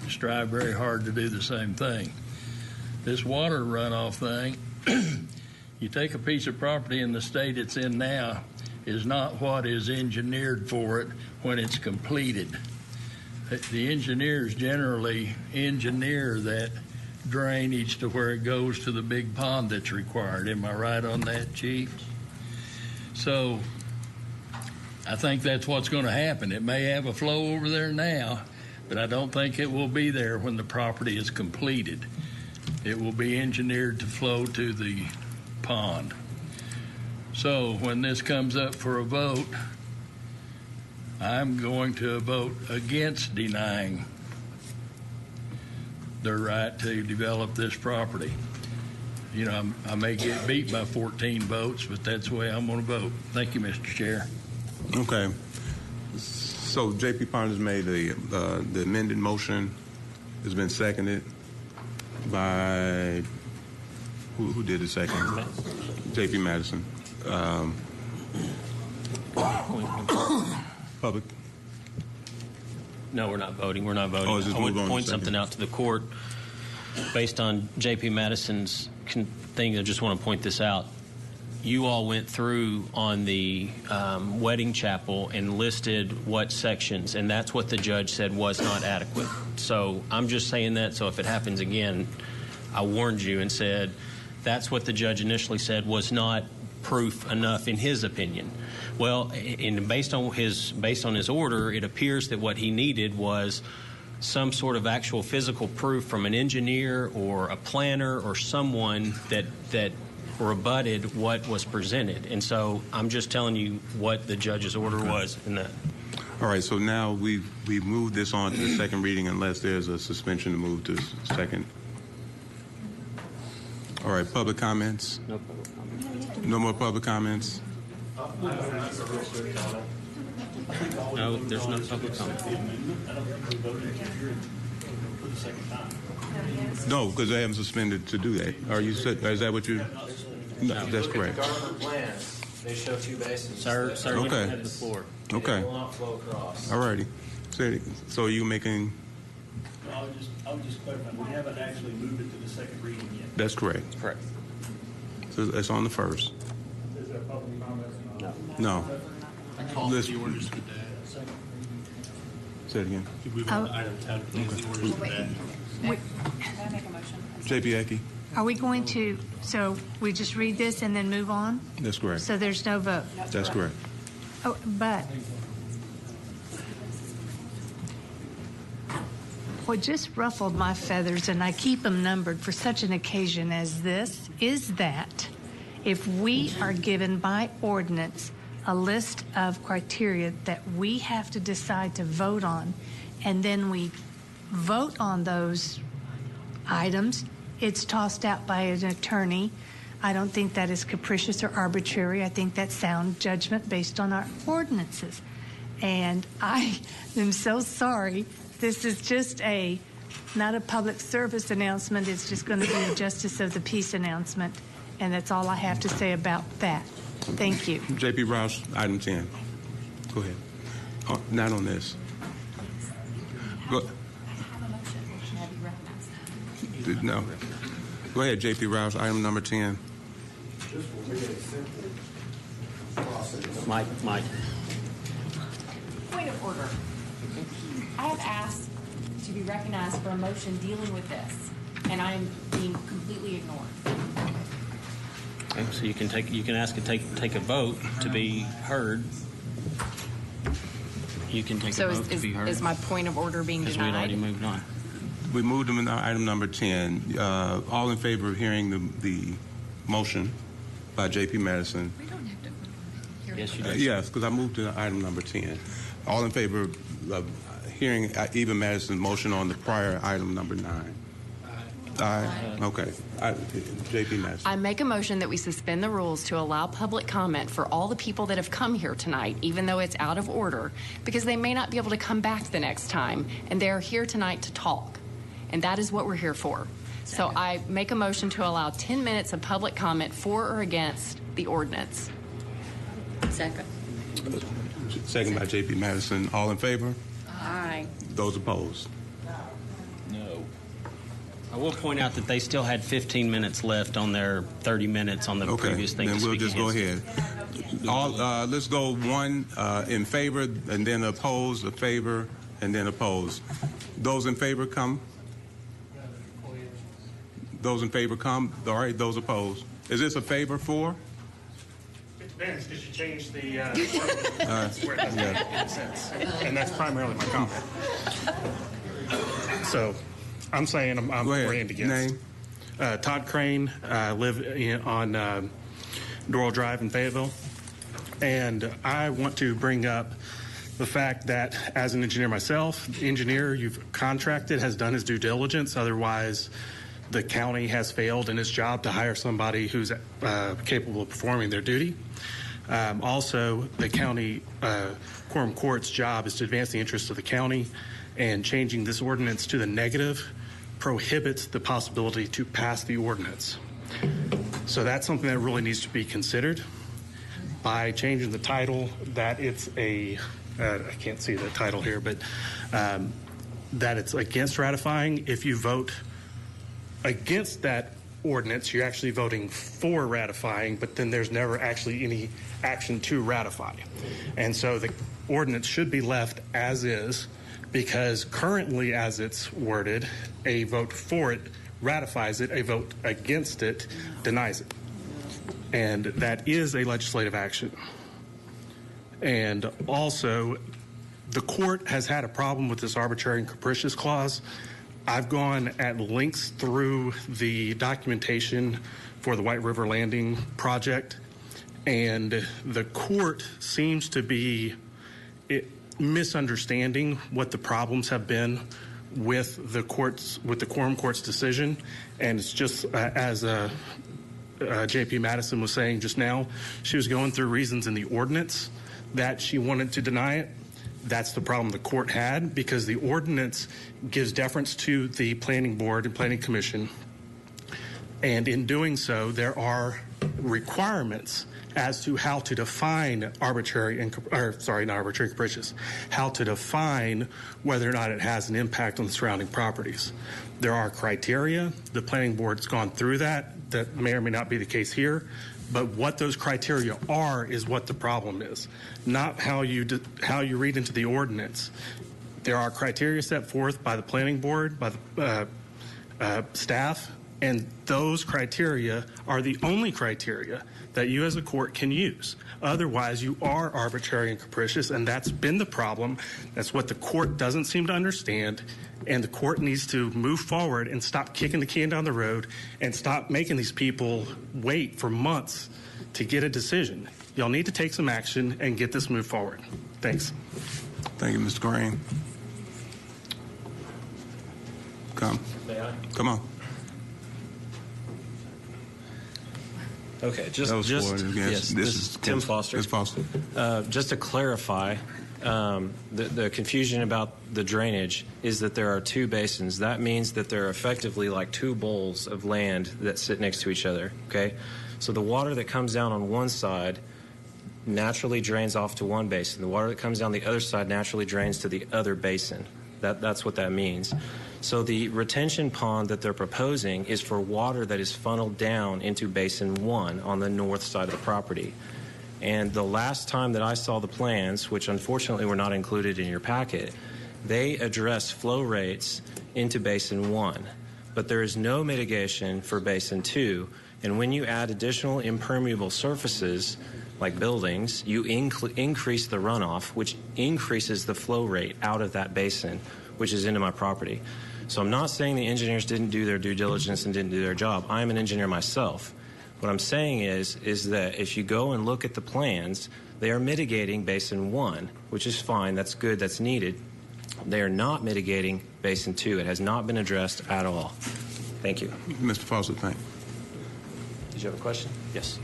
strive very hard to do the same thing. This water runoff thing, you take a piece of property in the state it's in now, is not what is engineered for it when it's completed. The engineers generally engineer that drainage to where it goes to the big pond that's required. Am I right on that, Chief? So I think that's what's going to happen. It may have a flow over there now, but I don't think it will be there when the property is completed. It will be engineered to flow to the pond. So when this comes up for a vote, I'm going to vote against denying their right to develop this property. You know, I may get beat by 14 votes, but that's the way I'm going to vote. Thank you, Mr. Chair. Okay. So J.P. Pond has made the amended motion. It's been seconded by who did the second? J.P. Madison. Public. No, we're not voting. We're not voting. Oh, is this I would move on point second? something out to the court based on J.P. Madison's thing. I just want to point this out. you all went through on the wedding chapel and listed what sections, and that's what the judge said was not adequate. So I'm just saying that, so if it happens again, I warned you and said that's what the judge initially said was not proof enough in his opinion. Well, based on his order, it appears that what he needed was some sort of actual physical proof from an engineer or a planner or someone that rebutted what was presented. And so I'm just telling you what the judge's order was in that. All right, so now we've moved this on to the second reading unless there's a suspension to move to second. All right, public comments? No public comments. No more public comments? No, there's no public comment. No, because they haven't suspended to do that. Is that what you? No, that's correct. Look at the government plans. They show two basins. Sir, you Okay. don't have the floor. Okay. It will not flow across. All righty. So are you making? I would just clarify, we haven't actually moved it to the second reading yet. That's correct. Correct. So it's on the first. Is there public comment? No. I called Listen. the orders today. Say it again. Could we move on to item 10, please, the orders today? Can I make a motion? JP Eki. Are we going to, so we just read this and then move on? That's correct. So there's no vote? That's correct. Oh, but what just ruffled my feathers, and I keep them numbered for such an occasion as this, is that if we are given by ordinance a list of criteria that we have to decide to vote on, and then we vote on those items, it's tossed out by an attorney. I don't think that is capricious or arbitrary. I think that's sound judgment based on our ordinances. And I am so sorry. This is just not a public service announcement. It's just going to be a justice of the peace announcement. And that's all I have to say about that. Thank you. JP Rouse, item 10. Go ahead. Not on this. Go. No. Go ahead, JP Rouse, item number 10. Mike. Point of order. I have asked to be recognized for a motion dealing with this, and I am being completely ignored. Okay, so you can ask to take a vote to be heard. You can take a vote to be heard. Is my point of order being because denied? we'd already moved on. We moved them to item number 10. All in favor of hearing the motion by JP Madison? We don't have to. Yes, you do. Yes, because I moved to item number 10. All in favor of hearing Eva Madison's motion on the prior item number 9? Aye. Okay. JP Madison. I make a motion that we suspend the rules to allow public comment for all the people that have come here tonight, even though it's out of order, because they may not be able to come back the next time, and they're here tonight to talk. And that is what we're here for. So I make a motion to allow 10 minutes of public comment for or against the ordinance. Second. Second by JP Madison. All in favor? Aye. Those opposed? No. I will point out that they still had 15 minutes left on their 30 minutes on the previous thing. Then we'll just go ahead. Let's go one in favor and then opposed, a favor, and then opposed. Those in favor come. Those in favor come. All right, those opposed. Is this a favor for? It depends because you changed the where it doesn't make any sense. And that's primarily my comment. So I'm saying I'm oriented against. Name? Todd Crane. I live on Doral Drive in Fayetteville. And I want to bring up the fact that as an engineer myself, the engineer you've contracted has done his due diligence. Otherwise, the county has failed in its job to hire somebody who's capable of performing their duty. Also, the county quorum court's job is to advance the interests of the county, and changing this ordinance to the negative prohibits the possibility to pass the ordinance. So that's something that really needs to be considered. By changing the title, that it's I can't see the title here, but that it's against ratifying. If you vote against that ordinance, you're actually voting for ratifying, but then there's never actually any action to ratify. And so the ordinance should be left as is, because currently as it's worded, a vote for it ratifies it, a vote against it denies it. And that is a legislative action. And also, the court has had a problem with this arbitrary and capricious clause. I've gone at lengths through the documentation for the White River Landing project, and the court seems to be misunderstanding what the problems have been with the Quorum Court's decision. And it's just as J.P. Madison was saying just now, she was going through reasons in the ordinance that she wanted to deny it. That's the problem the court had, because the ordinance gives deference to the planning board and planning commission. And in doing so, there are requirements as to how to define not arbitrary and capricious, how to define whether or not it has an impact on the surrounding properties. There are criteria. The planning board's gone through that. That may or may not be the case here. But what those criteria are is what the problem is, not how you read into the ordinance. There are criteria set forth by the planning board, by the staff, and those criteria are the only criteria that you as a court can use. Otherwise, you are arbitrary and capricious, and that's been the problem. That's what the court doesn't seem to understand, and the court needs to move forward and stop kicking the can down the road and stop making these people wait for months to get a decision. Y'all need to take some action and get this moved forward. Thanks. Thank you, Mr. Green. Come on. Okay, this is Tim Foster. Ms. Foster. Just to clarify, the confusion about the drainage is that there are two basins. That means that there are effectively like two bowls of land that sit next to each other, okay? So the water that comes down on one side naturally drains off to one basin. The water that comes down the other side naturally drains to the other basin. That's what that means. So the retention pond that they're proposing is for water that is funneled down into Basin 1 on the north side of the property. And the last time that I saw the plans, which unfortunately were not included in your packet, they address flow rates into Basin 1. But there is no mitigation for Basin 2. And when you add additional impermeable surfaces, like buildings, you increase the runoff, which increases the flow rate out of that basin, which is into my property. So I'm not saying the engineers didn't do their due diligence and didn't do their job. I'm an engineer myself. What I'm saying is that if you go and look at the plans, they are mitigating Basin 1, which is fine, that's good, that's needed. They are not mitigating Basin 2. It has not been addressed at all. Thank you. Mr. Foster, thank you. Did you have a question? Yes.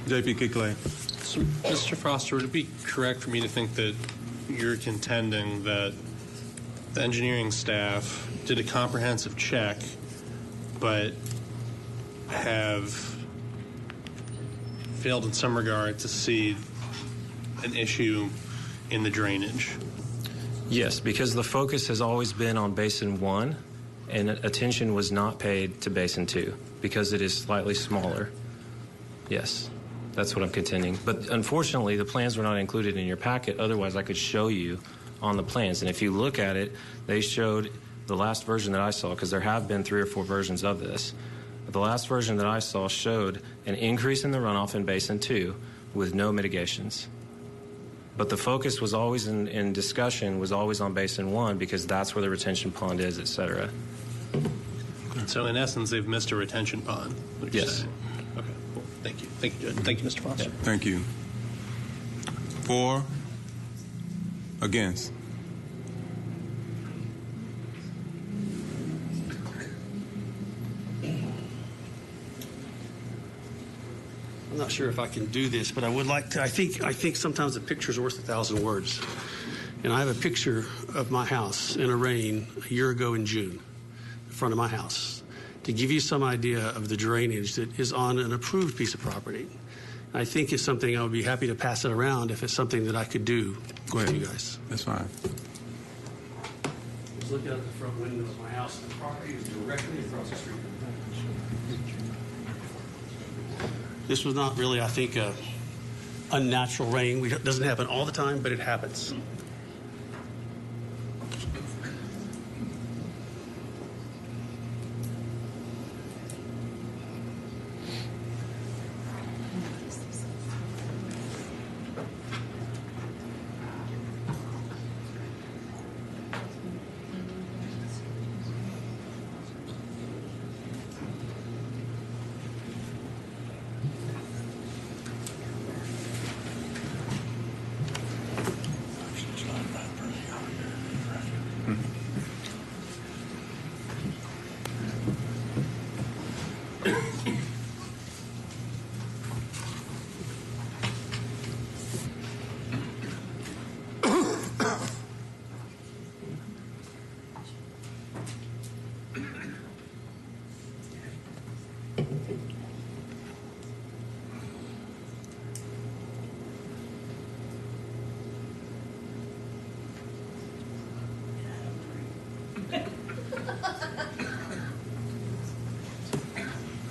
J.P. Kickley. So, Mr. Foster, would it be correct for me to think that you're contending that the engineering staff did a comprehensive check, but have failed in some regard to see an issue in the drainage? Yes, because the focus has always been on Basin 1, and attention was not paid to Basin 2 because it is slightly smaller. Yes, that's what I'm contending. But unfortunately, the plans were not included in your packet. Otherwise, I could show you on the plans. And if you look at it, they showed the last version that I saw, because there have been 3 or 4 versions of this. But the last version that I saw showed an increase in the runoff in Basin 2 with no mitigations. But the focus was always in discussion was always on Basin 1 because that's where the retention pond is, et cetera. So in essence, they've missed a retention pond. Yes. Saying. Okay. Well, thank you. Thank you, Judge. Thank you, Mr. Foster. Thank you. For? Against? I'm not sure if I can do this, but I would like to. I think sometimes a picture's worth 1,000 words. And I have a picture of my house in a rain a year ago in June, in front of my house, to give you some idea of the drainage that is on an approved piece of property. I think it's something I would be happy to pass it around if it's something that I could do. Go ahead. With you guys. That's fine. was looking out the front window of my house, and the property is directly across the street. This was not really, I think, a unnatural rain. It doesn't happen all the time, but it happens.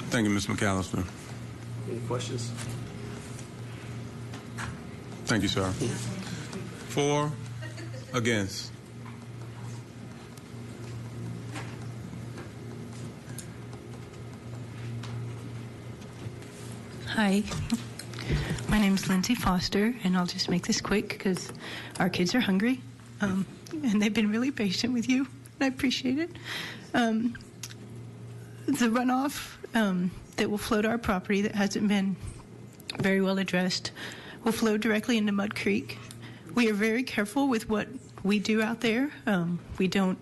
Thank you, Ms. McAllister. Any questions? Thank you, sir. For, against. Hi, my name is Lindsay Foster, and I'll just make this quick because our kids are hungry, and they've been really patient with you, and I appreciate it. The runoff that will flow to our property that hasn't been very well addressed will flow directly into Mud Creek. We are very careful with what we do out there. We don't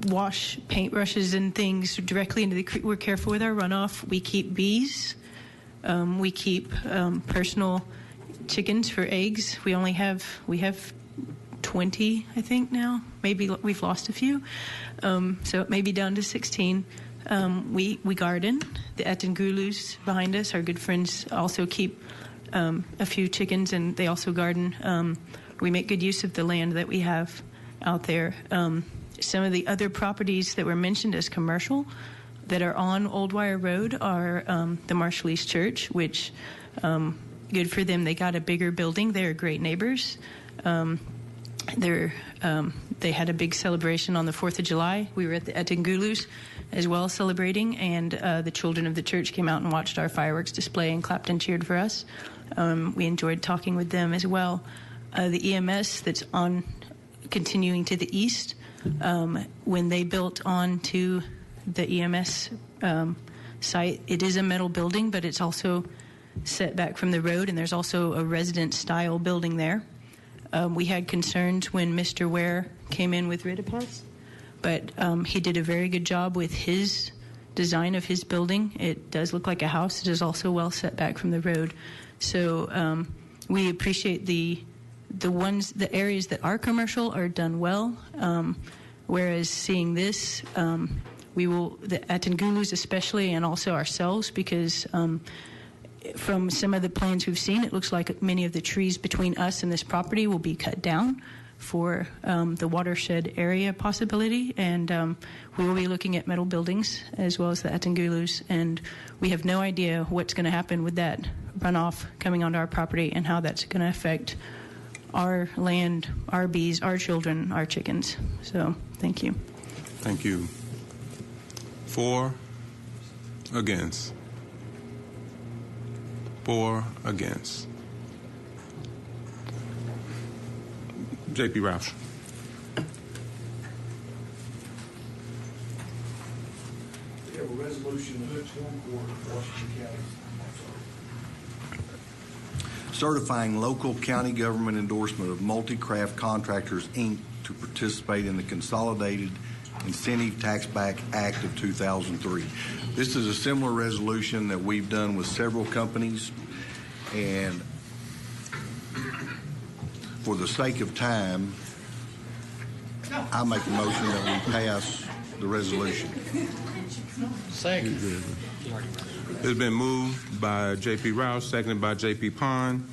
wash paintbrushes and things directly into the creek. We're careful with our runoff. We keep bees. We keep personal chickens for eggs. We have 20, I think now. Maybe we've lost a few. So it may be down to 16. We garden. The Atengulus behind us, our good friends, also keep a few chickens, and they also garden. We make good use of the land that we have out there. Some of the other properties that were mentioned as commercial that are on Old Wire Road are the Marshallese Church, which good for them. They got a bigger building. They're great neighbors. They had a big celebration on the 4th of July. We were at the Atengulus as well celebrating, and the children of the church came out and watched our fireworks display and clapped and cheered for us. We enjoyed talking with them as well. The EMS that's on continuing to the east, when they built onto the EMS site, it is a metal building, but it's also set back from the road, and there's also a residence-style building there. We had concerns when Mr. Ware came in with Ritipus, but he did a very good job with his design of his building. It does look like a house. It is also well set back from the road. So we appreciate the areas that are commercial are done well, whereas seeing this, we will, the Atengulus especially, and also ourselves, because from some of the plans we've seen, it looks like many of the trees between us and this property will be cut down for the watershed area possibility, and we will be looking at metal buildings as well as the Atengulus, and we have no idea what's going to happen with that runoff coming onto our property and how that's going to affect our land, our bees, our children, our chickens. So thank you. Thank you. For, against. For, against. J.P. Roush. We have a resolution of Hooks One Court, Washington County. Certifying local county government endorsement of Multi-Craft Contractors, Inc. to participate in the Consolidated Incentive Tax Back Act of 2003. This is a similar resolution that we've done with several companies, and for the sake of time, I make a motion that we pass the resolution. Second. It's been moved by J.P. Roush, seconded by J.P. Pond.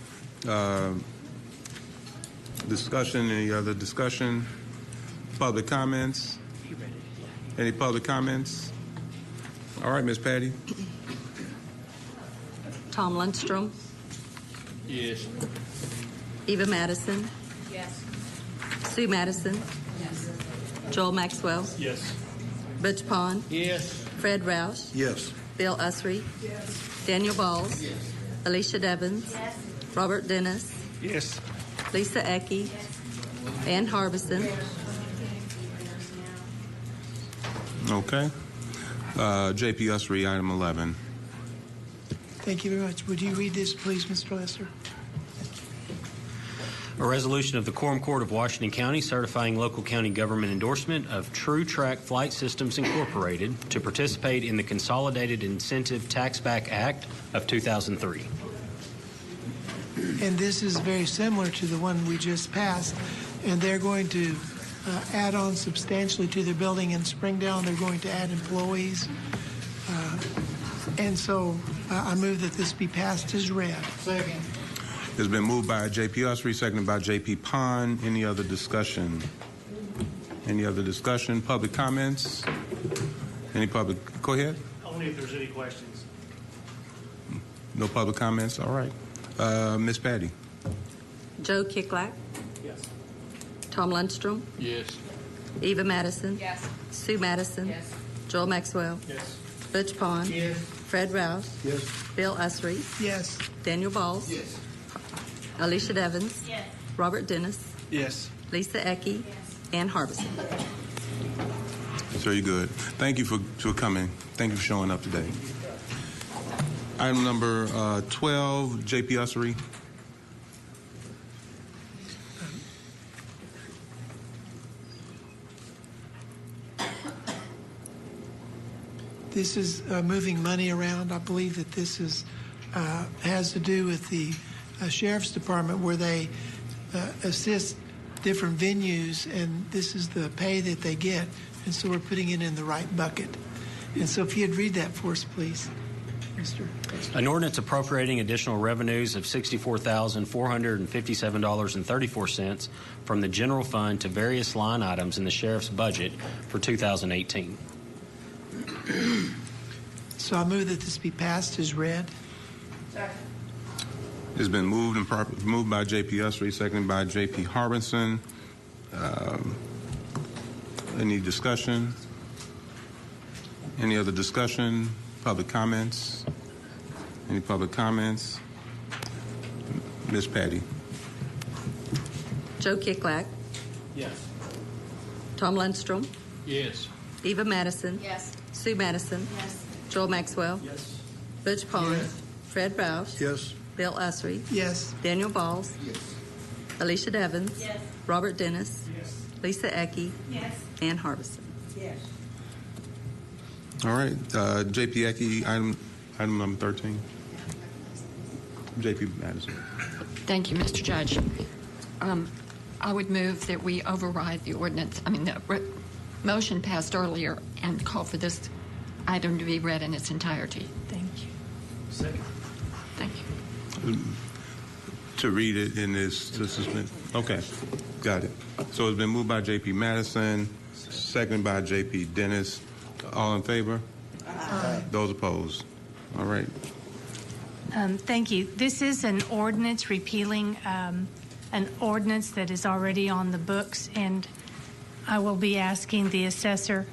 Discussion, any other discussion? public comments? Any public comments? All right, Ms. Patty. Tom Lundstrom. Yes. Eva Madison. Yes. Sue Madison. Yes. Joel Maxwell. Yes. Butch Pond. Yes. Fred Roush. Yes. Bill Usry. Daniel Balls. Alicia Devons. Robert Dennis. Yes. Lisa Ecke. Ann Harbison. Okay. J.P. Usry, item 11. Thank you very much. Would you read this, please, Mr. Lester? A resolution of the Quorum Court of Washington County certifying local county government endorsement of True Track Flight Systems Incorporated to participate in the Consolidated Incentive Taxback Act of 2003. And this is very similar to the one we just passed, and they're going to add on substantially to their building in Springdale. They're going to add employees. And so I move that this be passed as read. Second. It's been moved by J.P. Usry, seconded by J.P. Pond. Any other discussion? Any other discussion? Public comments? Any public? Go ahead. Only if there's any questions. No public comments? All right. Ms. Patty. Joe Kiklak. Yes. Tom Lundstrom. Yes. Eva Madison. Yes. Sue Madison. Yes. Joel Maxwell. Yes. Butch Pond. Yes. Fred Roush. Yes. Bill Usry. Yes. Daniel Balls. Yes. Alicia Devons. Yes. Robert Dennis. Yes. Lisa Ecke. Ann Harbison. Very good. Thank you for coming. Thank you for showing up today. Item number 12, J.P. Usry. This is moving money around. I believe that this is has to do with the Sheriff's Department, where they assist different venues, and this is the pay that they get. And so we're putting it in the right bucket. And so if you'd read that for us, please, Mr. An ordinance appropriating additional revenues of $64,457.34 from the general fund to various line items in the sheriff's budget for 2018. So I move that this be passed as read. It's been moved and moved by J.P. Usry, seconded by J.P. Harbison. Any discussion? Any other discussion? Public comments? Any public comments? Ms. Patty. Joe Kiklak. Yes. Tom Lundstrom. Yes. Eva Madison. Yes. Sue Madison. Yes. Joel Maxwell. Yes. Butch Pond. Yes. Fred Roush. Yes. Bill Usry. Yes. Daniel Balls. Yes. Alicia Devons. Yes. Robert Dennis. Yes. Lisa Ecke. Yes. Ann Harbison. Yes. All right. J.P. Ecke, item number 13. J.P. Madison. Thank you, Mr. Judge. I would move that we override the ordinance, the motion passed earlier, and call for this item to be read in its entirety. Thank you. Second. Thank you. To read it in this, to suspend. Okay, got it. So it's been moved by J.P. Madison, seconded by J.P. Dennis. All in favor? Aye. Those opposed? All right. Thank you. This is an ordinance repealing an ordinance that is already on the books, and I will be asking the assessor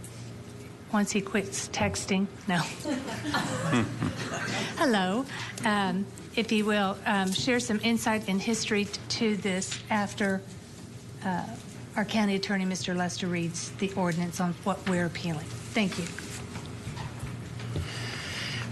once he quits texting. No. Hello. If he will share some insight and history to this after our county attorney, Mr. Lester, reads the ordinance on what we're appealing. Thank you.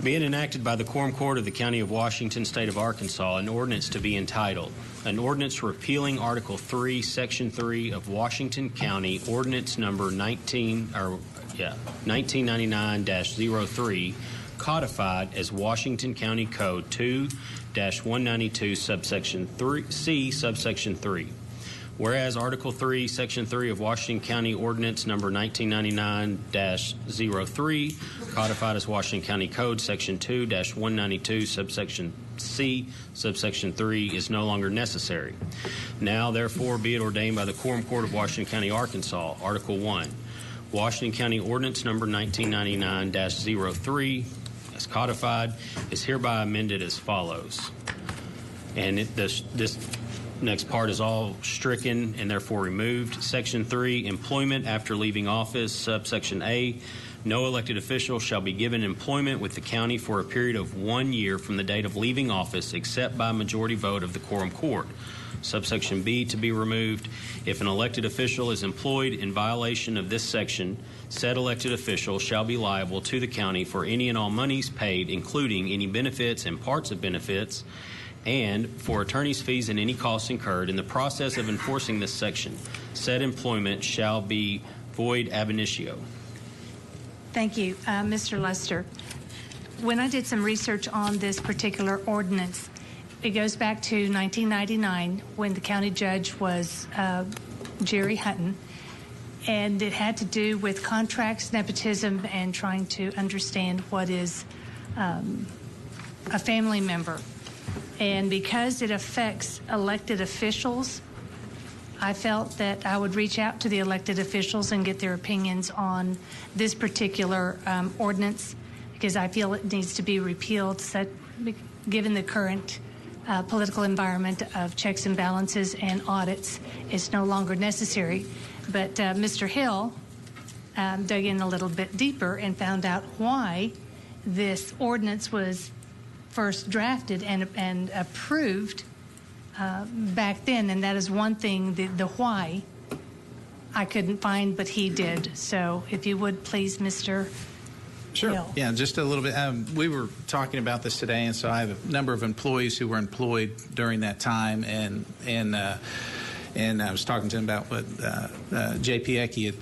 Being enacted by the Quorum Court of the County of Washington, State of Arkansas, an ordinance to be entitled, an ordinance repealing Article 3, Section 3 of Washington County Ordinance Number 1999-03, codified as Washington County Code 2-192, subsection 3C, subsection 3. Whereas Article 3, Section 3 of Washington County Ordinance Number 1999-03, codified as Washington County Code Section 2-192, subsection C, subsection 3 is no longer necessary. Now, therefore, be it ordained by the Quorum Court of Washington County, Arkansas, Article 1, Washington County Ordinance Number 1999-03, as codified, is hereby amended as follows. And this next part is all stricken and therefore removed. Section 3, employment after leaving office, subsection A, no elected official shall be given employment with the county for a period of 1 year from the date of leaving office except by majority vote of the Quorum Court. Subsection B to be removed. If an elected official is employed in violation of this section, said elected official shall be liable to the county for any and all monies paid, including any benefits and parts of benefits, and for attorney's fees and any costs incurred in the process of enforcing this section. Said employment shall be void ab initio. Thank you, Mr. Lester. When I did some research on this particular ordinance, it goes back to 1999 when the county judge was Jerry Hutton, and it had to do with contracts, nepotism, and trying to understand what is a family member. And because it affects elected officials, I felt that I would reach out to the elected officials and get their opinions on this particular ordinance, because I feel it needs to be repealed, given the current political environment of checks and balances and audits. It's no longer necessary. But Mr. Hill dug in a little bit deeper and found out why this ordinance was first drafted and approved back then, and that is one thing, the why I couldn't find, but he did. So if you would please, Mr. Sure. Hill. Yeah, just a little bit. We were talking about this today, and so I have a number of employees who were employed during that time, and I was talking to him about what J.P. Ecke had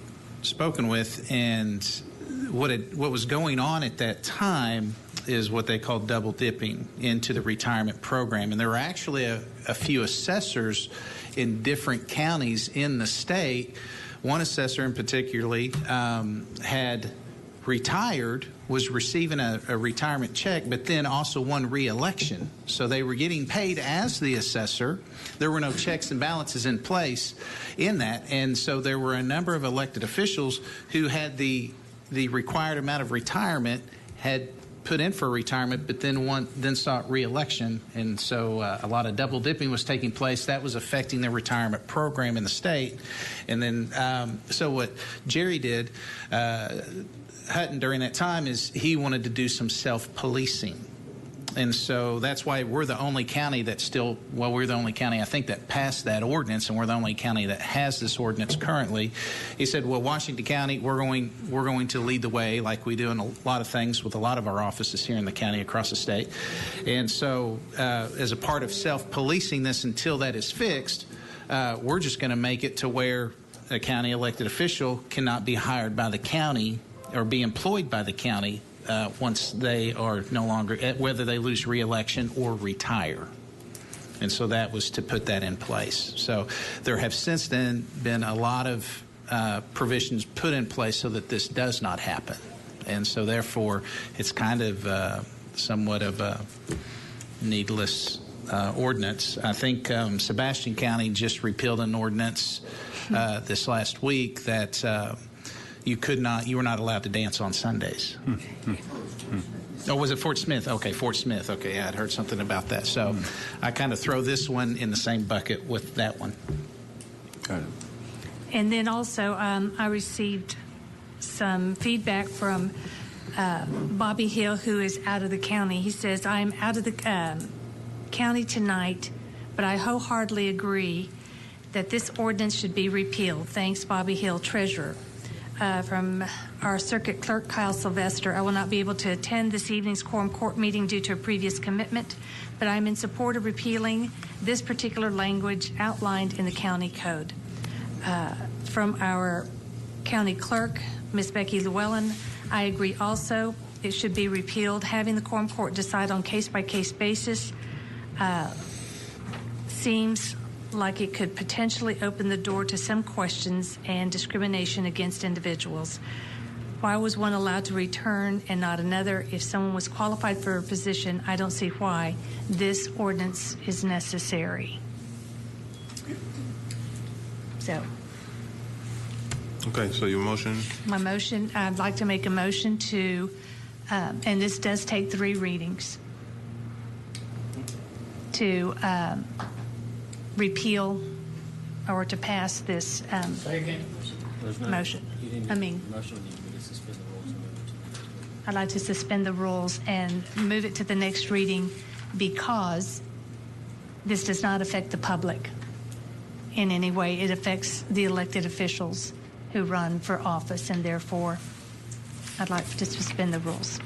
spoken with, and what was going on at that time is what they call double dipping into the retirement program. And there were actually a few assessors in different counties in the state. One assessor in particularly had retired, was receiving a retirement check, but then also won re-election. So they were getting paid as the assessor. There were no checks and balances in place in that. And so there were a number of elected officials who had the required amount of retirement, had put in for retirement, but then sought re-election, and so a lot of double dipping was taking place. That was affecting the retirement program in the state. And then so what Jerry did, Hutton, during that time, is he wanted to do some self-policing. And so that's why we're the only county that still, well, we're the only county, I think, that passed that ordinance, and we're the only county that has this ordinance currently. He said, well, Washington County, we're going to lead the way like we do in a lot of things with a lot of our offices here in the county across the state. And so as a part of self-policing this until that is fixed, we're just going to make it to where a county elected official cannot be hired by the county or be employed by the county once they are no longer, whether they lose re-election or retire. And so that was to put that in place. So there have since then been a lot of provisions put in place so that this does not happen. And so therefore it's kind of somewhat of a needless ordinance. I think Sebastian County just repealed an ordinance this last week that you were not allowed to dance on Sundays. Oh, was it Fort Smith? Okay, Fort Smith. Okay, yeah, I'd heard something about that. So I kind of throw this one in the same bucket with that one. Got it. And then also I received some feedback from Bobby Hill, who is out of the county. He says, I'm out of the county tonight, but I wholeheartedly agree that this ordinance should be repealed. Thanks, Bobby Hill, Treasurer. From our Circuit Clerk, Kyle Sylvester, I will not be able to attend this evening's Quorum Court meeting due to a previous commitment, but I'm in support of repealing this particular language outlined in the county code. From our County Clerk, Ms. Becky Llewellyn, I agree also. It should be repealed. Having the Quorum Court decide on case-by-case basis seems like it could potentially open the door to some questions and discrimination against individuals. Why was one allowed to return and not another? If someone was qualified for a position, I don't see why this ordinance is necessary. So, Okay, so your motion? my motion, I'd like to make a motion to, and this does take 3 readings, to repeal or to pass this motion. I'd like to suspend the rules and move it to the next reading because this does not affect the public in any way. It affects the elected officials who run for office, and therefore I'd like to suspend the rules.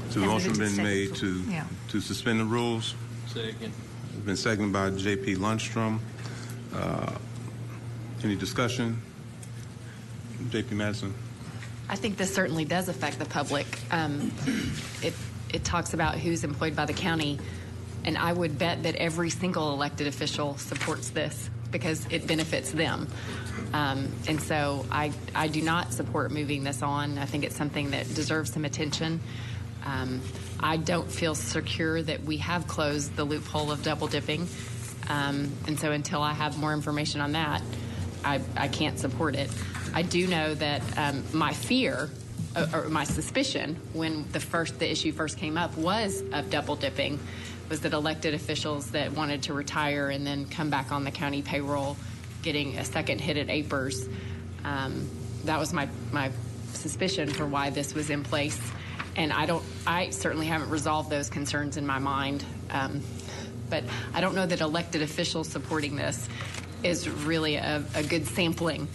So the motion been made to Yeah. suspend the rules? Second. It's been seconded by J.P. Lundstrom. Any discussion? J.P. Madison? I think this certainly does affect the public. It talks about who's employed by the county, and I would bet that every single elected official supports this because it benefits them. And so I do not support moving this on. I think it's something that deserves some attention. I don't feel secure that we have closed the loophole of double dipping. And so until I have more information on that, I can't support it. I do know that my fear or my suspicion when the issue first came up was of double dipping, was that elected officials that wanted to retire and then come back on the county payroll getting a second hit at APERS. That was my suspicion for why this was in place. And I certainly haven't resolved those concerns in my mind. But I don't know that elected officials supporting this is really a good sampling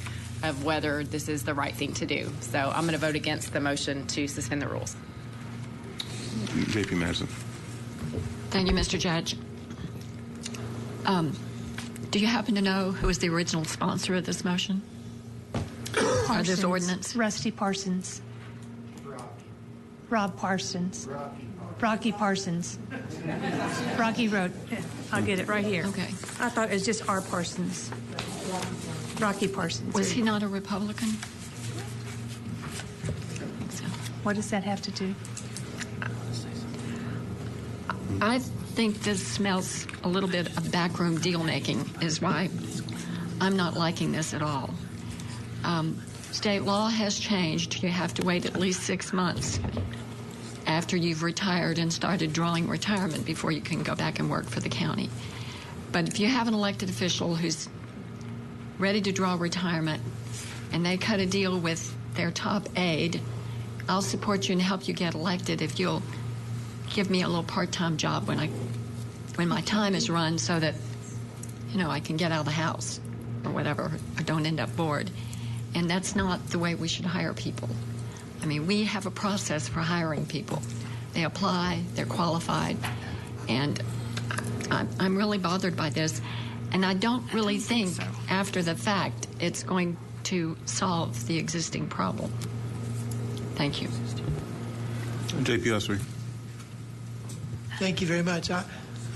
of whether this is the right thing to do. So I'm going to vote against the motion to suspend the rules. J.P. Madison. Thank you, Mr. Judge. Do you happen to know who was the original sponsor of this motion? Or this ordinance? Rusty Parsons. Rob Parsons. Rocky Parsons. Rocky Road. I'll get it right here. Okay. I thought it was just R. Parsons. Rocky Parsons. Was he not a Republican? What does that have to do? I think this smells a little bit of backroom deal making is why I'm not liking this at all. State law has changed. You have to wait at least 6 months after you've retired and started drawing retirement before you can go back and work for the county. But if you have an elected official who's ready to draw retirement and they cut a deal with their top aide, I'll support you and help you get elected if you'll give me a little part-time job when my time is run so that, I can get out of the house or whatever, or don't end up bored. And that's not the way we should hire people. I mean, we have a process for hiring people. They apply, they're qualified, and I'm really bothered by this. And I don't really think after the fact it's going to solve the existing problem. Thank you. J.P. Usry. Thank you very much.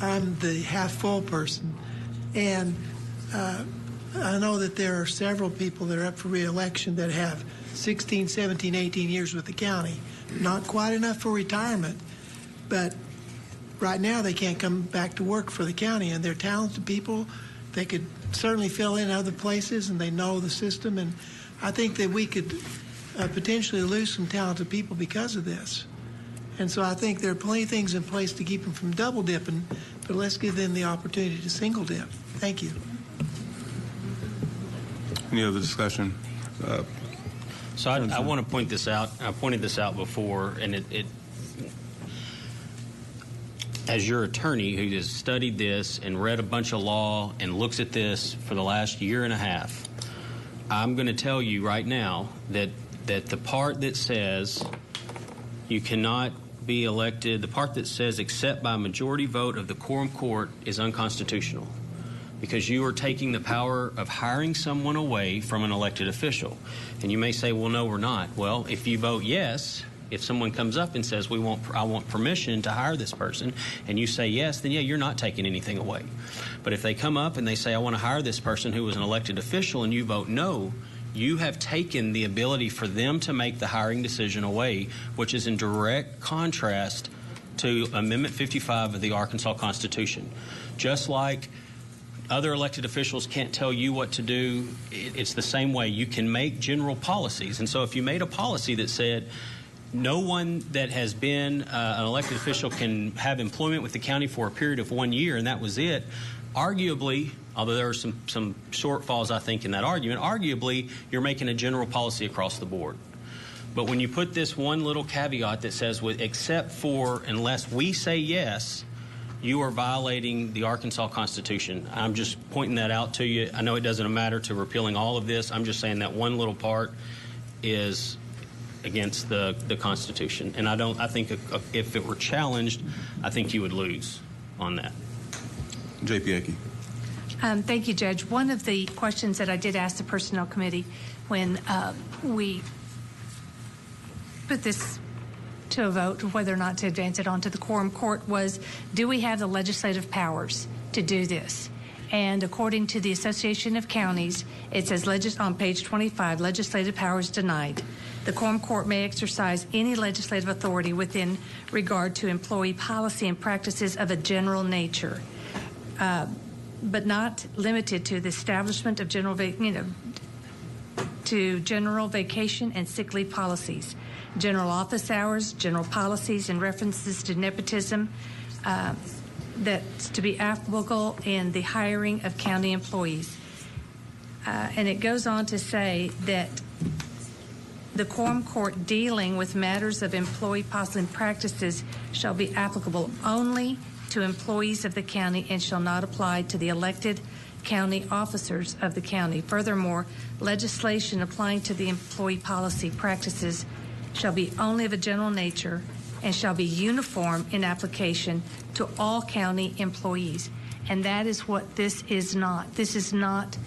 I'm the half-full person, and I know that there are several people that are up for re-election that have 16, 17, 18 years with the county. Not quite enough for retirement, but right now they can't come back to work for the county, and they're talented people. They could certainly fill in other places, and they know the system, and I think that we could potentially lose some talented people because of this. And so I think there are plenty of things in place to keep them from double dipping, but let's give them the opportunity to single dip. Thank you. Any other discussion? So I want to point this out. I pointed this out before, and it as your attorney who has studied this and read a bunch of law and looks at this for the last year and a half, I'm going to tell you right now that the part that says you cannot be elected, the part that says except by majority vote of the quorum court is unconstitutional, because you are taking the power of hiring someone away from an elected official. And you may say, well, no, we're not. Well, if you vote yes, if someone comes up and says, I want permission to hire this person, and you say yes, then yeah, you're not taking anything away. But if they come up and they say, I want to hire this person who was an elected official, and you vote no, you have taken the ability for them to make the hiring decision away, which is in direct contrast to Amendment 55 of the Arkansas Constitution. Just like other elected officials can't tell you what to do, it's the same way. You can make general policies. And so if you made a policy that said no one that has been an elected official can have employment with the county for a period of 1 year, and that was it, arguably, although there are some shortfalls, I think, in that argument, arguably you're making a general policy across the board. But when you put this one little caveat that says, except for unless we say yes, you are violating the Arkansas Constitution. I'm just pointing that out to you. I know it doesn't matter to repealing all of this. I'm just saying that one little part is against the Constitution. And I think if it were challenged, I think you would lose on that. J.P. Ecke. Thank you, Judge. One of the questions that I did ask the Personnel Committee when we put this to a vote whether or not to advance it onto the Quorum Court was, do we have the legislative powers to do this? And according to the Association of Counties, it says on page 25, legislative powers denied. The Quorum Court may exercise any legislative authority within regard to employee policy and practices of a general nature, but not limited to the establishment of general vacation and sick leave policies, general office hours, general policies, and references to nepotism that's to be applicable in the hiring of county employees. And it goes on to say that the Quorum Court dealing with matters of employee policy and practices shall be applicable only to employees of the county and shall not apply to the elected county officers of the county. Furthermore, legislation applying to the employee policy practices shall be only of a general nature and shall be uniform in application to all county employees. And that is what this is not. This is not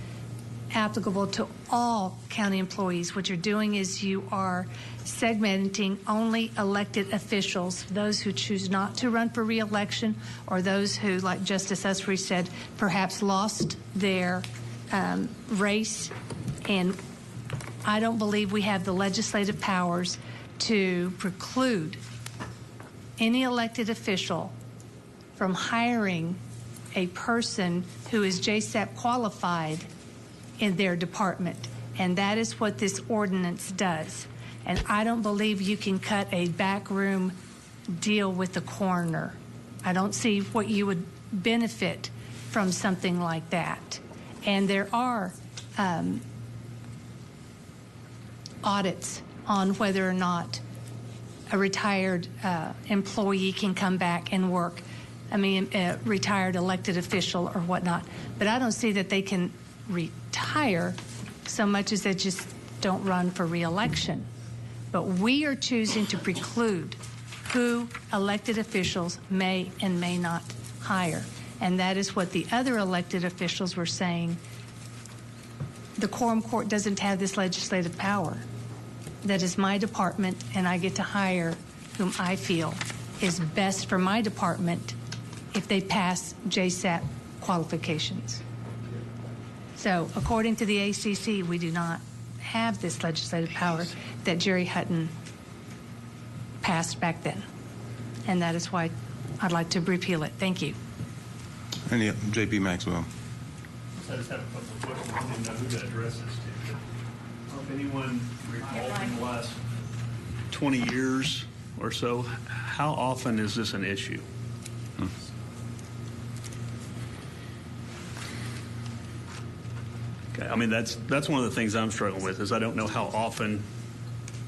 applicable to all county employees. What you're doing is you are segmenting only elected officials, those who choose not to run for re-election or those who, like Justice Usry said, perhaps lost their race. And I don't believe we have the legislative powers to preclude any elected official from hiring a person who is JSAP qualified in their department. And that is what this ordinance does. And I don't believe you can cut a backroom deal with the coroner. I don't see what you would benefit from something like that. And there are audits on whether or not a retired employee can come back and work. I mean, a retired elected official or whatnot. But I don't see that they can retire so much as they just don't run for re-election. But we are choosing to preclude who elected officials may and may not hire. And that is what the other elected officials were saying. The Quorum Court doesn't have this legislative power. That is my department, and I get to hire whom I feel is best for my department if they pass JSAP qualifications. So according to the ACC, we do not have this legislative power that Jerry Hutton passed back then. And that is why I'd like to repeal it. Thank you. And J.P. Maxwell. I just have a couple of questions. I didn't know who to address this to. If anyone recalls in the last 20 years or so, how often is this an issue? Okay, I mean, that's one of the things I'm struggling with is I don't know how often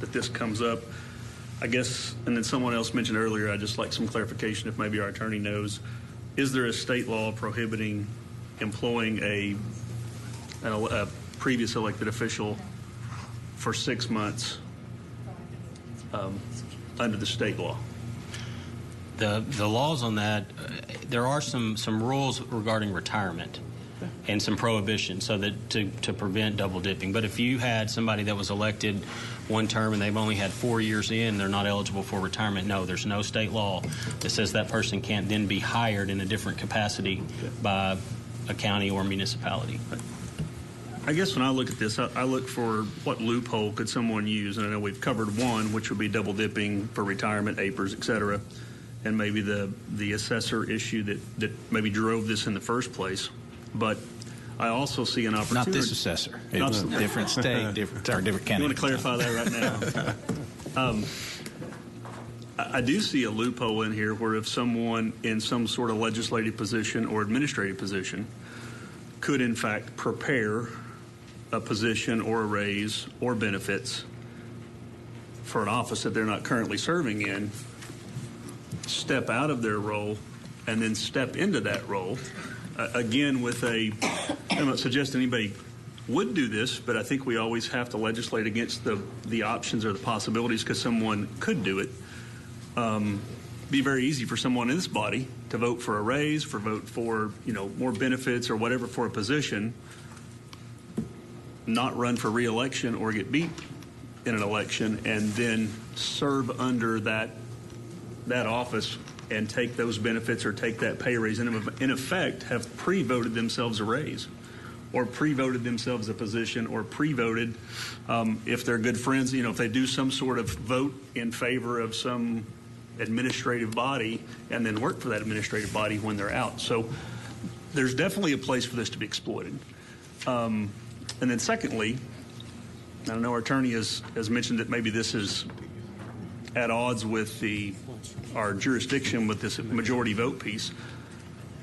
that this comes up. I guess, and then someone else mentioned earlier, I'd just like some clarification if maybe our attorney knows. Is there a state law prohibiting employing a previous elected official for 6 months under the state law? The laws on that, there are some rules regarding retirement and some prohibitions so that to prevent double dipping. But if you had somebody that was elected one term and they've only had 4 years in, they're not eligible for retirement. No, there's no state law that says that person can't then be hired in a different capacity by a county or municipality. I guess when I look at this, I look for what loophole could someone use, and I know we've covered one, which would be double dipping for retirement, APRS, et cetera, and maybe the assessor issue that maybe drove this in the first place. But I also see an opportunity. Not this assessor. It's a different state, different county. You want to clarify that right now? I do see a loophole in here where if someone in some sort of legislative position or administrative position could in fact prepare a position or a raise or benefits for an office that they're not currently serving in, step out of their role, and then step into that role. Again, with I'm not suggesting anybody would do this, but I think we always have to legislate against the options or the possibilities because someone could do it. Be very easy for someone in this body to vote for a raise, vote for more benefits or whatever for a position, not run for re-election or get beat in an election, and then serve under that office and take those benefits or take that pay raise, and in effect have pre-voted themselves a raise or pre-voted themselves a position or pre-voted if they're good friends, if they do some sort of vote in favor of some administrative body and then work for that administrative body when they're out. So there's definitely a place for this to be exploited. And then secondly, I know our attorney has mentioned that maybe this is at odds with our jurisdiction with this majority vote piece.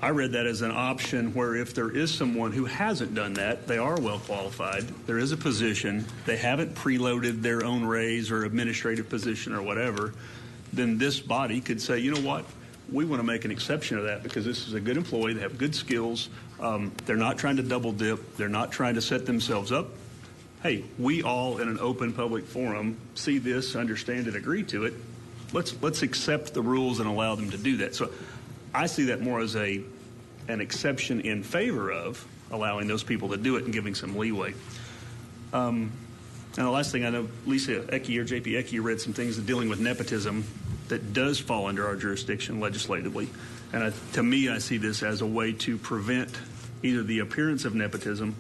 I read that as an option where if there is someone who hasn't done that, they are well qualified, there is a position, they haven't preloaded their own raise or administrative position or whatever, then this body could say, you know what, we want to make an exception of that because this is a good employee, they have good skills, they're not trying to double dip, they're not trying to set themselves up. Hey, we all in an open public forum see this, understand it, agree to it. Let's accept the rules and allow them to do that. So I see that more as an exception in favor of allowing those people to do it and giving some leeway. And the last thing, I know Lisa Ecke or JP Ecke read some things dealing with nepotism that does fall under our jurisdiction legislatively. And to me, I see this as a way to prevent either the appearance of nepotism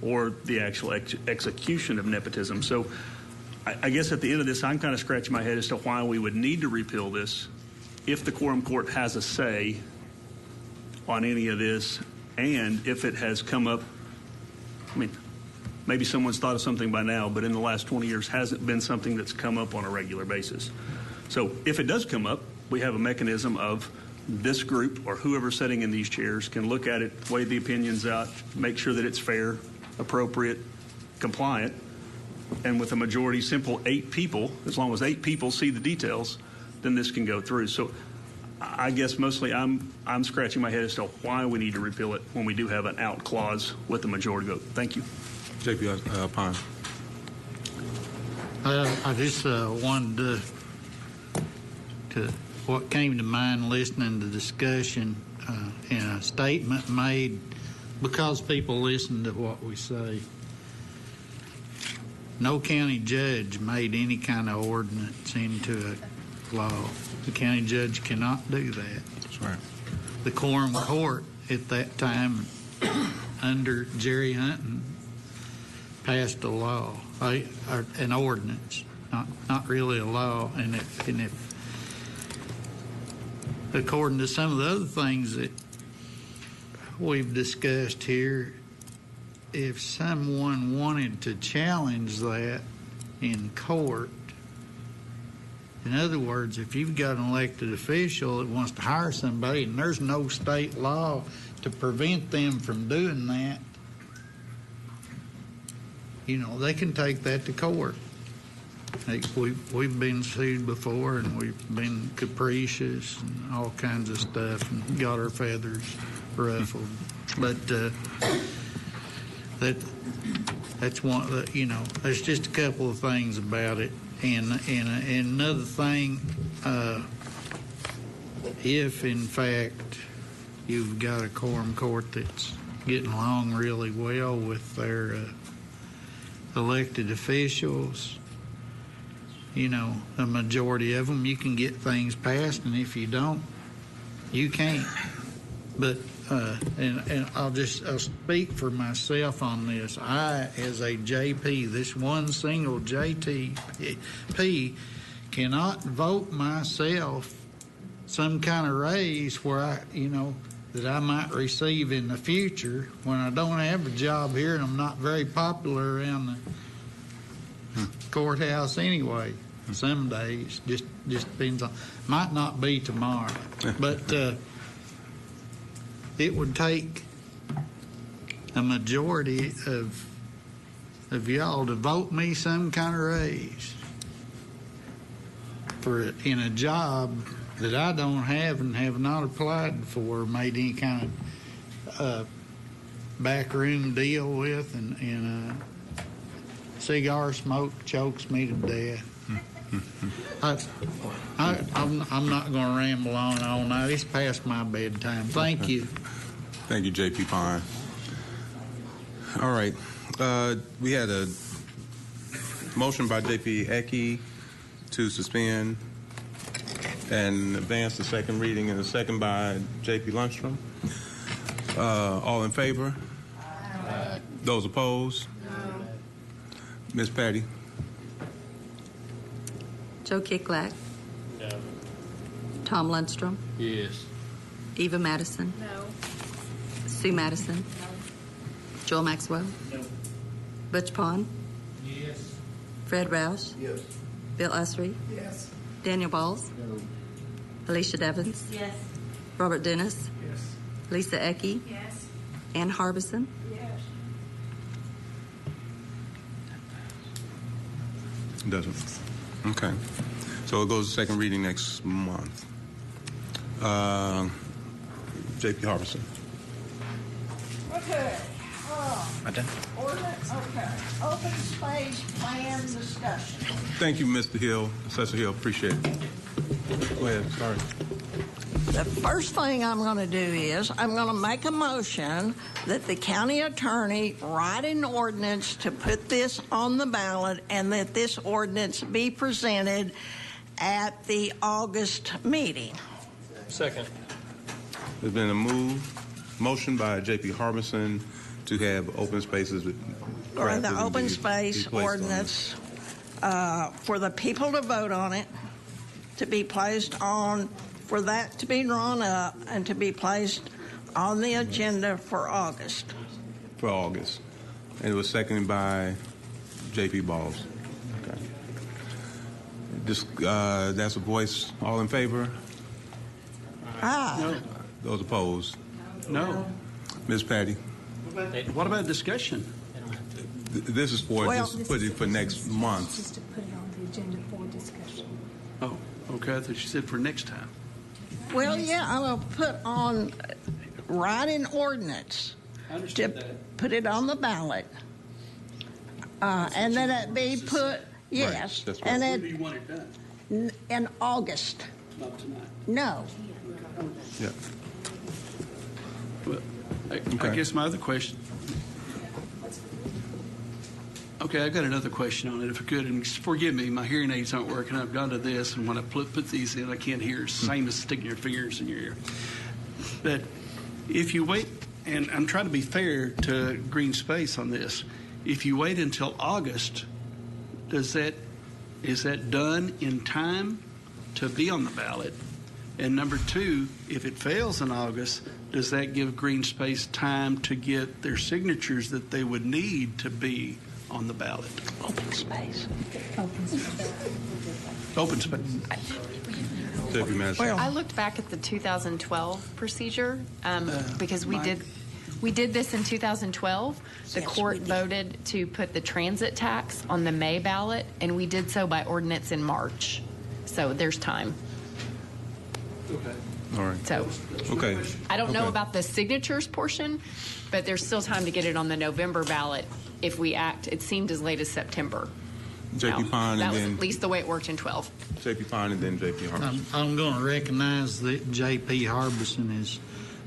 or the actual execution of nepotism. So I guess at the end of this, I'm kind of scratching my head as to why we would need to repeal this if the Quorum Court has a say on any of this, and if it has come up, I mean, maybe someone's thought of something by now, but in the last 20 years hasn't been something that's come up on a regular basis. So if it does come up, we have a mechanism of this group or whoever's sitting in these chairs can look at it, weigh the opinions out, make sure that it's fair, appropriate, compliant, and with a majority, simple 8 people, as long as 8 people see the details, then this can go through. So I guess mostly I'm scratching my head as to why we need to repeal it when we do have an out clause with the majority vote. Thank you. JP Pine. I just wanted to what came to mind listening to the discussion in a statement made because people listen to what we say. No county judge made any kind of ordinance into a law. The county judge cannot do that. That's right. The Quorum Court at that time, under Jerry Hunton, passed a law, an ordinance, not really a law. And if according to some of the other things that we've discussed here, if someone wanted to challenge that in court, in other words, if you've got an elected official that wants to hire somebody and there's no state law to prevent them from doing that, they can take that to court. We've been sued before, and we've been capricious and all kinds of stuff and got our feathers ruffled. But that's one. There's just a couple of things about it. And another thing, if in fact you've got a quorum court that's getting along really well with their elected officials, a majority of them, you can get things passed, and if you don't, you can't. But and I'll speak for myself on this. I, as a JP, this one single JTP, cannot vote myself some kind of raise where that I might receive in the future when I don't have a job here and I'm not very popular around the courthouse anyway. Some days just depends on. Might not be tomorrow, but it would take a majority of y'all to vote me some kind of raise in a job that I don't have and have not applied for, made any kind of backroom deal with, and cigar smoke chokes me to death. I'm not going to ramble on all night. It's past my bedtime. Thank you. Thank you, J.P. Pine. All right. We had a motion by J.P. Ecke to suspend and advance the second reading, and a second by J.P. Lundstrom. All in favor? Aye. Those opposed? No. Ms. Patty? Joe Kiklak. No. Tom Lundstrom. Yes. Eva Madison. No. Sue Madison. No. Joel Maxwell. No. Butch Pond. Yes. Fred Rouse. Yes. Bill Usry. Yes. Daniel Balls. No. Alicia Devins. Yes. Robert Dennis. Yes. Lisa Ecke. Yes. Ann Harbison. Yes. Doesn't. Okay. So it goes to second reading next month. J.P. Harbison. Okay. I done. Ordinance, okay. Open space plan discussion. Thank you, Mr. Hill, Assessor Hill. Appreciate it. Go ahead. Sorry. The first thing I'm going to do is I'm going to make a motion that the county attorney write an ordinance to put this on the ballot and that this ordinance be presented at the August meeting. Second. There's been a motion by J.P. Harbison to have open spaces Or the open space ordinance for the people to vote on it, to be placed on, for that to be drawn up and to be placed on the agenda for August. For August. And it was seconded by J.P. Balls. Okay. That's a voice. All in favor? Aye. No. Those opposed? No. Ms. Patty? What about discussion? This is for just put it for next month. Just to put it on the agenda for discussion. Oh, okay. I thought you said for next time. Well, yeah, I'm going to put on, write an ordinance to put it on the ballot. And then it be put, yes, Right. and When do you want it done? in August. Not tonight. No. Yeah. Well, I Okay. guess my other question. Okay, I've got another question on it, if I could. And forgive me, my hearing aids aren't working. I've gone to this, and when I put these in, I can't hear. It's the same as sticking your fingers in your ear. But if you wait, and I'm trying to be fair to green space on this, if you wait until August, is that done in time to be on the ballot? And number two, if it fails in August, does that give green space time to get their signatures that they would need to be on the ballot? Open space. Open space. I looked back at the 2012 procedure because we did this in 2012. The court voted to put the transit tax on the May ballot, and we did so by ordinance in March. So there's time. Okay. All right. So Okay. I don't know about the signatures portion, but there's still time to get it on the November ballot if we act. It seemed as late as September. J.P. Pine That and was then at least the way it worked in 12. J.P. Pine and then J.P. Harbison. I'm going to recognize that J.P. Harbison has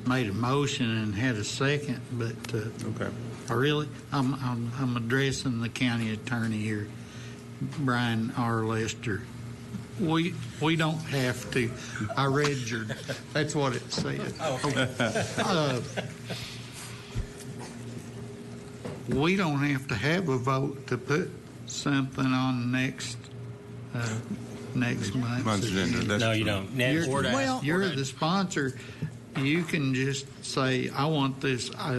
made a motion and had a second, but okay. I'm addressing the county attorney here, Brian R. Lester. We don't have to. I read your. That's what it said. We don't have to have a vote to put something on next month's agenda. No, you don't. You're the sponsor. You can just say, I want this. I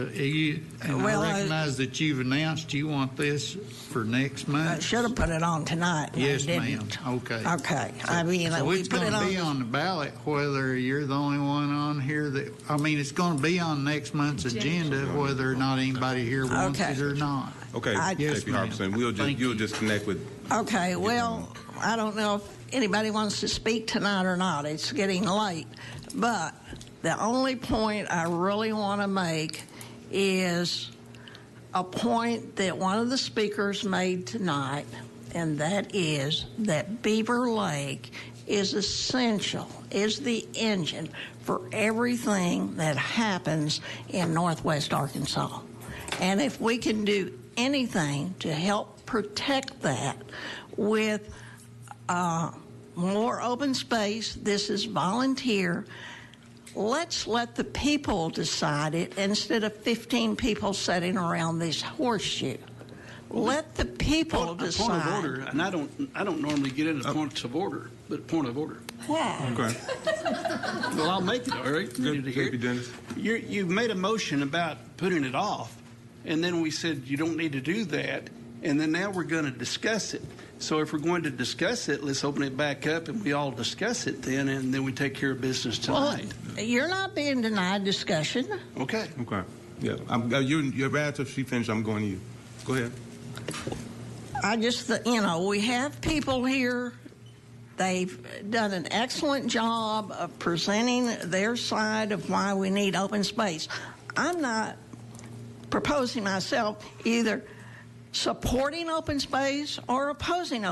recognize that you've announced you want this for next month. I should have put it on tonight. Yes, I ma'am. didn't. Okay. Okay. I mean, so we it's put going it to be on. on the ballot whether you're the only one on here that. I mean, it's going to be on next month's agenda whether or not anybody here wants it or not. Okay, Yes, J.P. ma'am. Harbison, you'll just connect with. Okay. Well, I don't know if anybody wants to speak tonight or not. It's getting late, but the only point I really want to make is a point that one of the speakers made tonight, and that is that Beaver Lake is essential, is the engine for everything that happens in Northwest Arkansas. And if we can do anything to help protect that with more open space, this is volunteer. Let's let the people decide it instead of 15 people sitting around this horseshoe. Let the people decide. Point of order, and I don't normally get into points of order, but point of order. Why? Okay. Well, I'll make it. All right. Ready to hear it? Dennis. You made a motion about putting it off, and then we said you don't need to do that, and then now we're going to discuss it. So if we're going to discuss it, let's open it back up and we all discuss it then, and then we take care of business tonight. Well, you're not being denied discussion. Okay. Okay. Yeah. You're right after she finished. I'm going to you. Go ahead. I just, we have people here. They've done an excellent job of presenting their side of why we need open space. I'm not proposing myself either supporting open space or opposing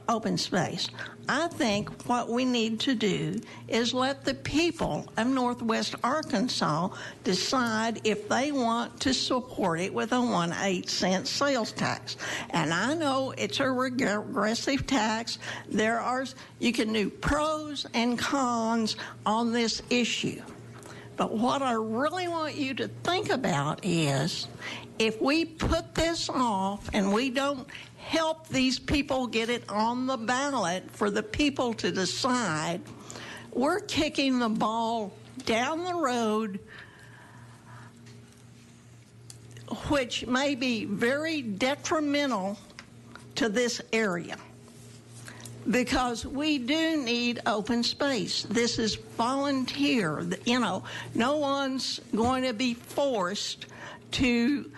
open space. I think what we need to do is let the people of Northwest Arkansas decide if they want to support it with a 1/8 cent sales tax. And I know it's a regressive tax. You can do pros and cons on this issue. But what I really want you to think about is if we put this off and we don't help these people get it on the ballot for the people to decide, we're kicking the ball down the road, which may be very detrimental to this area. Because we do need open space. This is volunteer. No one's going to be forced to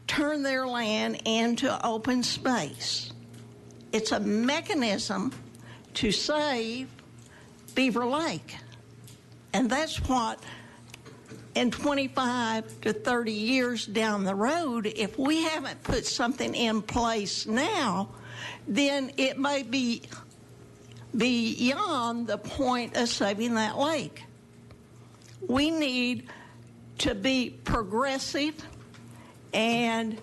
turn their land into open space. It's a mechanism to save Beaver Lake. And that's what, in 25 to 30 years down the road, if we haven't put something in place now, then it may be beyond the point of saving that lake. We need to be progressive and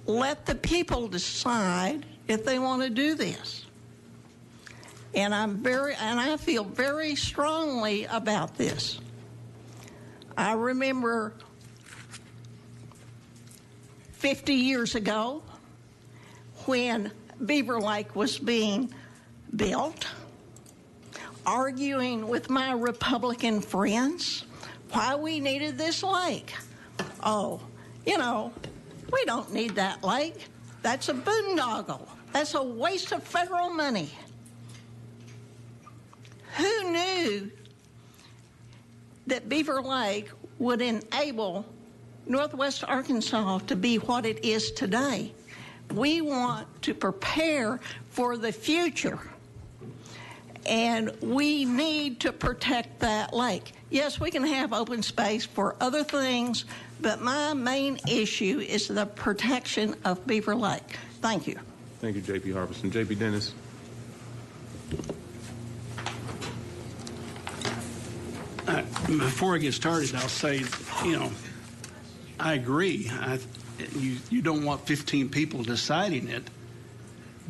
let the people decide if they want to do this. And I feel very strongly about this. I remember 50 years ago when Beaver Lake was being built, arguing with my Republican friends why we needed this lake. We don't need that lake. That's a boondoggle. That's a waste of federal money. Who knew that Beaver Lake would enable Northwest Arkansas to be what it is today? We want to prepare for the future, and we need to protect that lake. Yes, we can have open space for other things, but my main issue is the protection of Beaver Lake. Thank you. Thank you, J.P. Harbison. J.P. Dennis. Before I get started, I'll say, I agree. You don't want 15 people deciding it.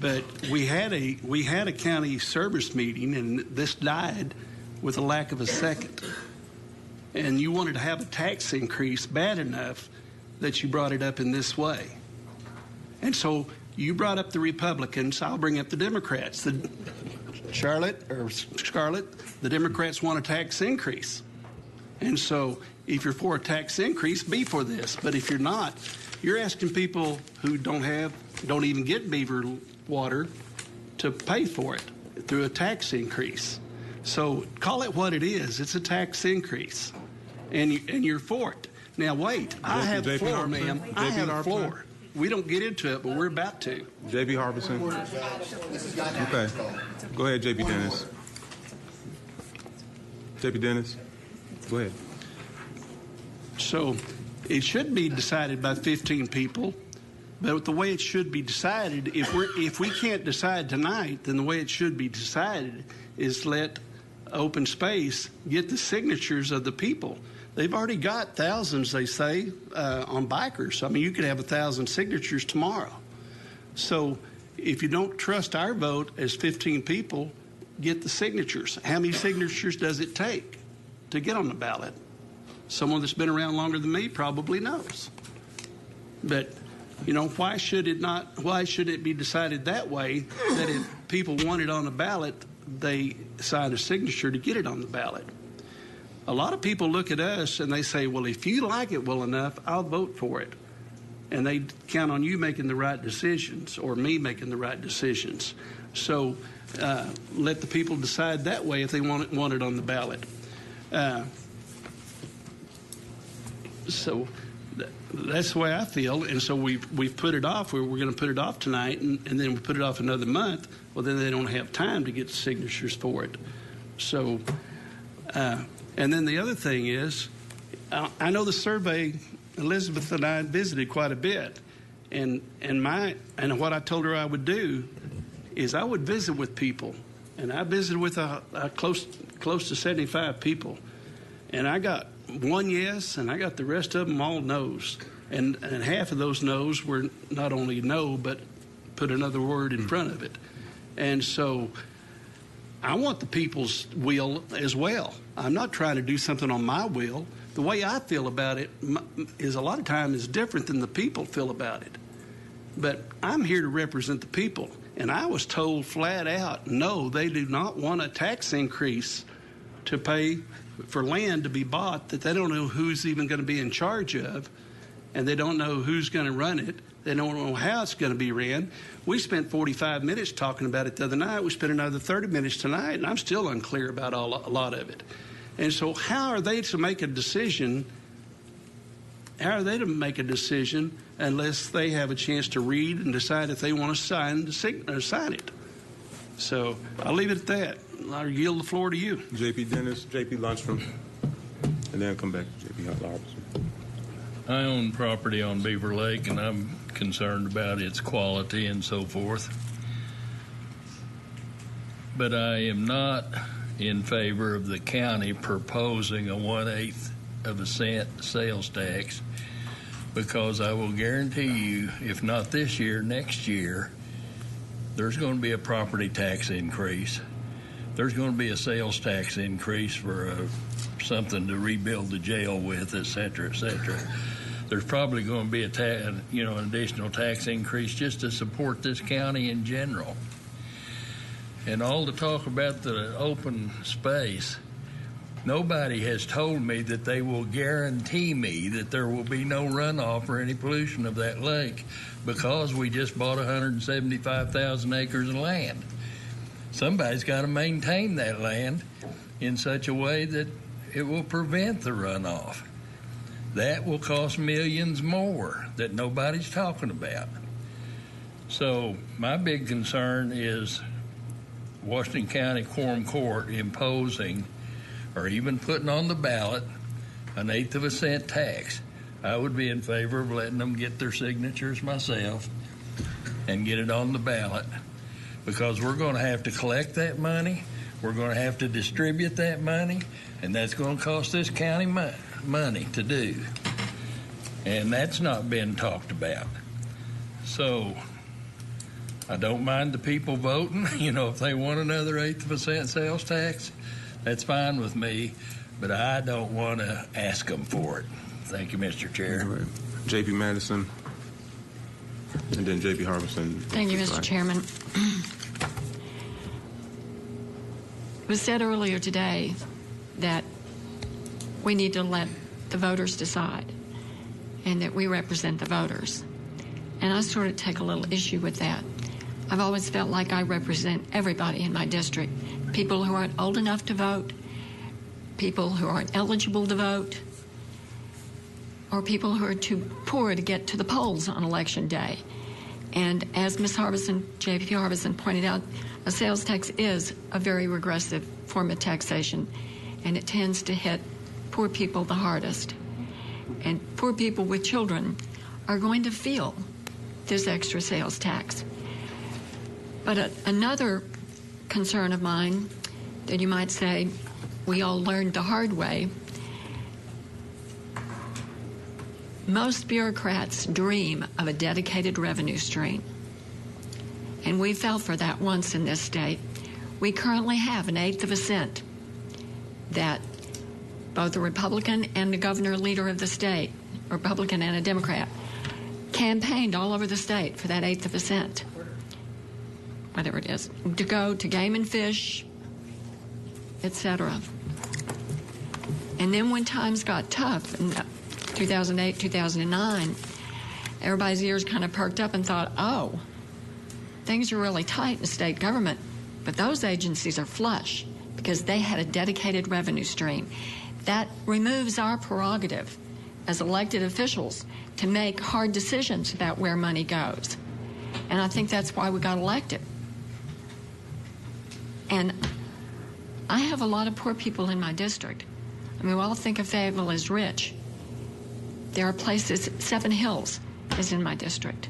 But we had a county service meeting, and this died with a lack of a second. And you wanted to have a tax increase bad enough that you brought it up in this way. And so you brought up the Republicans, I'll bring up the Democrats. Scarlett, the Democrats want a tax increase. And so if you're for a tax increase, be for this. But if you're not, you're asking people who don't even get Beaver water to pay for it through a tax increase. So call it what it is. It's a tax increase. And you're for it. Now, wait. I have the floor, ma'am. I have the floor. We don't get into it, but we're about to. J.B. Harbison. Okay. Go ahead, J.B. Dennis. J.B. Dennis, go ahead. So it should be decided by 15 people, but the way it should be decided, if we can't decide tonight, then the way it should be decided is let open space get the signatures of the people. They've already got thousands, they say, on bikers. I mean, you could have 1,000 signatures tomorrow. So if you don't trust our vote as 15 people, get the signatures. How many signatures does it take to get on the ballot? Someone that's been around longer than me probably knows. But, why should it be decided that way, that if people want it on the ballot, they sign a signature to get it on the ballot? A lot of people look at us and they say, well, if you like it well enough, I'll vote for it. And they count on you making the right decisions or me making the right decisions. So let the people decide that way if they want it on the ballot. So that's the way I feel. And so we've put it off. We're going to put it off tonight, and then we put it off another month. Well, then they don't have time to get signatures for it. So... and then the other thing is, I know the survey, Elizabeth and I visited quite a bit, and what I told her I would do is I would visit with people, and I visited with a close to 75 people, and I got one yes, and I got the rest of them all no's, and half of those no's were not only no, but put another word in front of it, and so I want the people's will as well. I'm not trying to do something on my will. The way I feel about it is a lot of times is different than the people feel about it. But I'm here to represent the people. And I was told flat out, no, they do not want a tax increase to pay for land to be bought that they don't know who's even going to be in charge of, and they don't know who's going to run it. They don't know how it's going to be ran. We spent 45 minutes talking about it the other night. We spent another 30 minutes tonight, and I'm still unclear about a lot of it. And so how are they to make a decision? How are they to make a decision unless they have a chance to read and decide if they want to sign it? So I'll leave it at that. I'll yield the floor to you. J.P. Dennis, J.P. Lunchroom, and then come back to J.P. Robertson. I own property on Beaver Lake, and I'm concerned about its quality and so forth. But I am not in favor of the county proposing a 1/8 of a cent sales tax, because I will guarantee you, if not this year, next year, there's going to be a property tax increase. There's going to be a sales tax increase for something to rebuild the jail with, et cetera, et cetera. There's probably going to be an additional tax increase just to support this county in general. And all the talk about the open space, nobody has told me that they will guarantee me that there will be no runoff or any pollution of that lake, because we just bought 175,000 acres of land. Somebody's got to maintain that land in such a way that it will prevent the runoff. That will cost millions more that nobody's talking about. So my big concern is Washington County Quorum Court imposing or even putting on the ballot an 1/8 of a cent tax. I would be in favor of letting them get their signatures myself and get it on the ballot, because we're going to have to collect that money, we're going to have to distribute that money, and that's going to cost this county money to do. And that's not been talked about. So I don't mind the people voting. You know, if they want another 8% sales tax, that's fine with me, but I don't want to ask them for it. Thank you, Mr. Chair. J.P. Madison, and then J.P. Harbison. Thank you, Mr. Chairman. It was said earlier today that we need to let the voters decide and that we represent the voters. And I sort of take a little issue with that. I've always felt like I represent everybody in my district, people who aren't old enough to vote, people who aren't eligible to vote, or people who are too poor to get to the polls on Election Day. And as Ms. Harbison, J.P. Harbison pointed out, a sales tax is a very regressive form of taxation, and it tends to hit poor people the hardest. And poor people with children are going to feel this extra sales tax. But another concern of mine that you might say we all learned the hard way, most bureaucrats dream of a dedicated revenue stream. And we fell for that once in this state. We currently have 1/8 of a cent that both the Republican and the governor leader of the state, Republican and a Democrat, campaigned all over the state for that 1/8 of a cent, whatever it is, to go to game and fish, etc. And then when times got tough in 2008, 2009, everybody's ears kind of perked up and thought, oh, things are really tight in state government, but those agencies are flush because they had a dedicated revenue stream. That removes our prerogative as elected officials to make hard decisions about where money goes. And I think that's why we got elected. And I have a lot of poor people in my district. I mean, we all think of Fayetteville as rich. There are places, Seven Hills is in my district.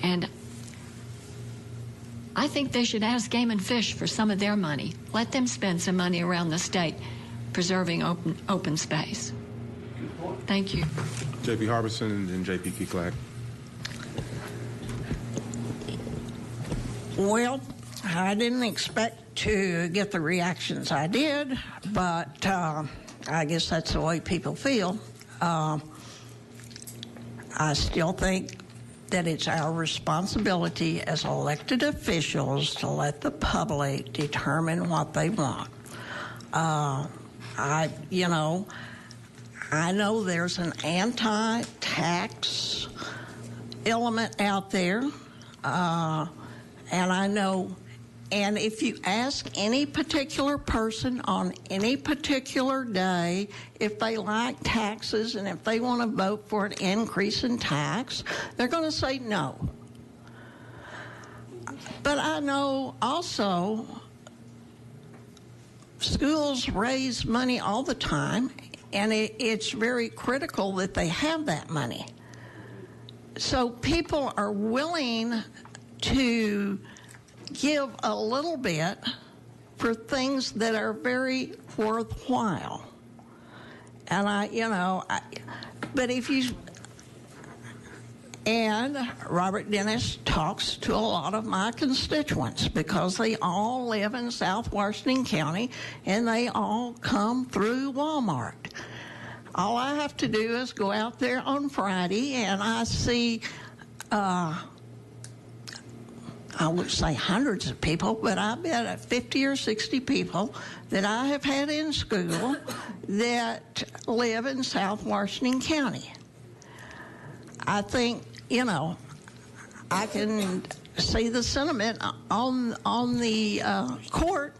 And I think they should ask Game and Fish for some of their money. Let them spend some money around the state preserving open space. Thank you. J.P. Harbison and then J.P. Keeklak. Well, I didn't expect to get the reactions I did, but I guess that's the way people feel. I still think that it's our responsibility as elected officials to let the public determine what they want. I know there's an anti-tax element out there, and I know, and if you ask any particular person on any particular day if they like taxes and if they want to vote for an increase in tax, they're going to say no. But I know also schools raise money all the time, and it's very critical that they have that money. So people are willing to give a little bit for things that are very worthwhile. And but if you, and Robert Dennis talks to a lot of my constituents because they all live in South Washington County and they all come through Walmart. All I have to do is go out there on Friday and I see, I would say hundreds of people, but I bet 50 or 60 people that I have had in school that live in South Washington County. I think, I can see the sentiment on the court.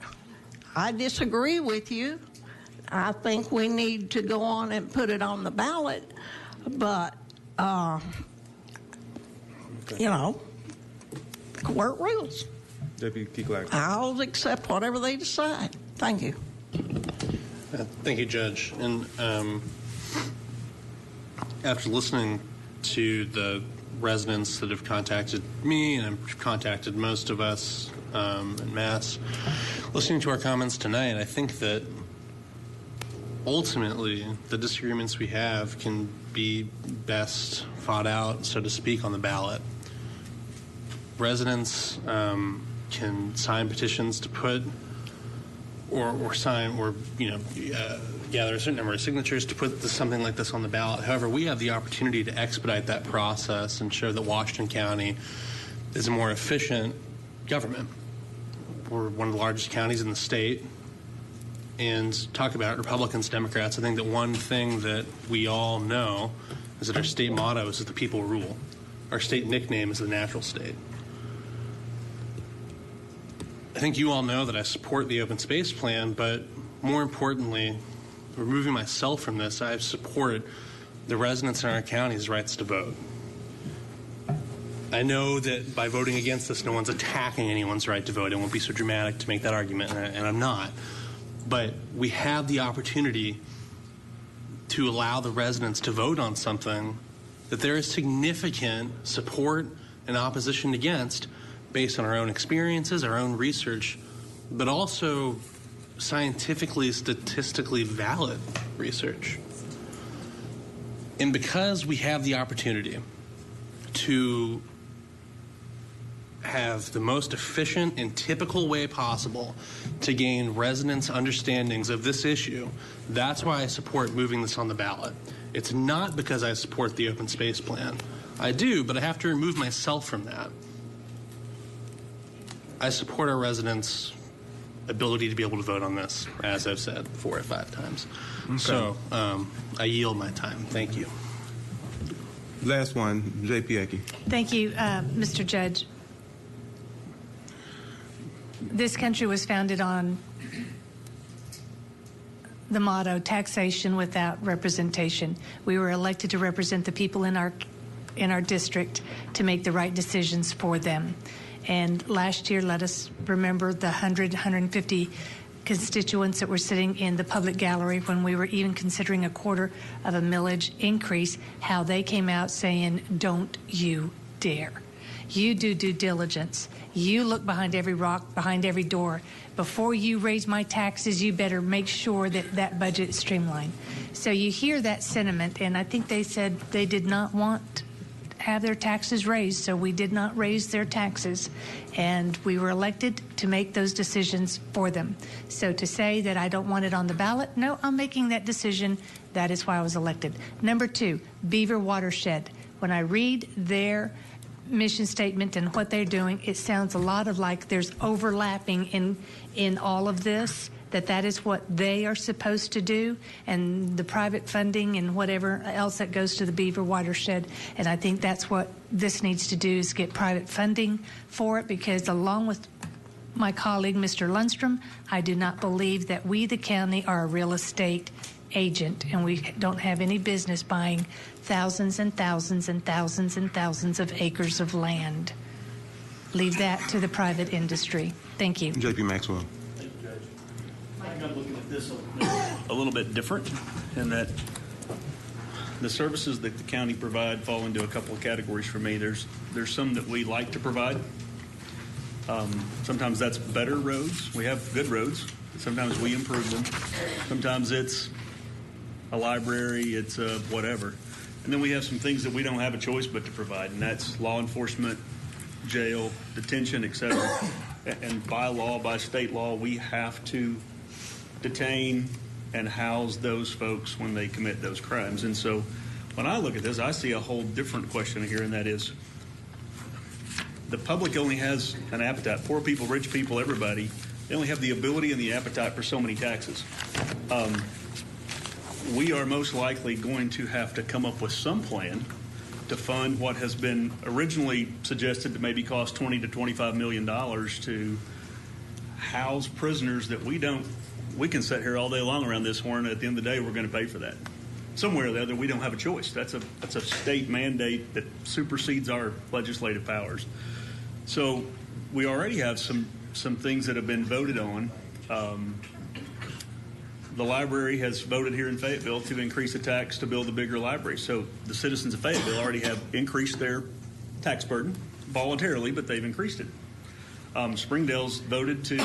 I disagree with you. I think we need to go on and put it on the ballot, but, court rules. J.P. Keeklak. I'll accept whatever they decide. Thank you. Thank you, Judge. And after listening to the residents that have contacted me and have contacted most of us en masse, listening to our comments tonight, I think that ultimately the disagreements we have can be best fought out, so to speak, on the ballot. residents can sign petitions to put or sign or gather a certain number of signatures to put something like this on the ballot. However, we have the opportunity to expedite that process and show that Washington County is a more efficient government. We're one of the largest counties in the state. And talk about Republicans, Democrats, I think that one thing that we all know is that our state motto is that the people rule. Our state nickname is the natural state. I think you all know that I support the open space plan, but more importantly, removing myself from this, I support the residents in our county's rights to vote. I know that by voting against this, no one's attacking anyone's right to vote. It won't be so dramatic to make that argument, and I'm not. But we have the opportunity to allow the residents to vote on something that there is significant support and opposition against based on our own experiences, our own research, but also scientifically, statistically valid research. And because we have the opportunity to have the most efficient and typical way possible to gain residents' understandings of this issue, that's why I support moving this on the ballot. It's not because I support the open space plan. I do, but I have to remove myself from that. I support our residents' ability to be able to vote on this, as I've said 4 or 5 times. Okay. So I yield my time. Thank you. Last one, J.P. Ecke. Thank you, Mr. Judge. This country was founded on the motto, taxation without representation. We were elected to represent the people in our district to make the right decisions for them. And last year, let us remember the 150 constituents that were sitting in the public gallery when we were even considering a quarter of a millage increase, how they came out saying, don't you dare. You do due diligence. You look behind every rock, behind every door. Before you raise my taxes, you better make sure that that budget is streamlined. So you hear that sentiment, and I think they said they did not want have their taxes raised, so we did not raise their taxes, and we were elected to make those decisions for them. So to say that I don't want it on the ballot, no, I'm making that decision. That is why I was elected. Number 2, Beaver watershed. When I read their mission statement and what they're doing, it sounds a lot of like there's overlapping in all of this, that is what they are supposed to do, and the private funding and whatever else that goes to the Beaver watershed. And I think that's what this needs to do, is get private funding for it, because along with my colleague, Mr. Lundstrom, I do not believe that we, the county, are a real estate agent, and we don't have any business buying thousands and thousands and thousands and thousands of acres of land. Leave that to the private industry. Thank you. J.P. Maxwell. I'm looking at this a little bit different in that the services that the county provide fall into a couple of categories for me. There's some that we like to provide. Sometimes that's better roads. We have good roads. Sometimes we improve them. Sometimes it's a library, it's a whatever. And then we have some things that we don't have a choice but to provide, and that's law enforcement, jail, detention, etc. And by law, by state law, we have to detain and house those folks when they commit those crimes. And so when I look at this, I see a whole different question here, and that is the public only has an appetite. Poor people, rich people, everybody, they only have the ability and the appetite for so many taxes. We are most likely going to have to come up with some plan to fund what has been originally suggested to maybe cost $20 to $25 million to house prisoners that we can sit here all day long around this horn. At the end of the day, we're going to pay for that. Somewhere or the other, we don't have a choice. That's a state mandate that supersedes our legislative powers. So we already have some things that have been voted on. The library has voted here in Fayetteville to increase the tax to build a bigger library. So the citizens of Fayetteville already have increased their tax burden voluntarily, but they've increased it. Springdale's voted to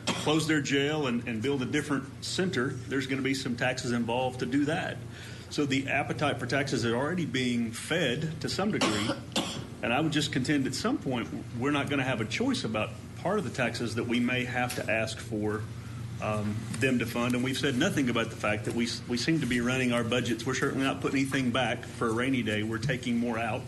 close their jail and build a different center. There's going to be some taxes involved to do that. So the appetite for taxes is already being fed to some degree. And I would just contend at some point we're not going to have a choice about part of the taxes that we may have to ask for them to fund. And we've said nothing about the fact that we seem to be running our budgets. We're certainly not putting anything back for a rainy day. We're taking more out.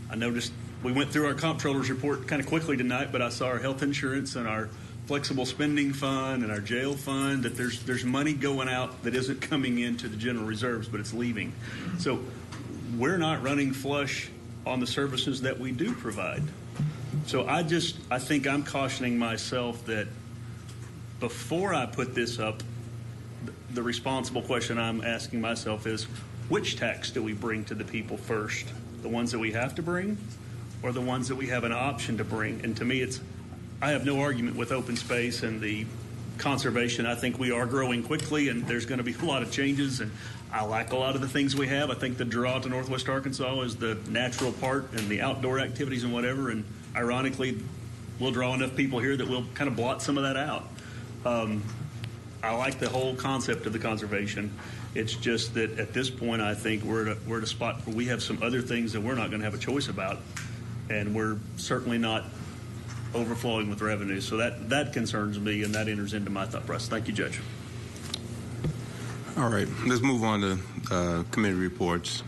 I noticed we went through our comptroller's report kind of quickly tonight, but I saw our health insurance and our flexible spending fund and our jail fund, that there's money going out that isn't coming into the general reserves, but it's leaving. So we're not running flush on the services that we do provide. So I think I'm cautioning myself that before I put this up, the responsible question I'm asking myself is, which tax do we bring to the people first? The ones that we have to bring, or the ones that we have an option to bring? And to me, I have no argument with open space and the conservation. I think we are growing quickly, and there's going to be a lot of changes, and I like a lot of the things we have. I think the draw to Northwest Arkansas is the natural part and the outdoor activities and whatever, and ironically, we'll draw enough people here that we'll kind of blot some of that out. I like the whole concept of the conservation. It's just that at this point, I think we're at a spot where we have some other things that we're not going to have a choice about, and we're certainly not overflowing with revenue. So that concerns me, and that enters into my thought process. Thank you, Judge. All right, let's move on to committee reports.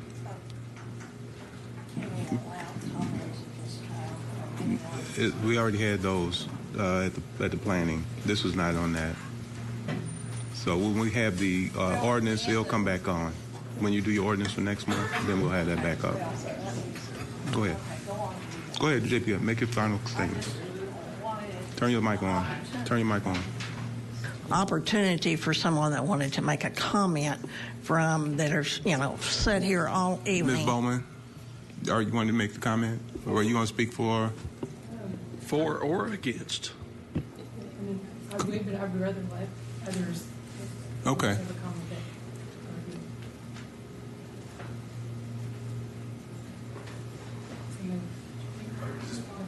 We already had those at the planning. This was not on that. So when we have the ordinance, it'll come back on. When you do your ordinance for next month, then we'll have that back up. Go ahead. Go ahead, JP. Make your final statement. Turn your mic on. Turn your mic on. Opportunity for someone that wanted to make a comment from that are, sit here all evening. Ms. Bowman, are you going to make the comment? Or are you going to speak for or against? I'd rather let others okay. have a comment.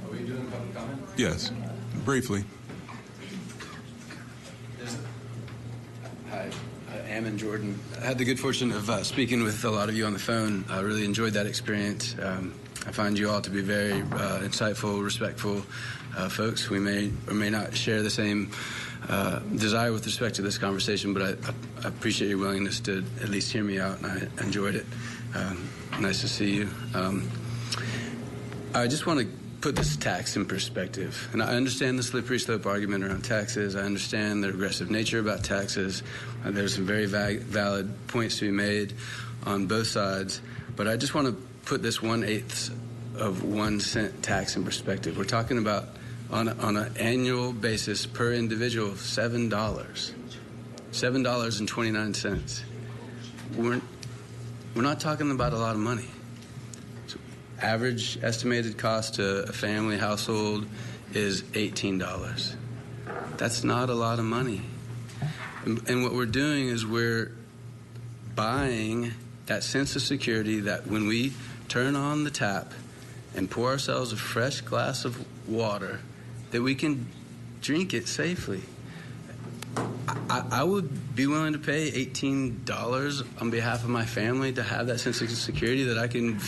Are we doing public comment? Yes, briefly. Hi, Ammon Jordan. I had the good fortune of speaking with a lot of you on the phone. I really enjoyed that experience. I find you all to be very insightful, respectful folks. We may or may not share the same desire with respect to this conversation, but I appreciate your willingness to at least hear me out, and I enjoyed it. Nice to see you. I just want to put this tax in perspective. And I understand the slippery slope argument around taxes. I understand the regressive nature about taxes. There's some very valid points to be made on both sides. But I just want to put this 1/8 of 1 cent tax in perspective. We're talking about on an annual basis per individual $7.29. We're not talking about a lot of money. Average estimated cost to a family household is $18. That's not a lot of money. And what we're doing is we're buying that sense of security that when we turn on the tap and pour ourselves a fresh glass of water, that we can drink it safely. I would be willing to pay $18 on behalf of my family to have that sense of security that I can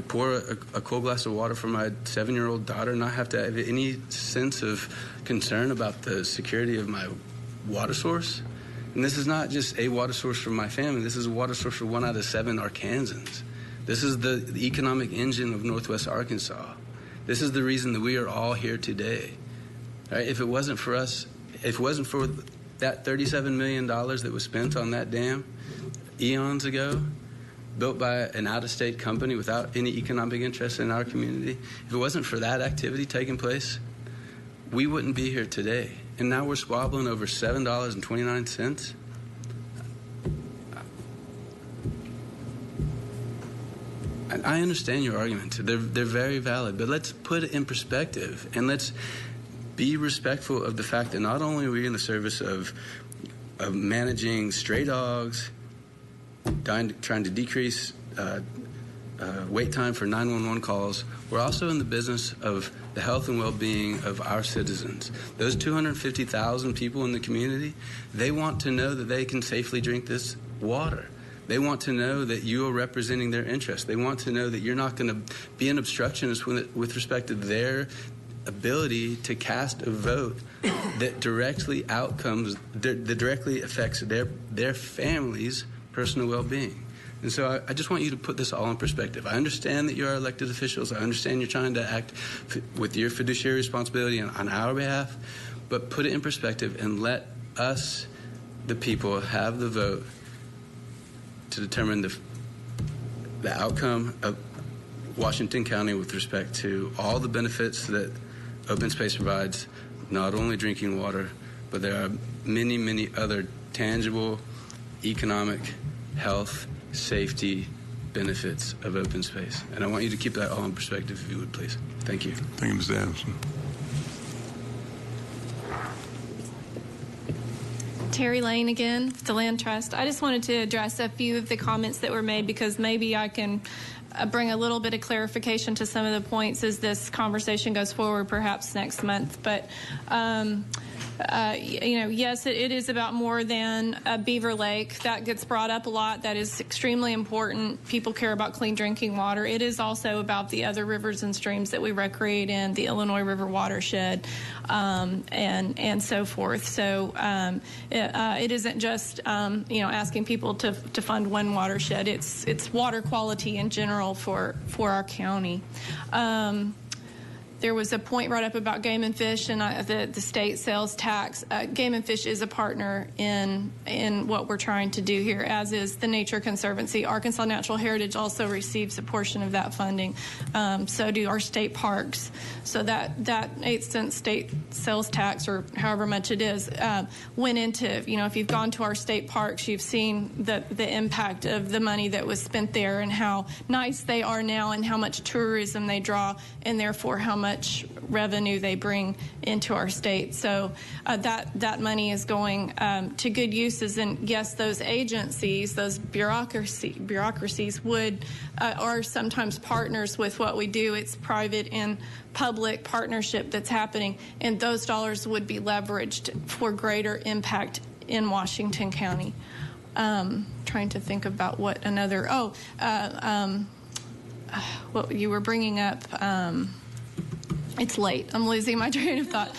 pour a cold glass of water for my 7-year-old daughter and not have to have any sense of concern about the security of my water source. And this is not just a water source for my family. This is a water source for 1 out of 7 Arkansans. This is the economic engine of Northwest Arkansas. This is the reason that we are all here today. Right? If it wasn't for us, if it wasn't for that $37 million that was spent on that dam eons ago, built by an out-of-state company without any economic interest in our community, if it wasn't for that activity taking place, we wouldn't be here today. And now we're squabbling over $7.29. I understand your arguments. They're very valid, but let's put it in perspective, and let's be respectful of the fact that not only are we in the service of managing stray dogs, trying to decrease wait time for 911 calls, we're also in the business of the health and well-being of our citizens. Those 250,000 people in the community, they want to know that they can safely drink this water. They want to know that you are representing their interests. They want to know that you're not going to be an obstructionist with respect to their ability to cast a vote that directly affects their family's personal well-being. And so I just want you to put this all in perspective. I understand that you are elected officials. I understand you're trying to act with your fiduciary responsibility on our behalf, but put it in perspective and let us, the people, have the vote to determine the outcome of Washington County with respect to all the benefits that open space provides, not only drinking water, but there are many, many other tangible economic, health, safety benefits of open space. And I want you to keep that all in perspective, if you would, please. Thank you. Thank you, Mr. Adamson. Terry Lane again, the Land Trust. I just wanted to address a few of the comments that were made because maybe I can bring a little bit of clarification to some of the points as this conversation goes forward, perhaps next month. But yes, it is about more than Beaver Lake. That gets brought up a lot. That is extremely important. People care about clean drinking water. It is also about the other rivers and streams that we recreate in, the Illinois River watershed, and so forth. So it isn't just asking people to fund one watershed. It's water quality in general for our county. There was a point brought up about Game and Fish and the state sales tax. Game and Fish is a partner in what we're trying to do here, as is the Nature Conservancy. Arkansas Natural Heritage also receives a portion of that funding. So do our state parks. So that 8-cent state sales tax, or however much it is, went into, if you've gone to our state parks, you've seen the impact of the money that was spent there and how nice they are now and how much tourism they draw, and therefore how much revenue they bring into our state. So that money is going to good uses. And yes, those agencies, those bureaucracies are sometimes partners with what we do. It's private and public partnership that's happening, and those dollars would be leveraged for greater impact in Washington County. Trying to think about what another, what you were bringing up. It's late. I'm losing my train of thought.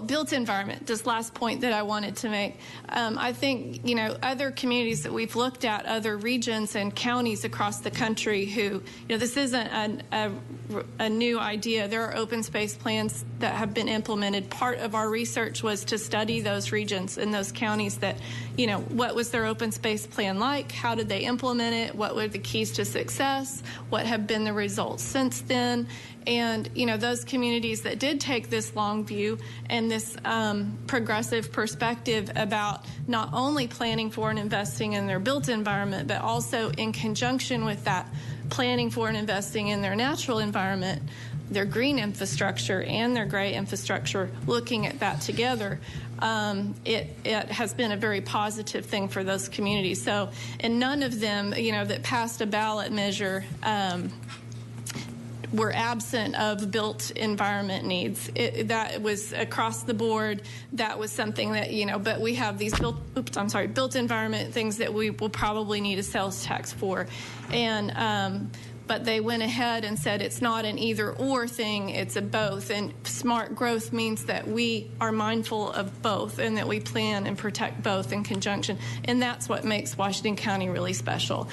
Built environment, this last point that I wanted to make. I think, other communities that we've looked at, other regions and counties across the country who, this isn't a new idea. There are open space plans that have been implemented. Part of our research was to study those regions and those counties that, what was their open space plan like? How did they implement it? What were the keys to success? What have been the results since then? And, those communities that did take this long view and this progressive perspective about not only planning for and investing in their built environment, but also in conjunction with that, planning for and investing in their natural environment, their green infrastructure and their gray infrastructure, looking at that together, it has been a very positive thing for those communities. So, and none of them, that passed a ballot measure, were absent of built environment needs. That was across the board. That was something that, but we have these built environment things that we will probably need a sales tax for. And, but they went ahead and said it's not an either or thing, it's a both. And smart growth means that we are mindful of both and that we plan and protect both in conjunction. And that's what makes Washington County really special.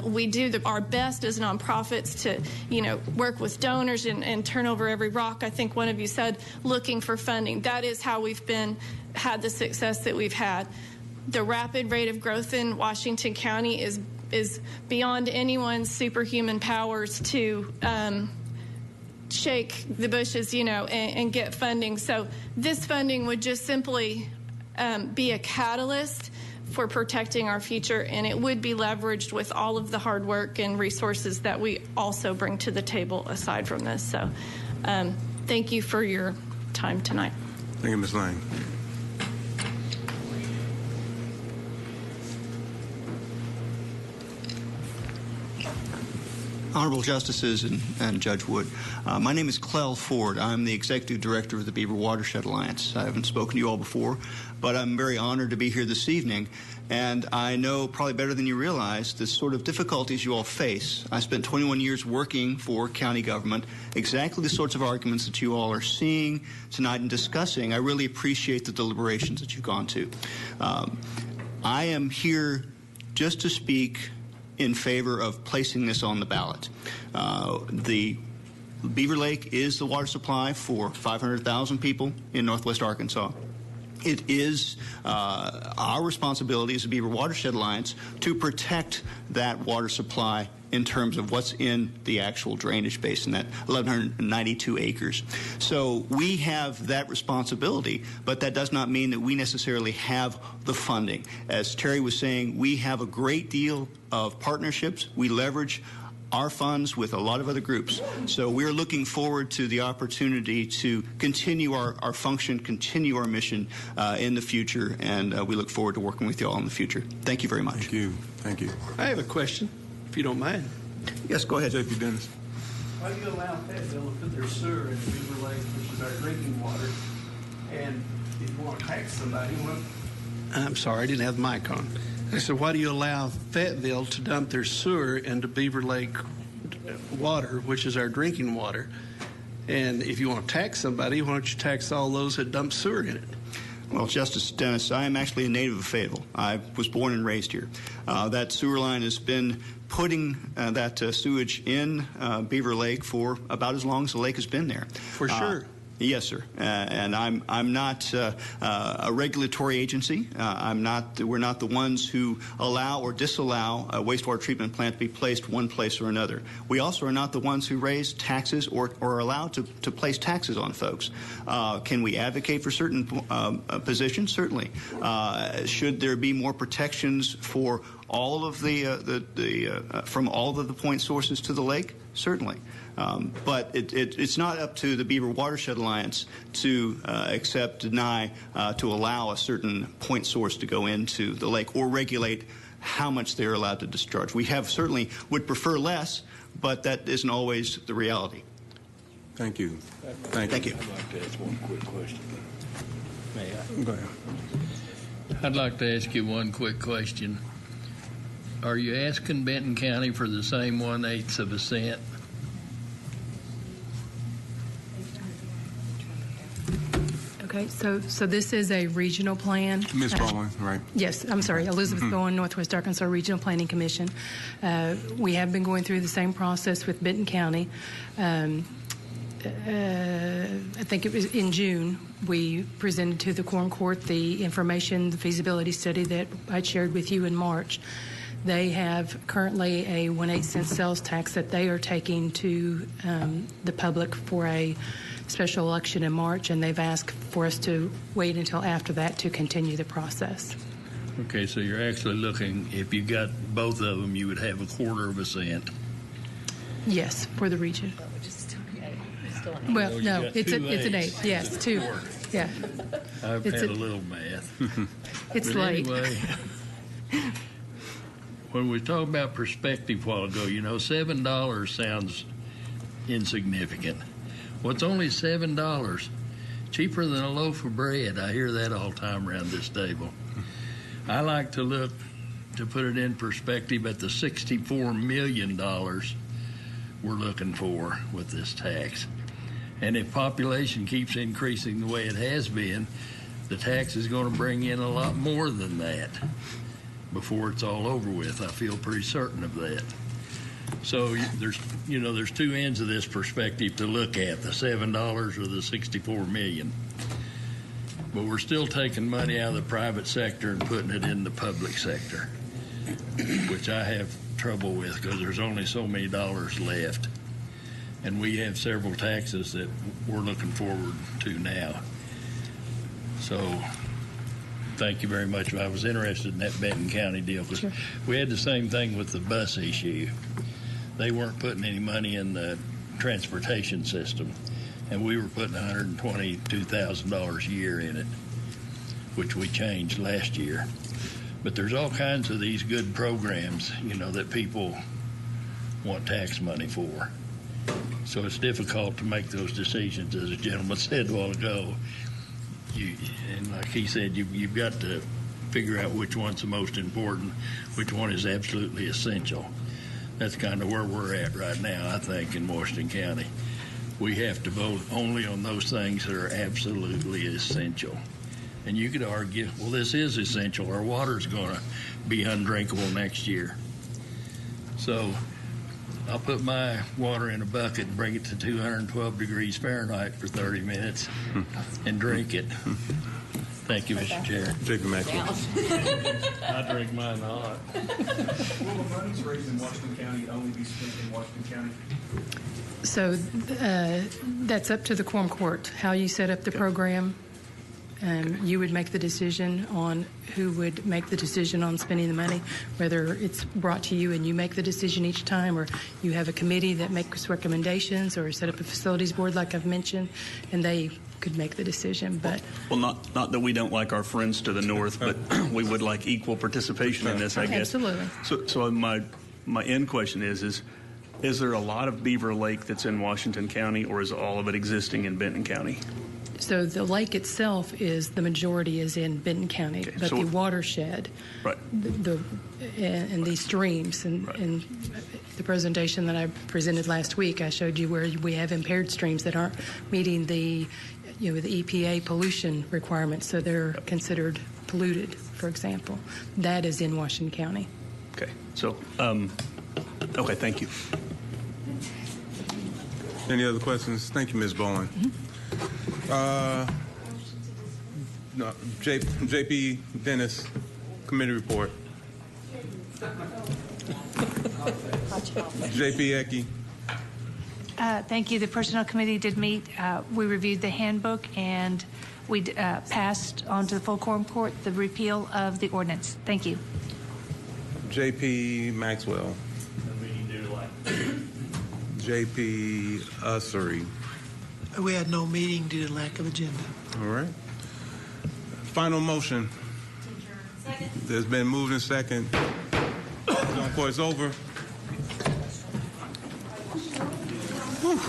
We do our best as nonprofits to, work with donors and turn over every rock. I think one of you said looking for funding. That is how we've had the success that we've had. The rapid rate of growth in Washington County is beyond anyone's superhuman powers to shake the bushes, and get funding. So this funding would just simply be a catalyst for protecting our future, and it would be leveraged with all of the hard work and resources that we also bring to the table aside from this. So thank you for your time tonight. Thank you, Ms. Lang. Honorable Justices and Judge Wood, my name is Clell Ford. I'm the Executive Director of the Beaver Watershed Alliance. I haven't spoken to you all before, but I'm very honored to be here this evening. And I know probably better than you realize the sort of difficulties you all face. I spent 21 years working for county government, exactly the sorts of arguments that you all are seeing tonight and discussing. I really appreciate the deliberations that you've gone to. I am here just to speak in favor of placing this on the ballot. The Beaver Lake is the water supply for 500,000 people in northwest Arkansas. It is our responsibility as the Beaver Watershed Alliance to protect that water supply in terms of what's in the actual drainage basin, that 1,192 acres. So we have that responsibility, but that does not mean that we necessarily have the funding. As Terry was saying, we have a great deal of partnerships. We leverage our funds with a lot of other groups. So we're looking forward to the opportunity to continue our function, continue our mission in the future, and we look forward to working with you all in the future. Thank you very much. Thank you. Thank you. I have a question, if you don't mind. Yes, go ahead. J.P. Dennis. Why do you allow Fayetteville to put their sewer in Beaver Lake, which is our drinking water? And if you want to tax somebody, I'm sorry, I didn't have the mic on. I said, why do you allow Fayetteville to dump their sewer into Beaver Lake water, which is our drinking water? And if you want to tax somebody, why don't you tax all those that dump sewer in it? Well, Justice Dennis, I am actually a native of Fayetteville. I was born and raised here. That sewer line has been putting that sewage in Beaver Lake for about as long as the lake has been there. For sure. Yes, sir. And I'm not a regulatory agency. We're not the ones who allow or disallow a wastewater treatment plant to be placed one place or another. We also are not the ones who raise taxes or are allowed to place taxes on folks. Can we advocate for certain positions? Certainly. Should there be more protections for all of from all of the point sources to the lake? Certainly. But it's not up to the Beaver Watershed Alliance to accept, deny, to allow a certain point source to go into the lake or regulate how much they're allowed to discharge. We certainly would prefer less, but that isn't always the reality. Thank you. Thank you. I'd like to ask one quick question. May I? Go ahead. I'd like to ask you one quick question. Are you asking Benton County for the same 1/8 of a cent? Okay, so this is a regional plan. Ms. Bowen, right? Yes, I'm sorry, Elizabeth Bowen, Northwest Arkansas Regional Planning Commission. We have been going through the same process with Benton County. I think it was in June, we presented to the Quorum Court the information, the feasibility study that I shared with you in March. They have currently a 1/8 cent sales tax that they are taking to the public for a special election in March, and they've asked for us to wait until after that to continue the process. Okay, so you're actually looking, if you got both of them, you would have 1/4 of a cent. Yes, for the region. Well, no, it's an 8. Yes, 2. Yeah. I've had a little math. It's But late. Anyway, when we talked about perspective a while ago, $7 sounds insignificant. What's only $7? Cheaper than a loaf of bread. I hear that all the time around this table. I like to look, to put it in perspective, at the $64 million we're looking for with this tax. And if population keeps increasing the way it has been, the tax is going to bring in a lot more than that before it's all over with. I feel pretty certain of that. So there's two ends of this perspective to look at, the $7 or the $64 million. But we're still taking money out of the private sector and putting it in the public sector, which I have trouble with because there's only so many dollars left. And we have several taxes that we're looking forward to now. So thank you very much. I was interested in that Benton County deal because we had the same thing with the bus issue. They weren't putting any money in the transportation system, and we were putting $122,000 a year in it, which we changed last year. But there's all kinds of these good programs, that people want tax money for. So it's difficult to make those decisions, as a gentleman said a while ago. And like he said, you've got to figure out which one's the most important, which one is absolutely essential. That's kind of where we're at right now, I think, in Washington County. We have to vote only on those things that are absolutely essential. And you could argue, well, this is essential. Our water's going to be undrinkable next year. So I'll put my water in a bucket and bring it to 212 degrees Fahrenheit for 30 minutes and drink it. Thank you, Mr. Chair. Jacob Maxwell. I drink mine hot. Will the monies raised in Washington County only be spent in Washington County? So that's up to the Quorum Court, how you set up the program. You would make the decision on who would make the decision on spending the money, whether it's brought to you and you make the decision each time, or you have a committee that makes recommendations, or set up a facilities board like I've mentioned, and they could make the decision. But well, not that we don't like our friends to the north, but we would like equal participation in this, I guess. Absolutely. So my end question is there a lot of Beaver Lake that's in Washington County, or is all of it existing in Benton County? So the lake itself is, the majority is in Benton County, okay, but so the watershed, right, and these streams, and, right, and the presentation that I presented last week, I showed you where we have impaired streams that aren't meeting the EPA pollution requirements, so they're considered polluted, for example. That is in Washington County. Okay, so okay, thank you. Any other questions? Thank you, Ms. Bowen. No, JP Dennis, committee report. JP Ecke. Thank you. The Personnel Committee did meet. We reviewed the handbook, and we passed on to the full Quorum Court the repeal of the ordinance. Thank you. JP Maxwell. JP Ussery. We had no meeting due to lack of agenda. All right. Final motion. Second. There's been moved and second. Court's over. Whew.